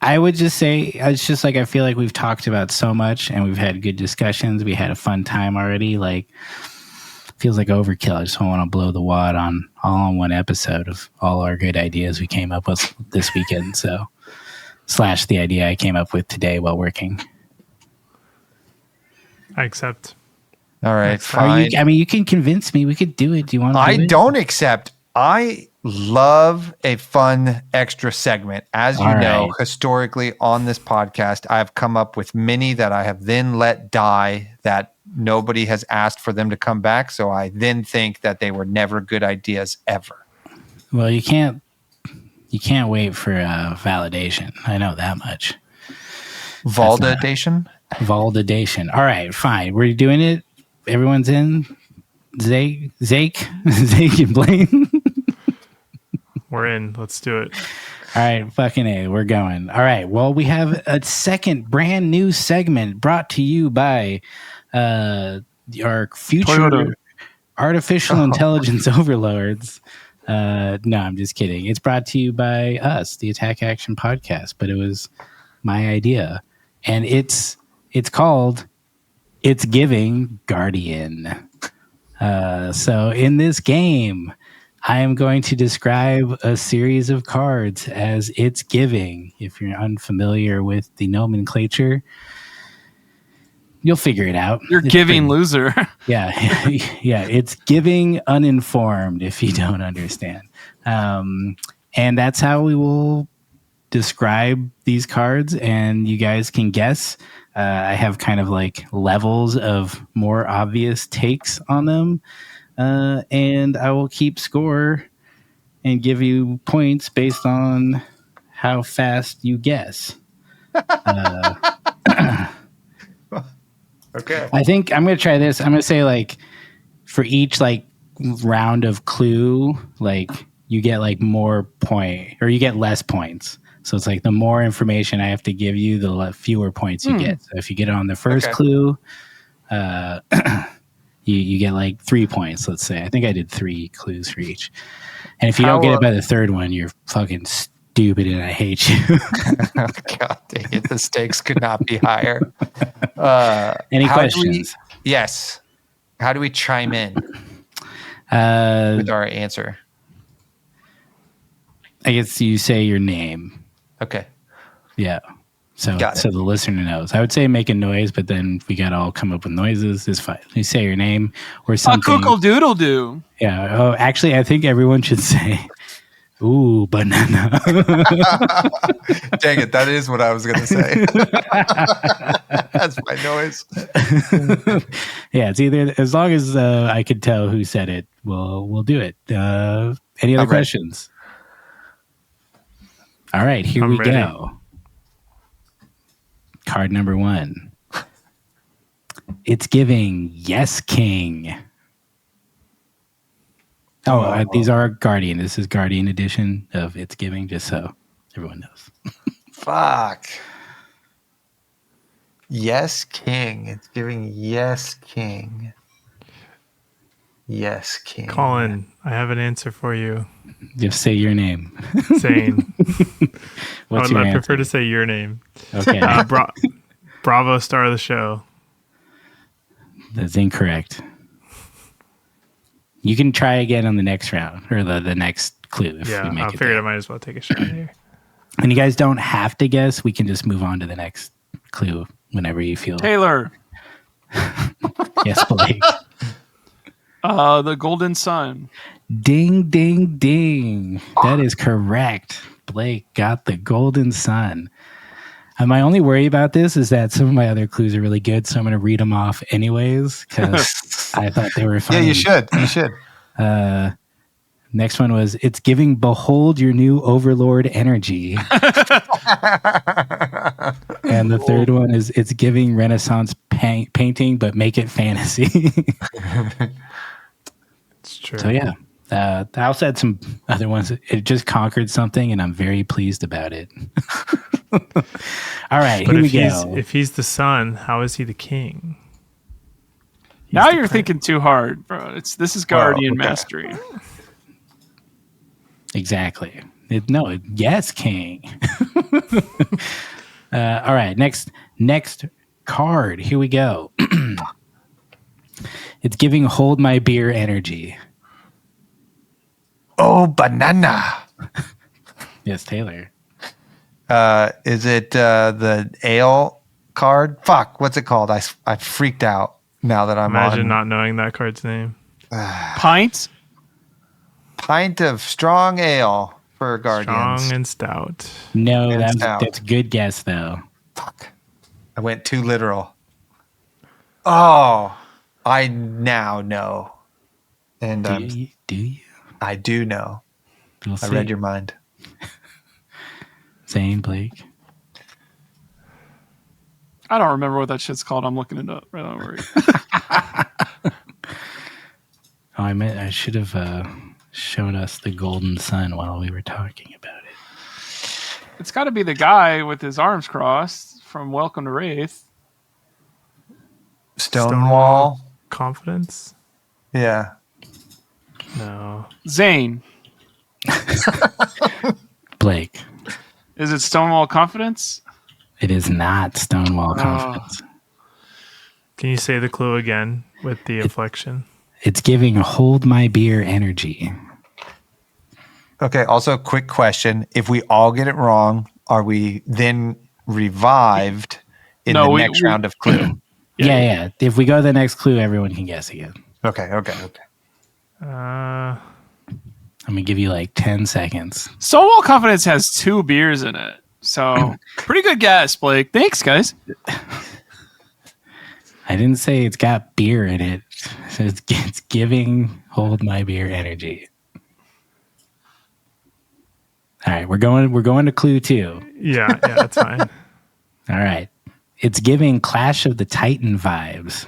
I would just say it's just like I feel like we've talked about so much, and we've had good discussions. We had a fun time already. Like, feels like overkill. I just don't want to blow the wad on all on one episode of all our good ideas we came up with this weekend. So, / the idea I came up with today while working. I accept. All right, fine. You can convince me. We could do it. Do you want to do it? I don't accept. I love a fun extra segment. As you know, historically on this podcast, I've come up with many that I have then let die that nobody has asked for them to come back. So I then think that they were never good ideas ever. Well, you can't wait for validation. I know that much. Validation? Validation. All right, fine. We're doing it. Everyone's in. Zake and Blaine. We're in. Let's do it. All right, fucking A, we're going. All right, well, we have a second brand new segment brought to you by our future Toyota. artificial intelligence overlords. No, I'm just kidding. It's brought to you by us, the Attack Action Podcast, but it was my idea. And it's called It's Giving Guardian. So in this game, I am going to describe a series of cards as It's Giving. If you're unfamiliar with the nomenclature, you'll figure it out. You're giving loser. Yeah. It's giving uninformed if you don't understand. And that's how we will describe these cards, and you guys can guess. I have kind of like levels of more obvious takes on them. And I will keep score and give you points based on how fast you guess. Okay. I think I'm going to try this. I'm going to say like for each like round of clue, like you get like more point or you get less points. So it's like the more information I have to give you, the fewer points you get. So if you get it on the first clue, you get like 3 points, let's say. I think I did 3 clues for each. And if you don't get it by the third one, you're fucking stupid and I hate you. God dang it. The stakes could not be higher. Any questions? Yes. How do we chime in? with our answer? I guess you say your name. Okay. Yeah. So Got it. so the listener knows. I would say make a noise, but then we got to all come up with noises. It's fine. You say your name or A something. cookle doodle doo. Yeah. Oh, actually, I think everyone should say, "Ooh, banana." Dang it, that is what I was going to say. That's my noise. Yeah, it's either as long as I could tell who said it, we'll do it. Any other I'm ready. questions? All right, here I'm we ready. go. Card number 1. It's giving Yes King. These are Guardian. This is Guardian edition of It's Giving, just so everyone knows. Fuck. Yes, King. It's giving Yes, King. Yes, King. Colin, I have an answer for you. Just say your name. Zane. What's I your prefer answer? to say your name. Okay, Bravo, star of the show. that's incorrect. You can try again on the next round or the next clue if Yeah, we make I it. figured I there. might as well take a shot here. And you guys don't have to guess. We can just move on to the next clue whenever you feel. Taylor. Yes, Blake. The golden sun. Ding, ding, ding. That is correct. Blake got the golden sun. And my only worry about this is that some of my other clues are really good, so I'm going to read them off anyways because I thought they were funny. Yeah, you should. You should. Next one was, it's giving behold your new overlord energy. And the third one is, it's giving Renaissance painting, but make it fantasy. It's true. So yeah, I also had some other ones. It just conquered something, and I'm very pleased about it. All right, But here we if go. if he's the son, how is he the king? Now the you're prince. thinking too hard, bro. This is Guardian okay. mastery. Exactly. Yes, King. All right, next card. Here we go. It's giving hold my beer energy. Oh, banana. Yes, Taylor. Is it the ale card? Fuck, what's it called? I freaked out now that I'm Imagine on. not knowing that card's name. Pint. Pint of strong ale for Guardians. Strong and stout. No, And stout. that's a good guess though. Fuck. I went too literal. Oh, I now know. And Do you? I do know. We'll I see. read your mind. Zane, Blake. I don't remember what that shit's called. I'm looking it up. Right, don't worry. Oh, I should have shown us the golden sun while we were talking about it. It's got to be the guy with his arms crossed from Welcome to Wraith. Stonewall. Confidence? Yeah. No. Zane. Blake. Is it Stonewall Confidence? It is not Stonewall Confidence. Can you say the clue again with the inflection? It's giving hold my beer energy. Okay. Also, quick question: if we all get it wrong, are we then revived in No, the next round of clue? Yeah. If we go to the next clue, everyone can guess again. Okay. I'm going to give you like 10 seconds. Stonewall Confidence has 2 beers in it. So, pretty good guess, Blake. Thanks, guys. I didn't say it's got beer in it. So it's giving hold my beer energy. All right, we're going to clue 2. Yeah, that's fine. All right. It's giving Clash of the Titan vibes.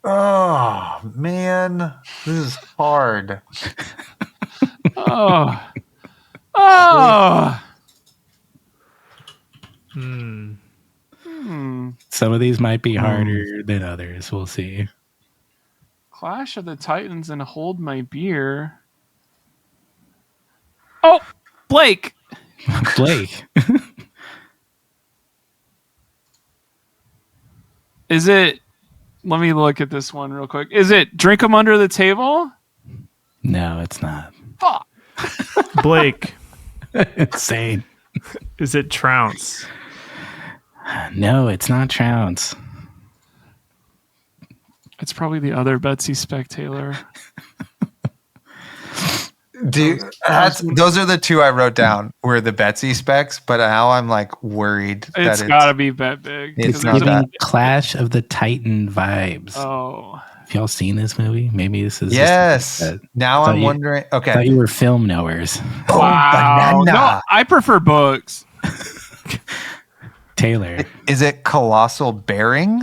Oh man, this is hard. Oh. Some of these might be harder than others. We'll see. Clash of the Titans and Hold My Beer. Oh, Blake. Blake. Is it Let me look at this one real quick. Is it drink 'em under the table? No, it's not. Fuck. Blake, Insane. is it trounce? No, it's not Trounce. It's probably the other Betsy Spectator. Those are the two I wrote down were the Betsy specs, but now I'm like worried that It's got to be Bet Big. It's It's not giving that. Clash of the Titan vibes. Oh. Have y'all seen this movie? Maybe this is Yes. Just Now thought I'm you- wondering. I thought Okay. you were film knowers. Oh, Wow. banana. No, I prefer books. Taylor, Is it colossal bearing?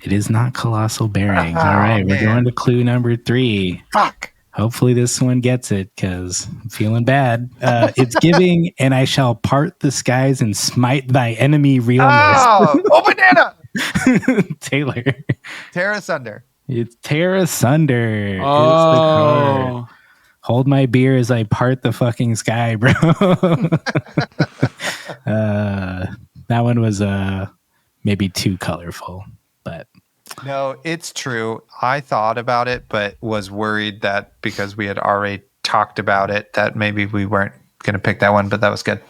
it is not Colossal Bearing. Oh, All right, we're man. going to clue number 3. Fuck. Hopefully this one gets it because I'm feeling bad. It's giving, and I shall part the skies and smite thy enemy realness. Oh, banana. Taylor, Tear asunder. it's Tear Asunder. Is the Oh. card. Hold my beer as I part the fucking sky, bro. That one was maybe too colorful, but No, it's true. I thought about it, but was worried that because we had already talked about it, that maybe we weren't going to pick that one, but that was good.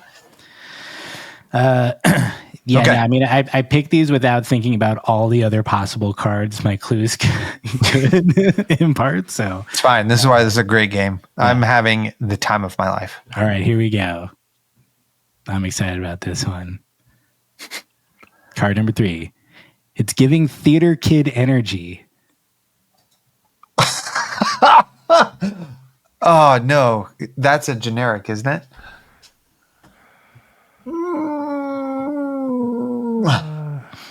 yeah, Okay. no, I mean, I picked these without thinking about all the other possible cards my clues could impart. So, It's fine. This is why this is a great game. I'm having the time of my life. all right, here we go. I'm excited about this one. Card number 3. It's giving theater kid energy. Oh, no. That's a generic, isn't it?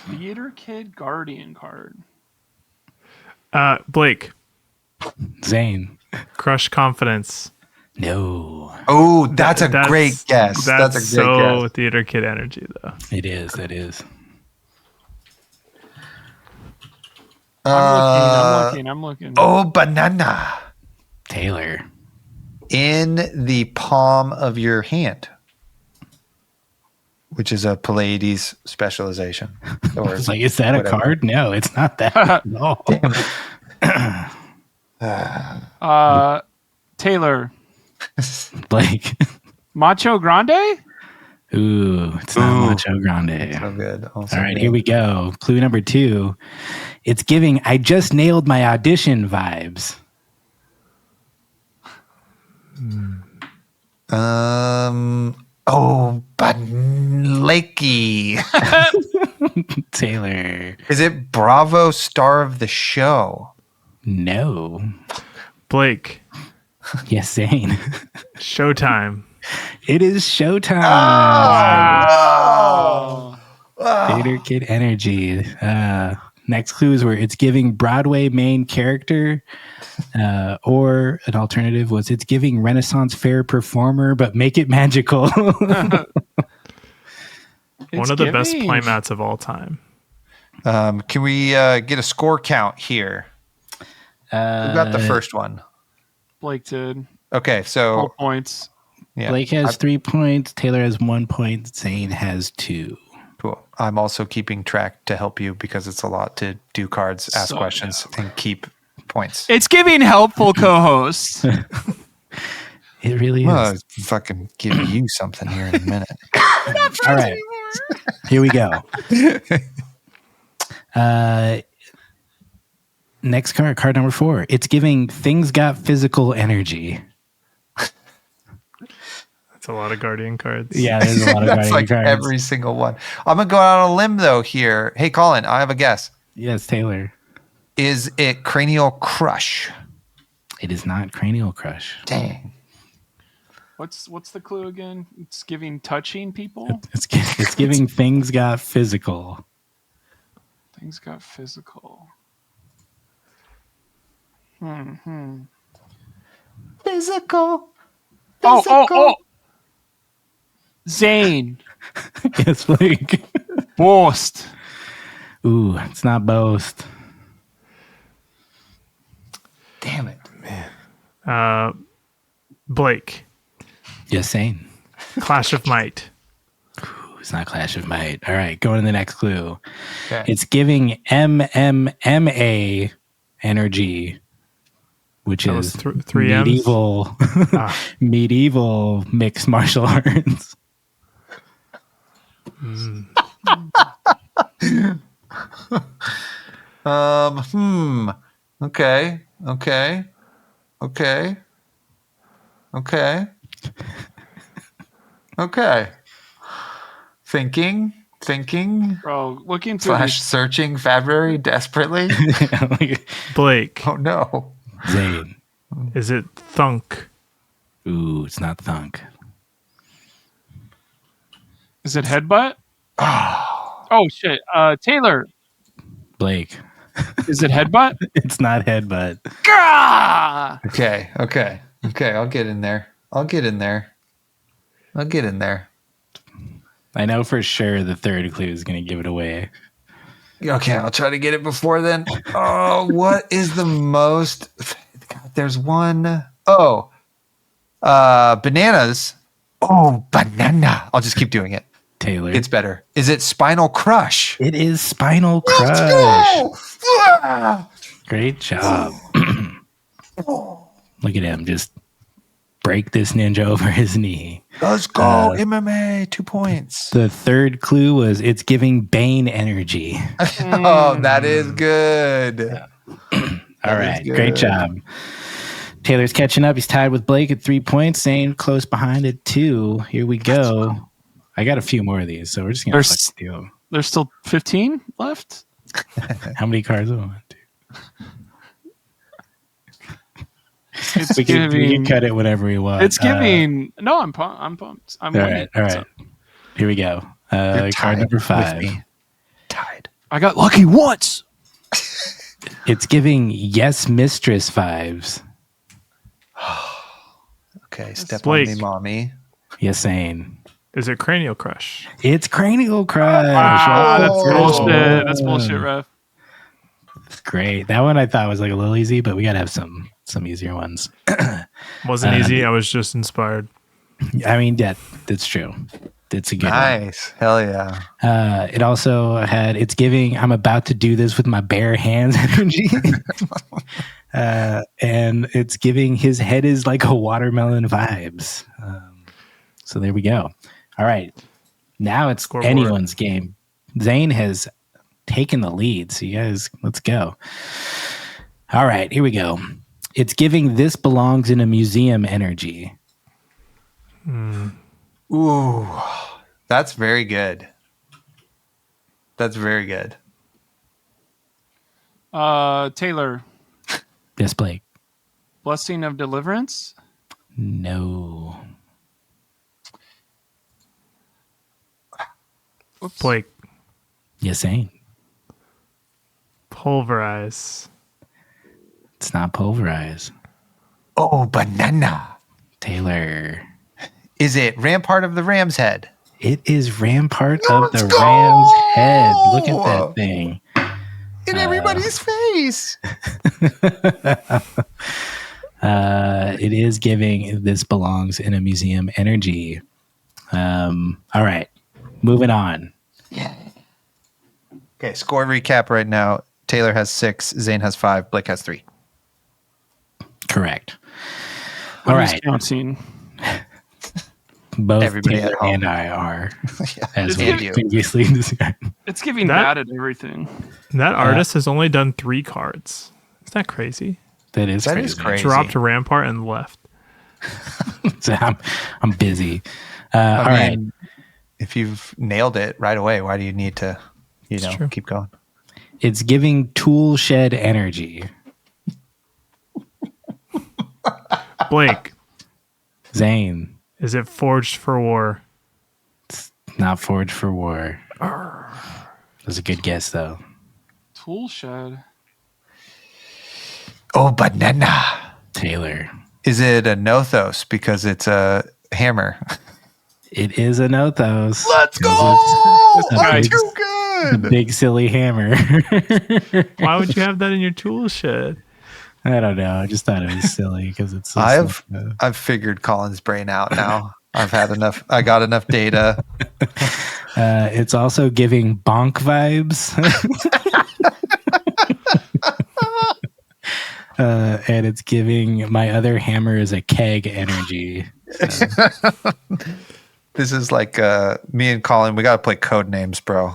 Theater Kid Guardian card. Blake, Zane. crush confidence. No, Oh, that's a great guess. That's a great so guess. theater kid energy though. it is. That is. I'm looking. Oh, banana. Taylor. In the palm of your hand, which is a Pallades specialization. Or It's like, is that whatever. a card? No, it's not that. No. Taylor. Blake. Macho Grande? Ooh, it's not Ooh. Macho Grande. So good. All right, here we go. Clue number 2. It's giving I just nailed my audition vibes. Oh, Lakey. Taylor. Is it Bravo Star of the Show? No. Blake, Yes, Zane. Showtime. It is showtime. Oh. Theater Kid Energy. Next clues were it's giving Broadway main character, or an alternative was it's giving Renaissance fair performer, but make it magical. One It's of the best giving. playmats of all time. Can we get a score count here? Who got the first one? Blake did. Okay, so 4 points. yeah, Blake has 3 points. Taylor has 1 point. Zane has 2. cool. I'm also keeping track to help you because it's a lot to do cards, ask So, questions, and keep points. It's giving helpful co-host. It really is. Well, I'll fucking give you something here in a minute. All right. Here we go. Next card number 4. It's giving things got physical energy. That's a lot of Guardian cards. Yeah, there's a lot of That's Guardian like cards. every single one. I'm gonna go out on a limb though here. Hey, Colin, I have a guess. Yes, Taylor. Is it Cranial Crush? It is not Cranial Crush. Dang. What's the clue again? It's giving touching people. It's giving things got physical. Things got physical. Physical. Oh. Zane. Yes, Blake. Boast. Ooh, it's not Boast. Damn it. Blake, Yes, Zane. Clash of Might. Ooh, It's not Clash of Might. All right, going to the next clue. Okay. It's giving MMA energy, which That is was three M's? medieval medieval mixed martial arts. Okay. Thinking. Bro, looking through Flash searching February desperately. Blake, Oh no. Zane. is it thunk? Ooh, it's not thunk. Is it headbutt? Oh shit. Taylor, Blake. is it headbutt? It's not headbutt. Gah! Okay. I'll get in there. I know for sure the third clue is going to give it away. Okay, I'll try to get it before then. Oh, what is the most? God, there's one. Oh, bananas. Oh, banana. I'll just keep doing it. Taylor. It's better. Is it Spinal Crush? It is Spinal Crush. Let's go! Ah! Great job. Look at him just break this ninja over his knee. Let's go. MMA, 2 points. The third clue was it's giving Bane energy. Oh, that is good. All right. Great job. Taylor's catching up. He's tied with Blake at 3 points. Zane close behind at 2. Here we go. I got a few more of these, so we're just going to deal. There's still 15 left? How many cards do I want to? It's We can cut it whenever we want. It's giving. No, I'm pumped. I'm All winning. right. So, Here we go. You're Card number tied 5. with me. Tied. I got lucky once. It's giving Yes Mistress vibes. Okay, step Blake. on me, mommy. Yes, Zane. Is it cranial crush? It's Cranial Crush. That's Oh, bullshit. That's bullshit, ref. Great. That one I thought was like a little easy, but we got to have some easier ones. Wasn't easy. I was just inspired. I mean, yeah, that's true. It's a good one. Nice. Hell yeah. It also had, it's giving, I'm about to do this with my bare hands energy. And it's giving his head is like a watermelon vibes. So there we go. All right. Now it's Scoreboard. anyone's game. Zane has taken the lead. So you guys, let's go. All right, here we go. It's giving this belongs in a museum energy. Ooh, that's very good. Taylor, Yes, Blake. blessing of deliverance. No. Blake, Yes, Zane. pulverize. It's not pulverize. Oh, banana. Taylor. Is it Rampart of the Ram's Head? It is Rampart of Let's the go! Ram's Head. Look at that thing. In everybody's face. It is giving this belongs in a museum energy. All right. Moving on. Okay, score recap right now. Taylor has 6, Zane has 5, Blake has 3. Correct. All Who's right. counting? Both Everybody Taylor at home. and I are, as It's we giving- previously described. It's giving That- bad at everything. That artist has only done 3 cards. Isn't that crazy? That is crazy. Dropped Rampart and left. So I'm busy. All I right. mean, if you've nailed it right away, why do you need to, true. keep going? It's giving tool shed energy. Blake, Zane. is it forged for war? Not forged for war. That's a good guess, though. Tool shed. Oh, banana. Taylor. Is it a Nothos because it's a hammer? It is a Nothos. Let's go. It's I'm big- too The good. big silly hammer. Why would you have that in your tool shed? I don't know. I just thought it was silly because it's so I've figured Colin's brain out now. I got enough data. It's also giving bonk vibes. And it's giving my other hammer is a keg energy. So. This is like me and Colin. We got to play code names, bro.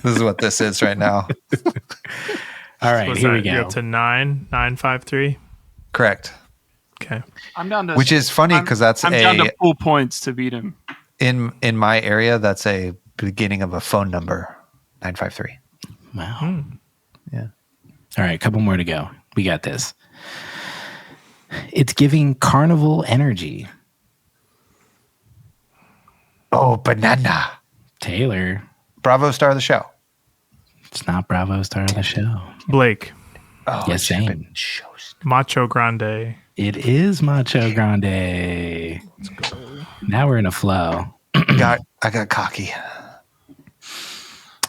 This is what this is right now. All right, What's here that? we go. You're up to 953. Correct. Okay. I'm down to. Which is funny because that's I'm down to full points to beat him. in my area. That's a beginning of a phone number. 953. Wow. Yeah. All right, a couple more to go. We got this. It's giving carnival energy. Oh, banana. Taylor. Bravo star of the show. It's not Bravo star of the show. Blake. Oh, Yes, it should have same. been shows. Macho Grande. It is Macho Grande. Now we're in a flow. I got cocky.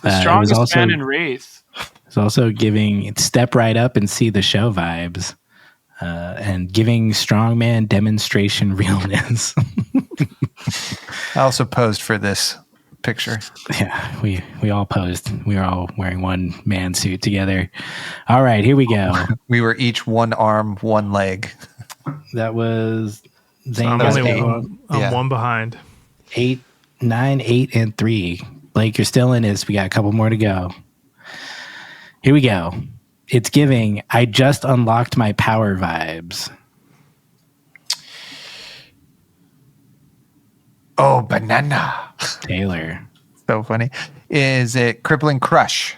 The It was strongest also- man in Wraith. It's also giving step right up and see the show vibes. And giving strongman demonstration realness. I also posed for this picture. Yeah, we all posed. We were all wearing one man suit together. All right, here we go. We were each one arm, one leg. That was Zane. I'm was only eight, one. I'm Yeah. one behind. 8, 9, 8, and 3. Blake, you're still in this. We got a couple more to go. Here we go. It's giving I just unlocked my power vibes. Oh, banana. Taylor. So funny. Is it crippling crush?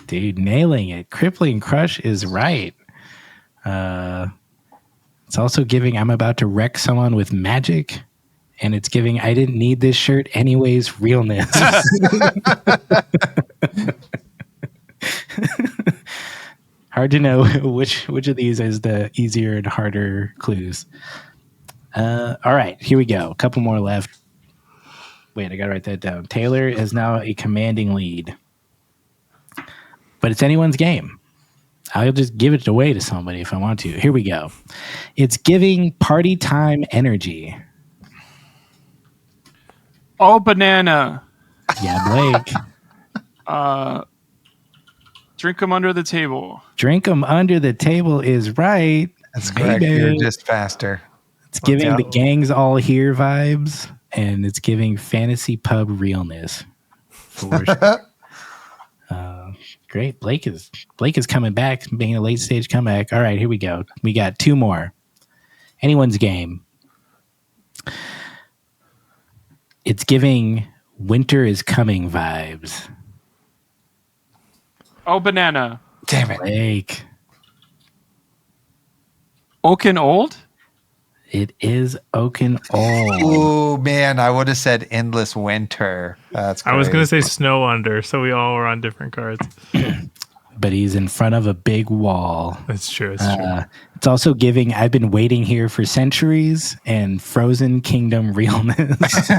Dude, nailing it. Crippling crush is right. It's also giving I'm about to wreck someone with magic. And it's giving I didn't need this shirt anyways realness. Hard to know which of these is the easier and harder clues. All right, here we go. A couple more left. Wait, I gotta write that down. Taylor is now a commanding lead. But it's anyone's game. I'll just give it away to somebody if I want to. Here we go. It's giving party time energy. Oh, banana. Yeah, Blake. Drink them under the table. Drink 'em under the table is right. That's correct. Baby. You're just faster. It's giving Yeah. the gangs all here vibes, and it's giving fantasy pub realness. For sure. Great. Blake is coming back, being a late stage comeback. All right, here we go. We got two more. Anyone's game. It's giving winter is coming vibes. Oh, banana. Damn it. Blake. Oaken Old? It is Oaken Old. Oh, man. I would have said endless winter. That's I was great. going to say Snow Under, so we all were on different cards. But he's in front of a big wall. It's true. It's true. It's also giving I've been waiting here for centuries and Frozen Kingdom realness.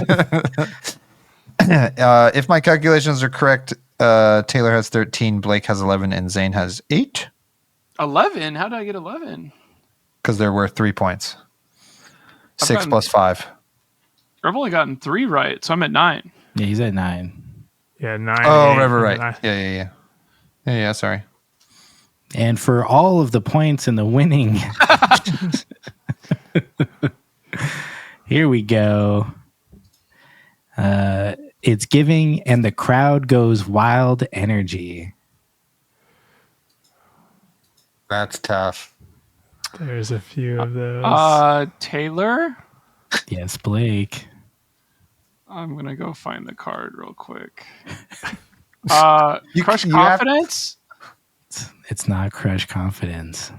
If my calculations are correct, Taylor has 13, Blake has 11, and Zane has 8 11? How did I get 11? because there were 3 points. I've 6 gotten- plus 5. I've only gotten 3 right, so I'm at 9. Yeah, he's at 9. Yeah, 9. Oh, 8, right. and Yeah, sorry. And for all of the points and the winning, here we go. It's giving, and the crowd goes wild energy. That's tough. There's a few of those. Taylor? Yes, Blake. I'm going to go find the card real quick. Crush you have- Confidence? It's not Crush Confidence.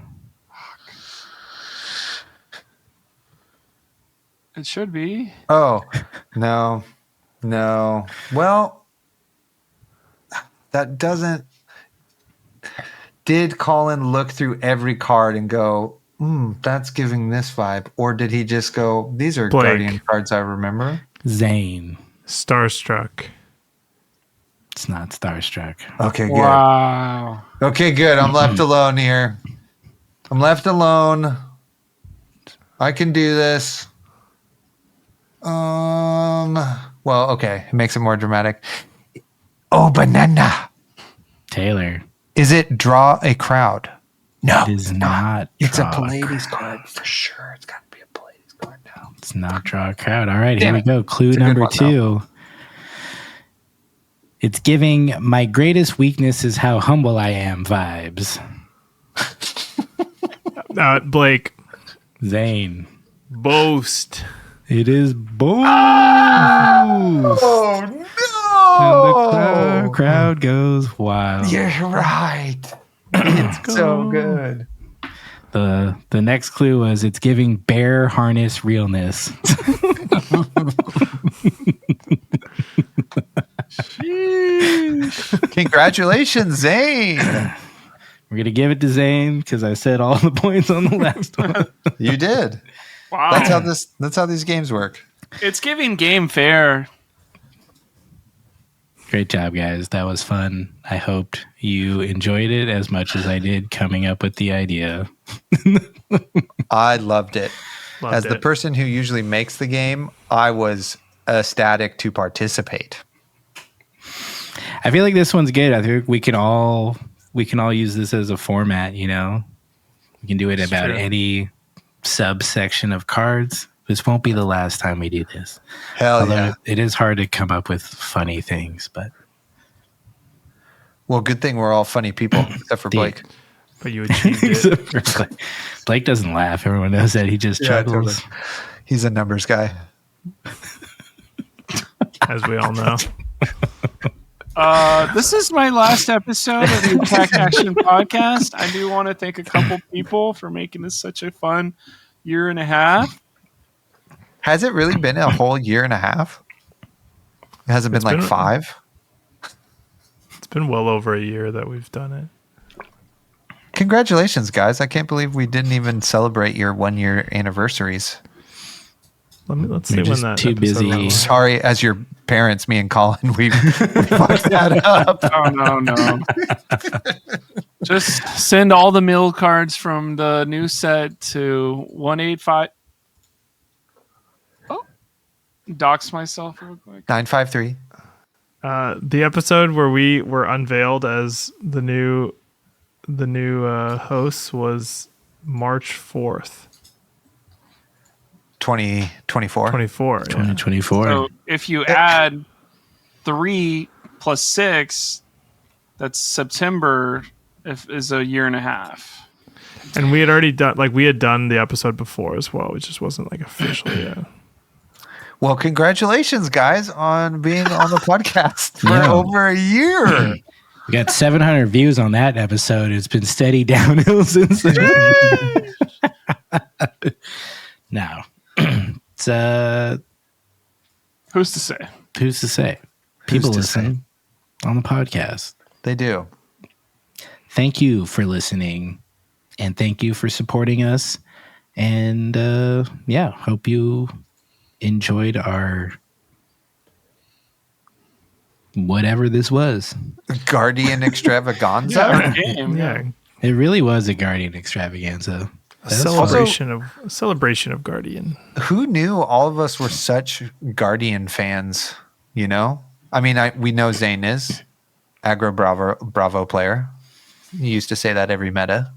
It should be. Oh, no. Well, that doesn't. Did Colin look through every card and go, that's giving this vibe? Or did he just go, these are Blake. Guardian cards I remember? Zane. Starstruck. It's not Starstruck. Okay, good. Wow. Okay, good. I'm left alone here. I'm left alone. I can do this. Well, okay. It makes it more dramatic. Oh, banana. Taylor. Is it draw a crowd? No, It is not. It's a draw Pallades card for sure. It's got to be a Pallades card now. It's not draw a crowd. All right, Damn here we it. go. Clue It's a good number one, 2. It's giving my greatest weakness is how humble I am vibes. Blake. Zane. Boast. It is both. Oh, And the crowd goes wild. You're right. It's so good. The next clue was it's giving bear harness realness. Congratulations, Zane. We're going to give it to Zane because I said all the points on the last one. You did. Wow. That's how these games work. It's giving game fair. Great job, guys. That was fun. I hoped you enjoyed it as much as I did coming up with the idea. I loved it. Loved As the it. person who usually makes the game, I was ecstatic to participate. I feel like this one's good. I think we can all use this as a format, you know. We can do it about true. any subsection of cards. This won't be the last time we do this. Hell Although yeah. it is hard to come up with funny things, but Well, good thing we're all funny people, except for Dude. Blake. But you achieved it. Except for Blake doesn't laugh. Everyone knows that. He just chuckles. Totally. He's a numbers guy. As we all know. This is my last episode of the Attack Action podcast. I do want to thank a couple people for making this such a fun year and a half. Has it really been a whole year and a half? It hasn't been It's like been- 5? It's been well over a year that we've done it. Congratulations, guys. I can't believe we didn't even celebrate your 1-year anniversaries. Let's We're see when just that too episode busy. went live. Sorry, as your parents, me and Colin, we fucked that up. Oh, no. Just send all the mill cards from the new set to 185. Oh, dox myself real quick. 953. The episode where we were unveiled as the new hosts was March 4th, 2024. 24. Yeah. 2024. So if you add 3 plus 6, that's September. Is a year and a half. And we had already done the episode before as well. It just wasn't like official yet. Well, congratulations, guys, on being on the podcast for Yeah. over a year. We got 700 views on that episode. It's been steady downhill since then. No. It's Who's to say? who's to say? People to listen on the podcast. They do. Thank you for listening and thank you for supporting us. And hope you enjoyed our whatever this was. Guardian Extravaganza. Our game. Yeah. It really was a Guardian extravaganza. A That's celebration of Guardian. Who knew all of us were such Guardian fans? You know, I mean, we know Zane is aggro Bravo player. He used to say that every meta.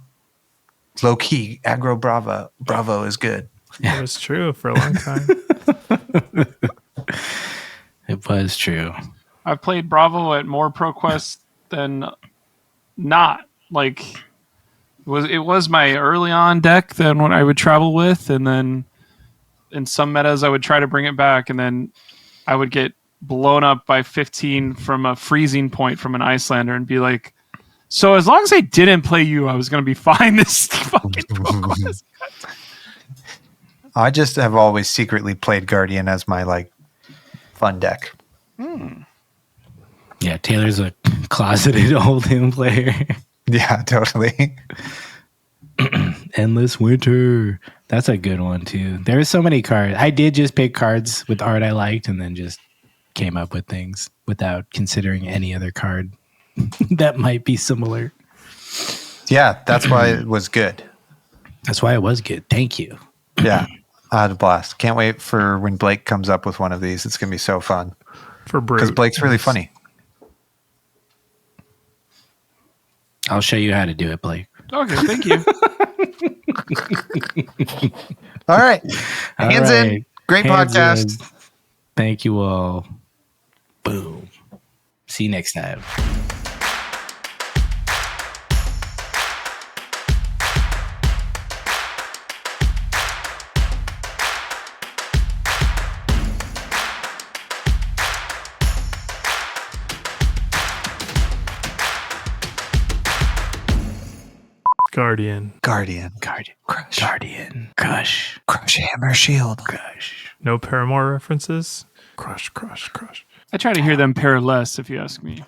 Low key, aggro Bravo is good. It was true for a long time. It was true. I've played Bravo at more ProQuest than not. Like it was my early on deck than what I would travel with, and then in some metas I would try to bring it back, and then I would get blown up by 15 from a freezing point from an Icelander and be like, so as long as I didn't play you, I was going to be fine this fucking ProQuest. I just have always secretly played Guardian as my like fun deck. Yeah, Taylor's a closeted old hymn player. Yeah, totally. Endless Winter. That's a good one too. There are so many cards. I did just pick cards with art I liked and then just came up with things without considering any other card that might be similar. Yeah, that's why it was good. That's why it was good. Thank you. Yeah. I had a blast. Can't wait for when Blake comes up with one of these. It's gonna be so fun For because Brute. Blake's really funny. I'll show you how to do it, Blake. Okay, thank you. All right, All hands in. right. Great Hands podcast. in. Thank you all. Boom. See you next time. Guardian. Guardian. Crush. Guardian. Crush. Crush hammer shield. Crush. No Paramore references? Crush, crush, crush. I try to hear them pair less, if you ask me.